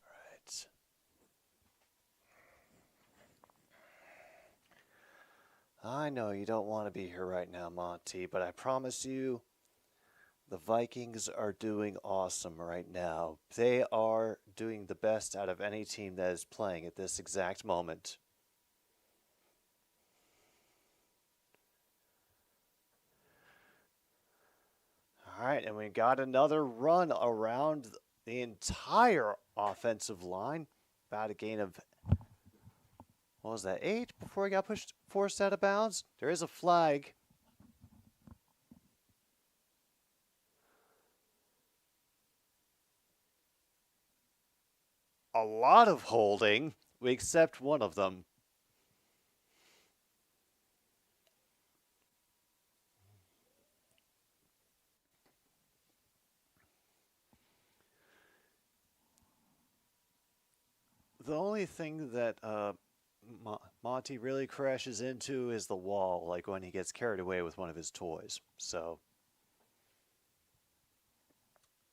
Right. I know you don't want to be here right now, Monty, but I promise you the Vikings are doing awesome right now. They are doing the best out of any team that is playing at this exact moment. All right, and we got another run around the entire offensive line. About a gain of, what was that, 8 before he got forced out of bounds? There is a flag. A lot of holding. We accept one of them. The only thing that Monty really crashes into is the wall, like when he gets carried away with one of his toys. So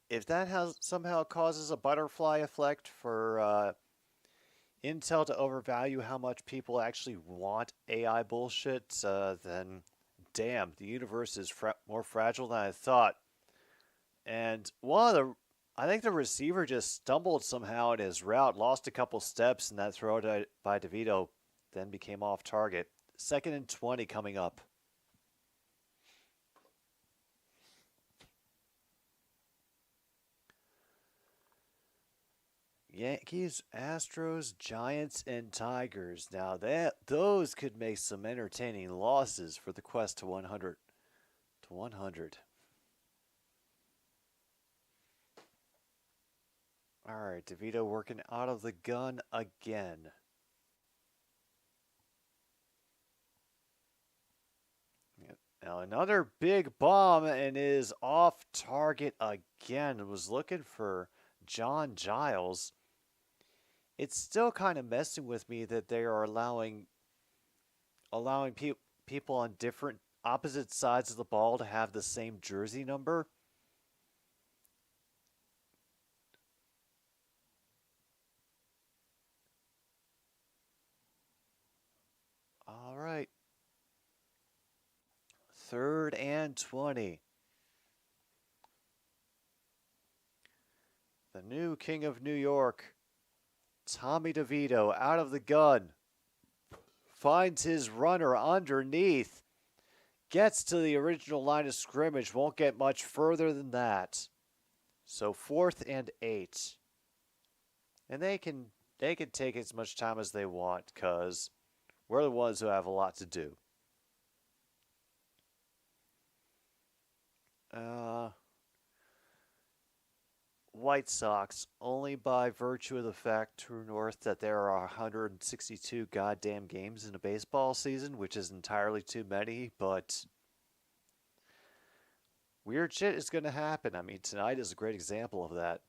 if that somehow causes a butterfly effect for Intel to overvalue how much people actually want AI bullshit, then damn, the universe is more fragile than I thought. And I think the receiver just stumbled somehow in his route, lost a couple steps, and that throw by DeVito then became off target. 2nd and 20 coming up. Yankees, Astros, Giants, and Tigers. Now those could make some entertaining losses for the quest to 100. All right, DeVito working out of the gun again. Now another big bomb and is off target again. Was looking for John Giles. It's still kind of messing with me that they are allowing people on different opposite sides of the ball to have the same jersey number. All right. 3rd and 20. The new king of New York, Tommy DeVito, out of the gun. Finds his runner underneath. Gets to the original line of scrimmage. Won't get much further than that. So 4th and 8. And they can take as much time as they want because we're the ones who have a lot to do. White Sox, only by virtue of the fact, True North, that there are 162 goddamn games in a baseball season, which is entirely too many, but weird shit is going to happen. I mean, tonight is a great example of that.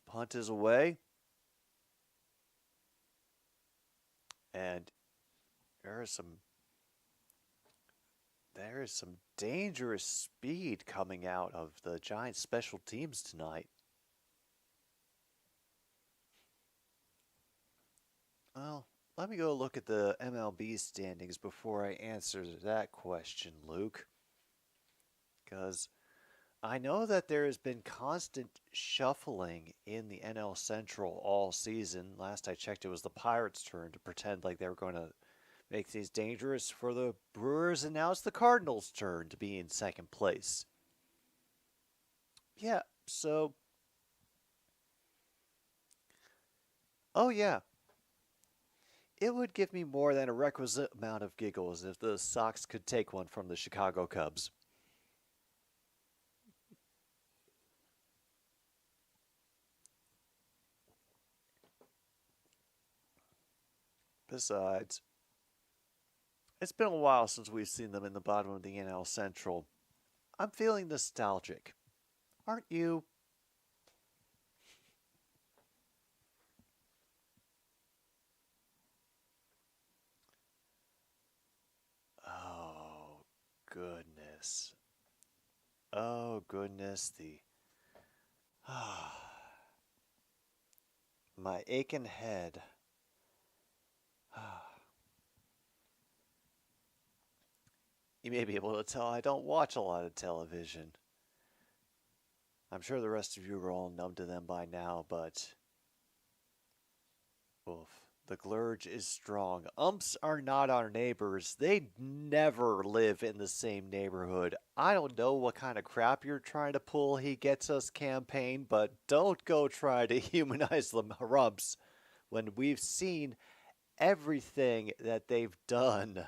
Punt is away. And there is some dangerous speed coming out of the Giants special teams tonight. Well, let me go look at the MLB standings before I answer that question, Luke. Because I know that there has been constant shuffling in the NL Central all season. Last I checked, it was the Pirates' turn to pretend like they were going to make things dangerous for the Brewers, and now it's the Cardinals' turn to be in second place. Yeah, so... Oh, yeah. It would give me more than a requisite amount of giggles if the Sox could take one from the Chicago Cubs. Besides, it's been a while since we've seen them in the bottom of the NL Central. I'm feeling nostalgic. Aren't you? Oh, goodness. Oh, goodness. My aching head. You may be able to tell I don't watch a lot of television. I'm sure the rest of you are all numb to them by now, but... Oof. The glurge is strong. Umps are not our neighbors. They never live in the same neighborhood. I don't know what kind of crap you're trying to pull, He Gets Us campaign, but don't go try to humanize the Rumps when we've seen everything that they've done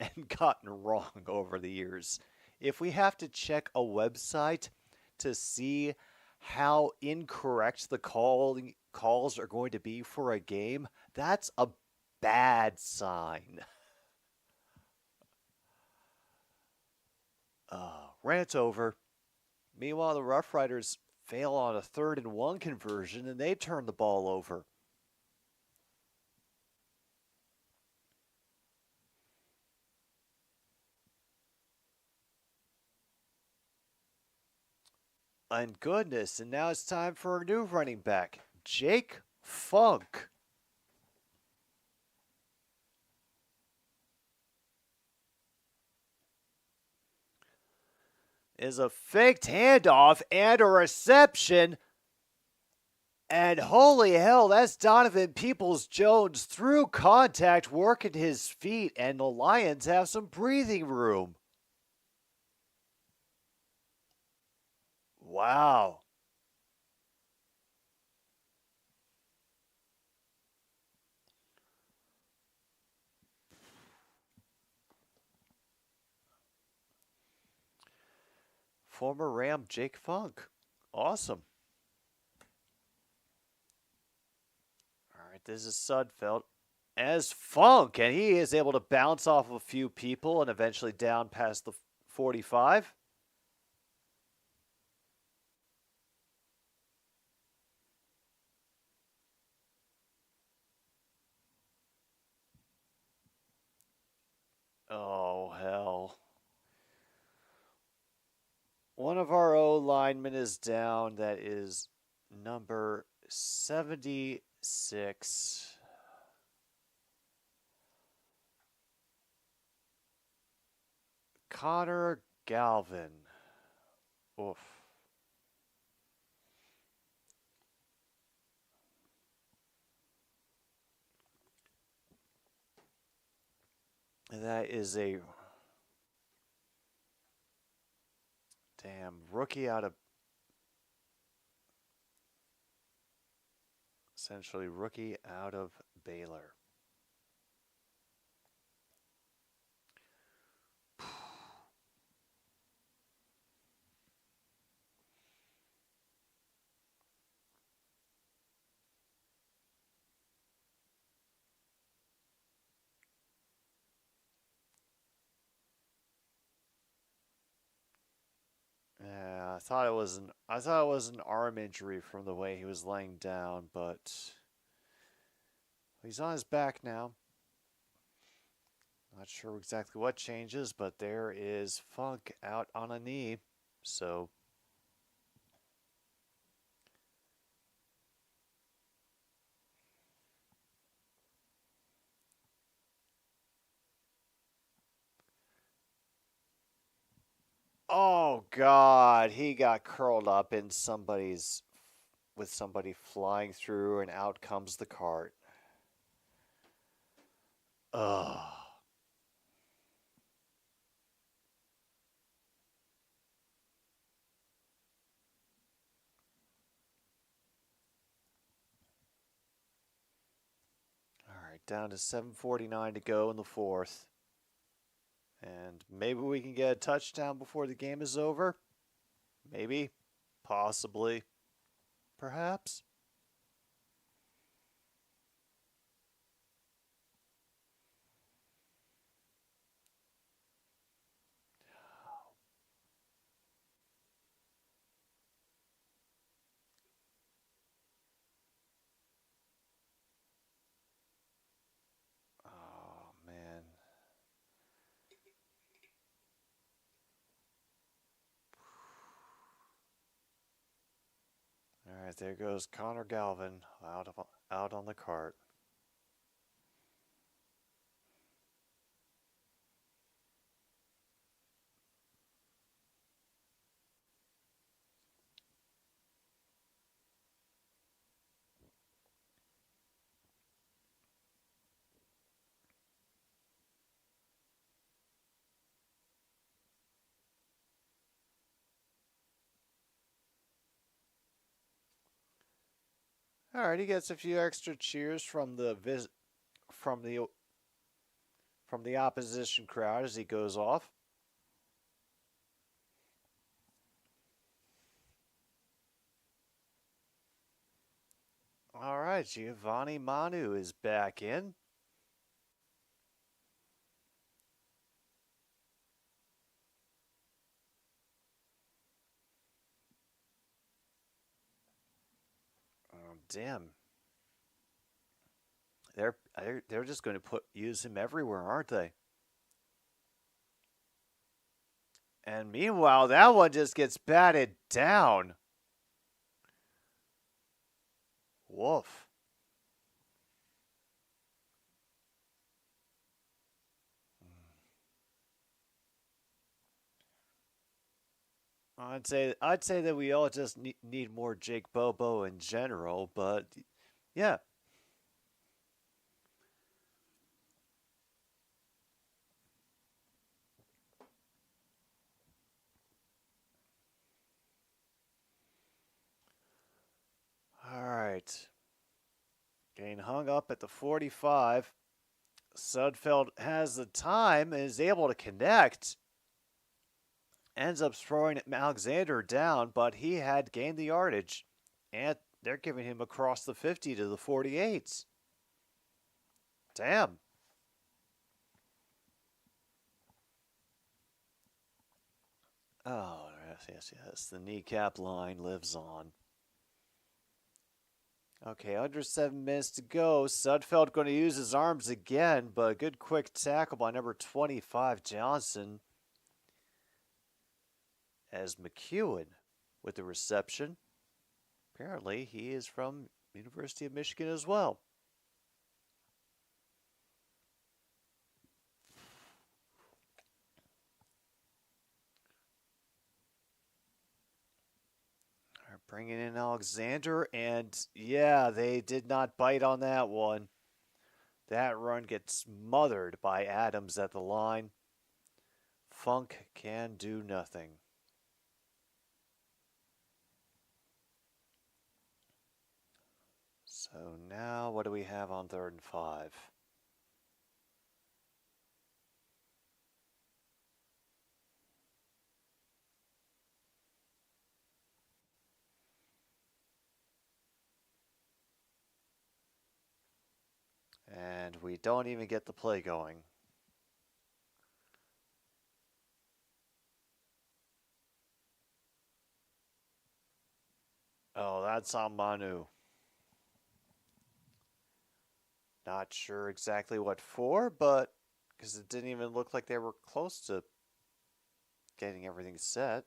and gotten wrong over the years. If we have to check a website to see how incorrect the calls are going to be for a game, that's a bad sign. Rant over. Meanwhile, the Rough Riders fail on a 3rd and 1 conversion, and they turn the ball over. And goodness, and now it's time for a new running back, Jake Funk. Is a faked handoff and a reception. And holy hell, that's Donovan Peoples-Jones through contact, working his feet, and the Lions have some breathing room. Wow. Former Ram Jake Funk. Awesome. All right, this is Sudfeld as Funk, and he is able to bounce off a few people and eventually down past the 45. Oh, hell. One of our O linemen is down. That is number 76. Connor Galvin. Oof. That is a Damn, rookie out of... Essentially, rookie out of Baylor. Yeah, I thought it was an arm injury from the way he was laying down, but he's on his back now. Not sure exactly what changes, but there is Funk out on a knee. So oh God, he got curled up in with somebody flying through, and out comes the cart. Ugh. All right, down to 7:49 to go in the fourth. And maybe we can get a touchdown before the game is over. Maybe. Possibly. Perhaps. Oh, man. All right, there goes Connor Galvin out on the cart. All right, he gets a few extra cheers from the opposition crowd as he goes off. All right, Giovanni Manu is back in. Oh, damn. They're just going to use him everywhere, aren't they? And meanwhile, that one just gets batted down. Woof. I'd say that we all just need more Jake Bobo in general, but yeah. All right. Getting hung up at the 45. Sudfeld has the time and is able to connect. Ends up throwing Alexander down, but he had gained the yardage. And they're giving him across the 50 to the 48. Damn. Oh, yes. The kneecap line lives on. Okay, under 7 minutes to go. Sudfeld going to use his arms again, but a good quick tackle by number 25, Johnson. As McEwen with the reception. Apparently, he is from University of Michigan as well. Bringing in Alexander, and yeah, they did not bite on that one. That run gets smothered by Adams at the line. Funk can do nothing. So now what do we have on 3rd and 5? And we don't even get the play going. Oh, that's on Manu. Not sure exactly what for, but because it didn't even look like they were close to getting everything set.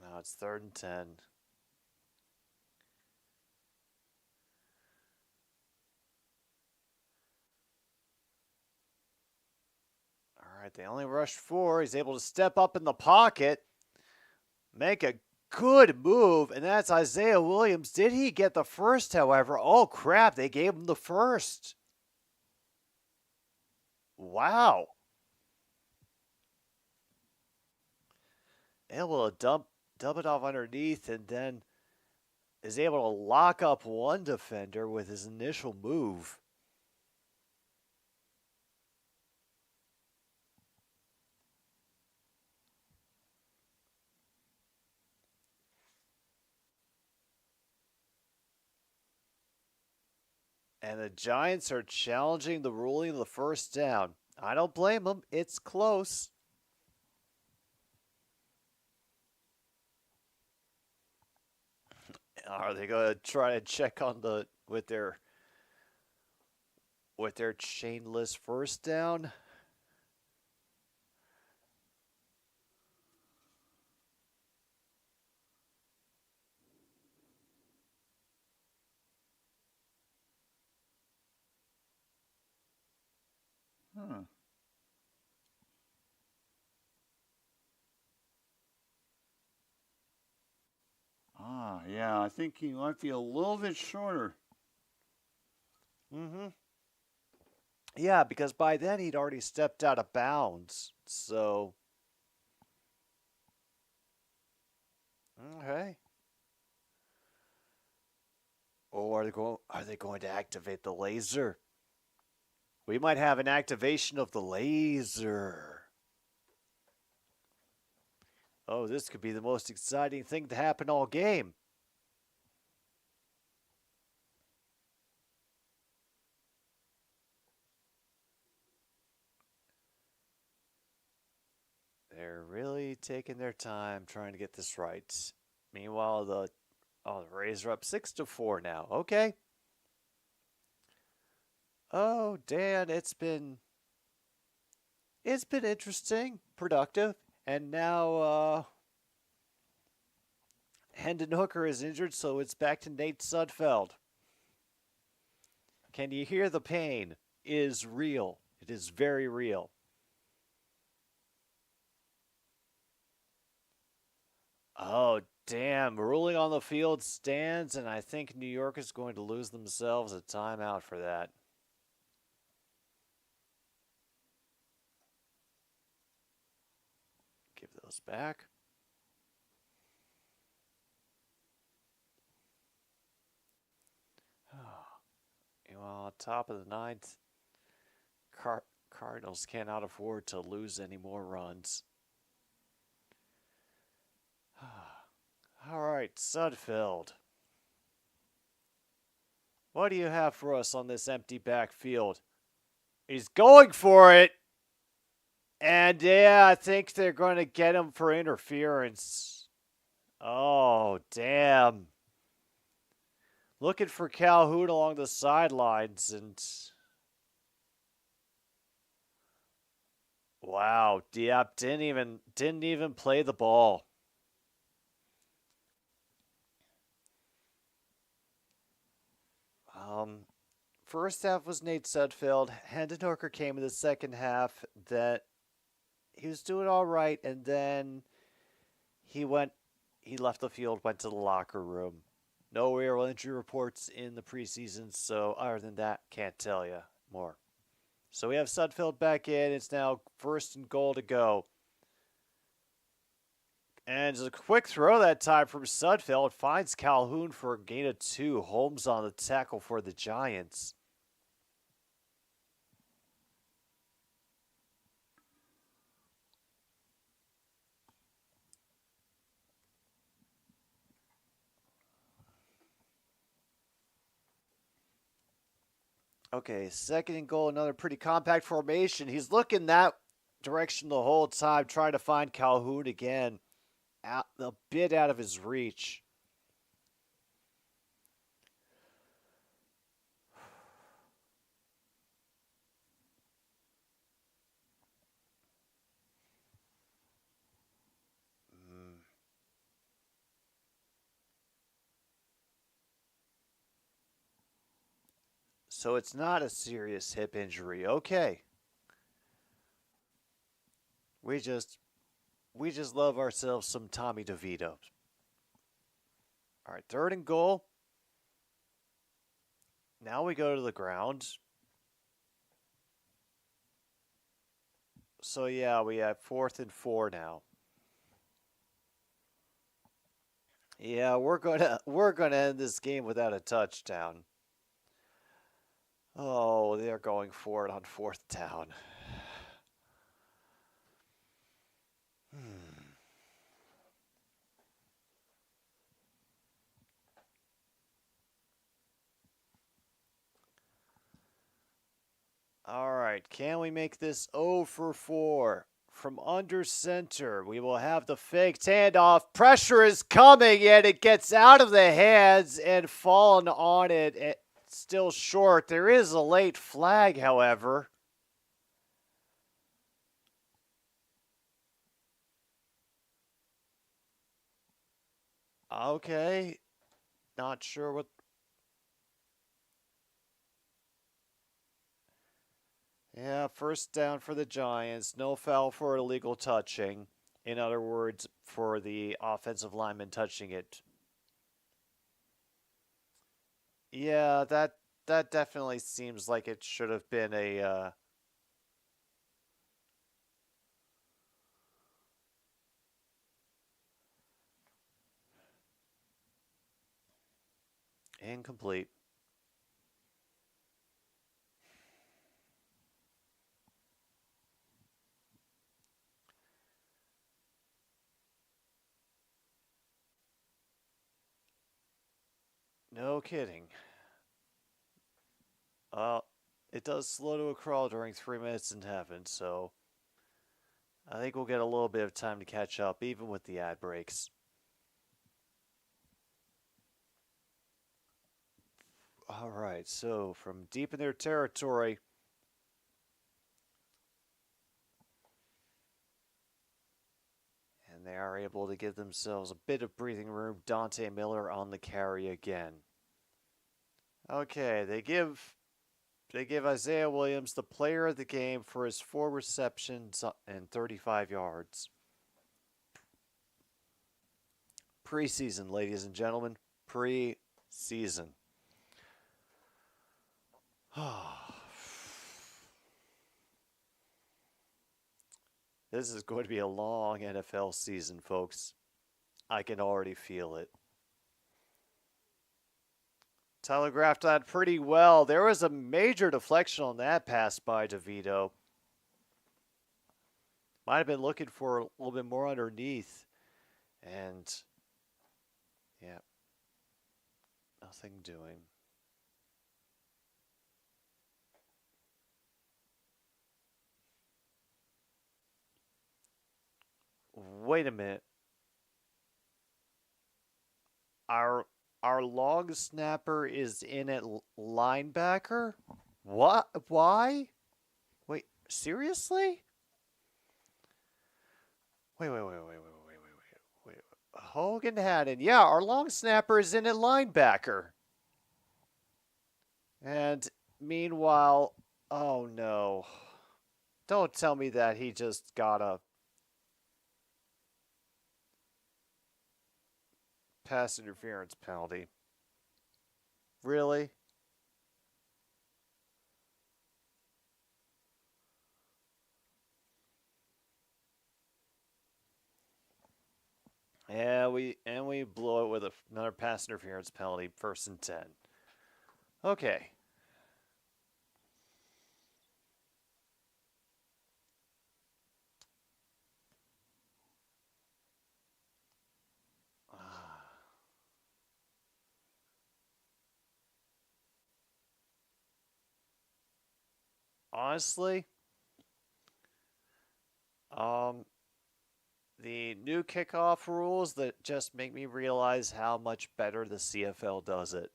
Now it's 3rd and 10. All right, they only rushed 4. He's able to step up in the pocket, make a good move, and that's Isaiah Williams. Did he get the first, however? Oh, crap, they gave him the first. Wow. Able to dump it off underneath, and then is able to lock up one defender with his initial move. And the Giants are challenging the ruling of the first down. I don't blame them. It's close. Are they going to try to check on with their chainless first down? Huh. Ah, yeah, I think he might be a little bit shorter. Mm-hmm. Yeah, because by then he'd already stepped out of bounds. So, okay. Or are they going to activate the laser? We might have an activation of the laser. Oh, this could be the most exciting thing to happen all game. They're really taking their time trying to get this right. Meanwhile, the Rays are up 6-4 now. Okay. Oh, Dan, it's been interesting, productive, and now Hendon Hooker is injured, so it's back to Nate Sudfeld. Can you hear the pain? It is real. It is very real. Oh, damn. Ruling on the field stands, and I think New York is going to lose themselves a timeout for that. Give those back. Well, top of the 9th, Cardinals cannot afford to lose any more runs. All right, Sudfeld. What do you have for us on this empty backfield? He's going for it. And yeah, I think they're going to get him for interference. Oh, damn. Looking for Calhoun along the sidelines, and wow, Diop didn't even play the ball. First half was Nate Sudfeld. Hendon Hooker came in the second half. That he was doing all right, and then he left the field, went to the locker room. No real injury reports in the preseason, so other than that, can't tell you more. So we have Sudfeld back in. It's now 1st and goal to go. And a quick throw that time from Sudfeld finds Calhoun for a gain of 2. Holmes on the tackle for the Giants. Okay, second and goal, another pretty compact formation. He's looking that direction the whole time, trying to find Calhoun again. A bit out of his reach. So it's not a serious hip injury. Okay. We just love ourselves some Tommy DeVito. All right, third and goal. Now we go to the ground. So yeah, we have 4th and 4 now. Yeah, we're gonna end this game without a touchdown. Oh, they're going for it on 4th down. All right, can we make this 0 for 4? From under center, we will have the fake handoff. Pressure is coming, and it gets out of the hands and fallen on it. It's still short. There is a late flag, however. Okay, not sure what. Yeah, first down for the Giants. No foul for illegal touching. In other words, for the offensive lineman touching it. Yeah, that definitely seems like it should have been a incomplete. No kidding. It does slow to a crawl during 3 minutes in heaven, so I think we'll get a little bit of time to catch up, even with the ad breaks. All right, so from deep in their territory, and they are able to give themselves a bit of breathing room. Dante Miller on the carry again. Okay, they give Isaiah Williams the player of the game for his 4 receptions and 35 yards. Preseason, ladies and gentlemen. Preseason. This is going to be a long NFL season, folks. I can already feel it. Telegraphed that pretty well. There was a major deflection on that pass by DeVito. Might have been looking for a little bit more underneath. And, yeah, nothing doing. Wait a minute. Our long snapper is in at linebacker? What? Why? Wait, seriously? Wait. Hogan Haddon. Yeah, our long snapper is in at linebacker. And meanwhile, oh no. Don't tell me that he just got a pass interference penalty. Really? And we blow it with another pass interference penalty, 1st and 10. Okay. Honestly, the new kickoff rules that just make me realize how much better the CFL does it.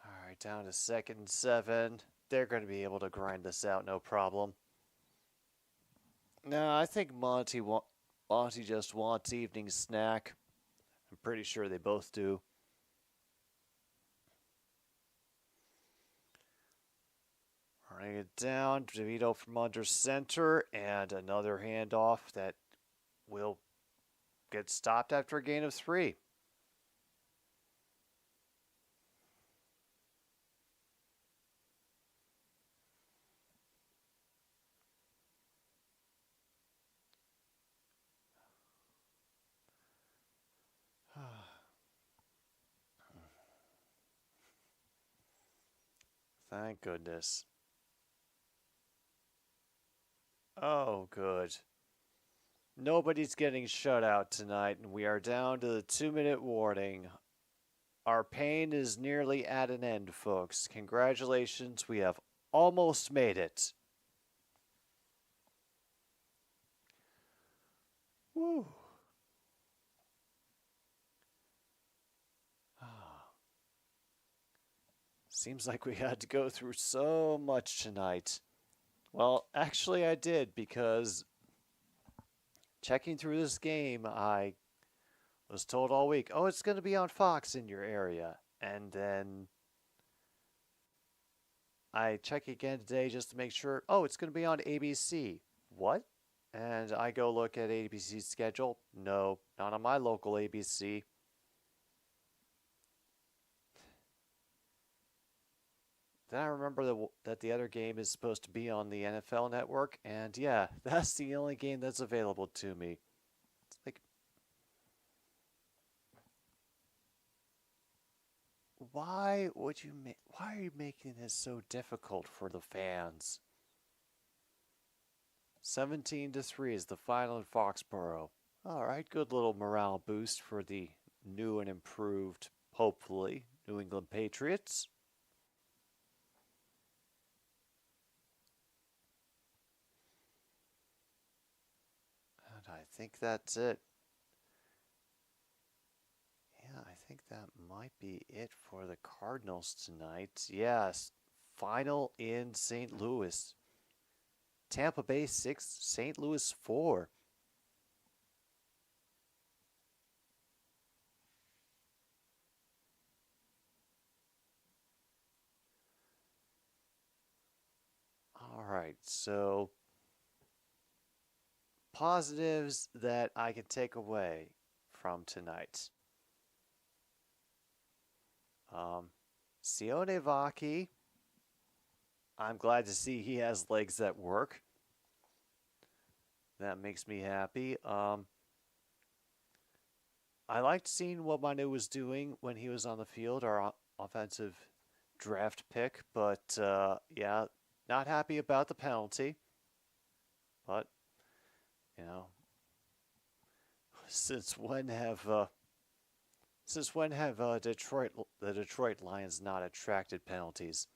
All right, down to 2nd and 7. They're going to be able to grind this out, no problem. No, I think Monty just wants evening snack. I'm pretty sure they both do. Running it down, DeVito from under center, and another handoff that will get stopped after a gain of 3. Thank goodness. Oh, good. Nobody's getting shut out tonight, and we are down to the 2-minute warning. Our pain is nearly at an end, folks. Congratulations, we have almost made it. Woo. Seems like we had to go through so much tonight. Well, actually I did, because checking through this game, I was told all week, oh, it's going to be on Fox in your area. And then I check again today just to make sure, oh, it's going to be on ABC. What? And I go look at ABC's schedule. No, not on my local ABC. Then I remember that the other game is supposed to be on the NFL Network, and yeah, that's the only game that's available to me. It's like, why are you making this so difficult for the fans? 17-3 is the final in Foxborough. All right, good little morale boost for the new and improved, hopefully, New England Patriots. I think that's it. Yeah, I think that might be it for the Cardinals tonight. Yes, final in St. Louis. Tampa Bay 6, St. Louis 4. All right, so positives that I can take away from tonight. Sione Vaki, I'm glad to see he has legs that work. That makes me happy. I liked seeing what Manu was doing when he was on the field, our offensive draft pick, but yeah, not happy about the penalty. But you know, since when have the Detroit Lions not attracted penalties?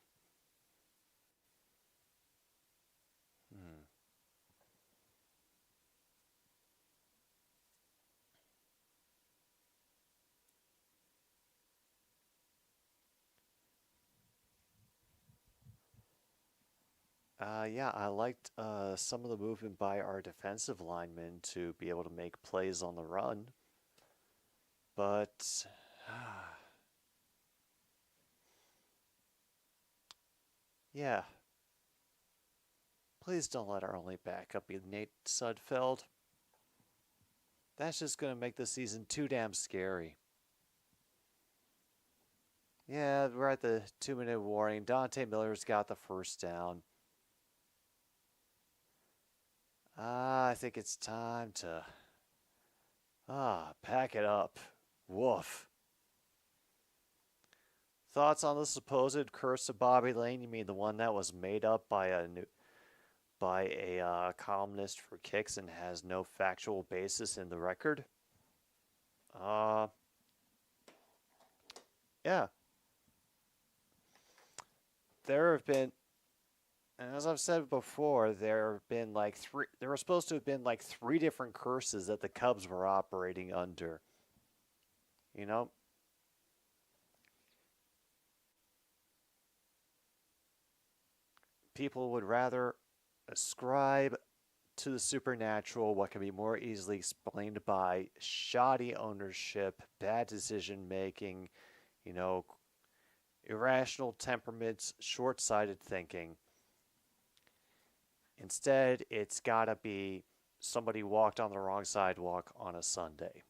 Yeah, I liked some of the movement by our defensive linemen to be able to make plays on the run. But yeah, please don't let our only backup be Nate Sudfeld. That's just going to make the season too damn scary. Yeah, we're at the 2-minute warning. Dante Miller's got the first down. I think it's time to pack it up. Woof. Thoughts on the supposed curse of Bobby Lane? You mean the one that was made up by a columnist for Kicks and has no factual basis in the record? Yeah. There have been, and as I've said before, there were supposed to have been like 3 different curses that the Cubs were operating under. You know? People would rather ascribe to the supernatural what can be more easily explained by shoddy ownership, bad decision making, irrational temperaments, short-sighted thinking. Instead, it's gotta be somebody walked on the wrong sidewalk on a Sunday.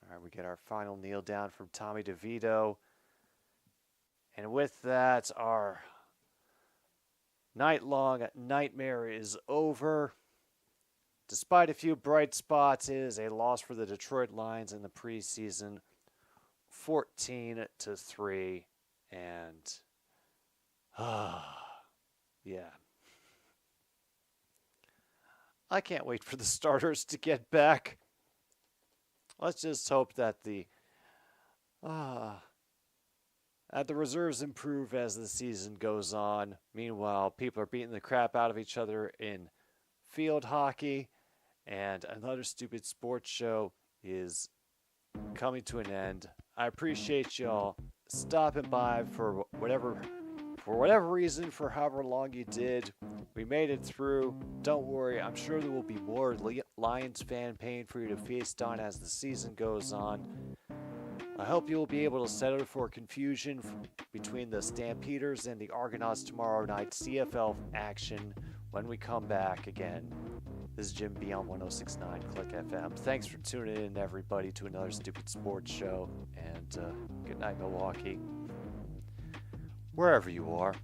All right, we get our final kneel down from Tommy DeVito. And with that, our night-long nightmare is over. Despite a few bright spots, it is a loss for the Detroit Lions in the preseason, 14-3, and yeah. I can't wait for the starters to get back. Let's just hope that the reserves improve as the season goes on. Meanwhile, people are beating the crap out of each other in field hockey, and another stupid sports show is coming to an end. I appreciate y'all stopping by for whatever reason, for however long you did. We made it through. Don't worry, I'm sure there will be more Lions fan pain for you to feast on as the season goes on. I hope you'll be able to settle for confusion between the Stampeders and the Argonauts tomorrow night CFL action when we come back again. This is Jim B on 106.9 Click FM. Thanks for tuning in, everybody, to another stupid sports show. And good night, Milwaukee. Wherever you are.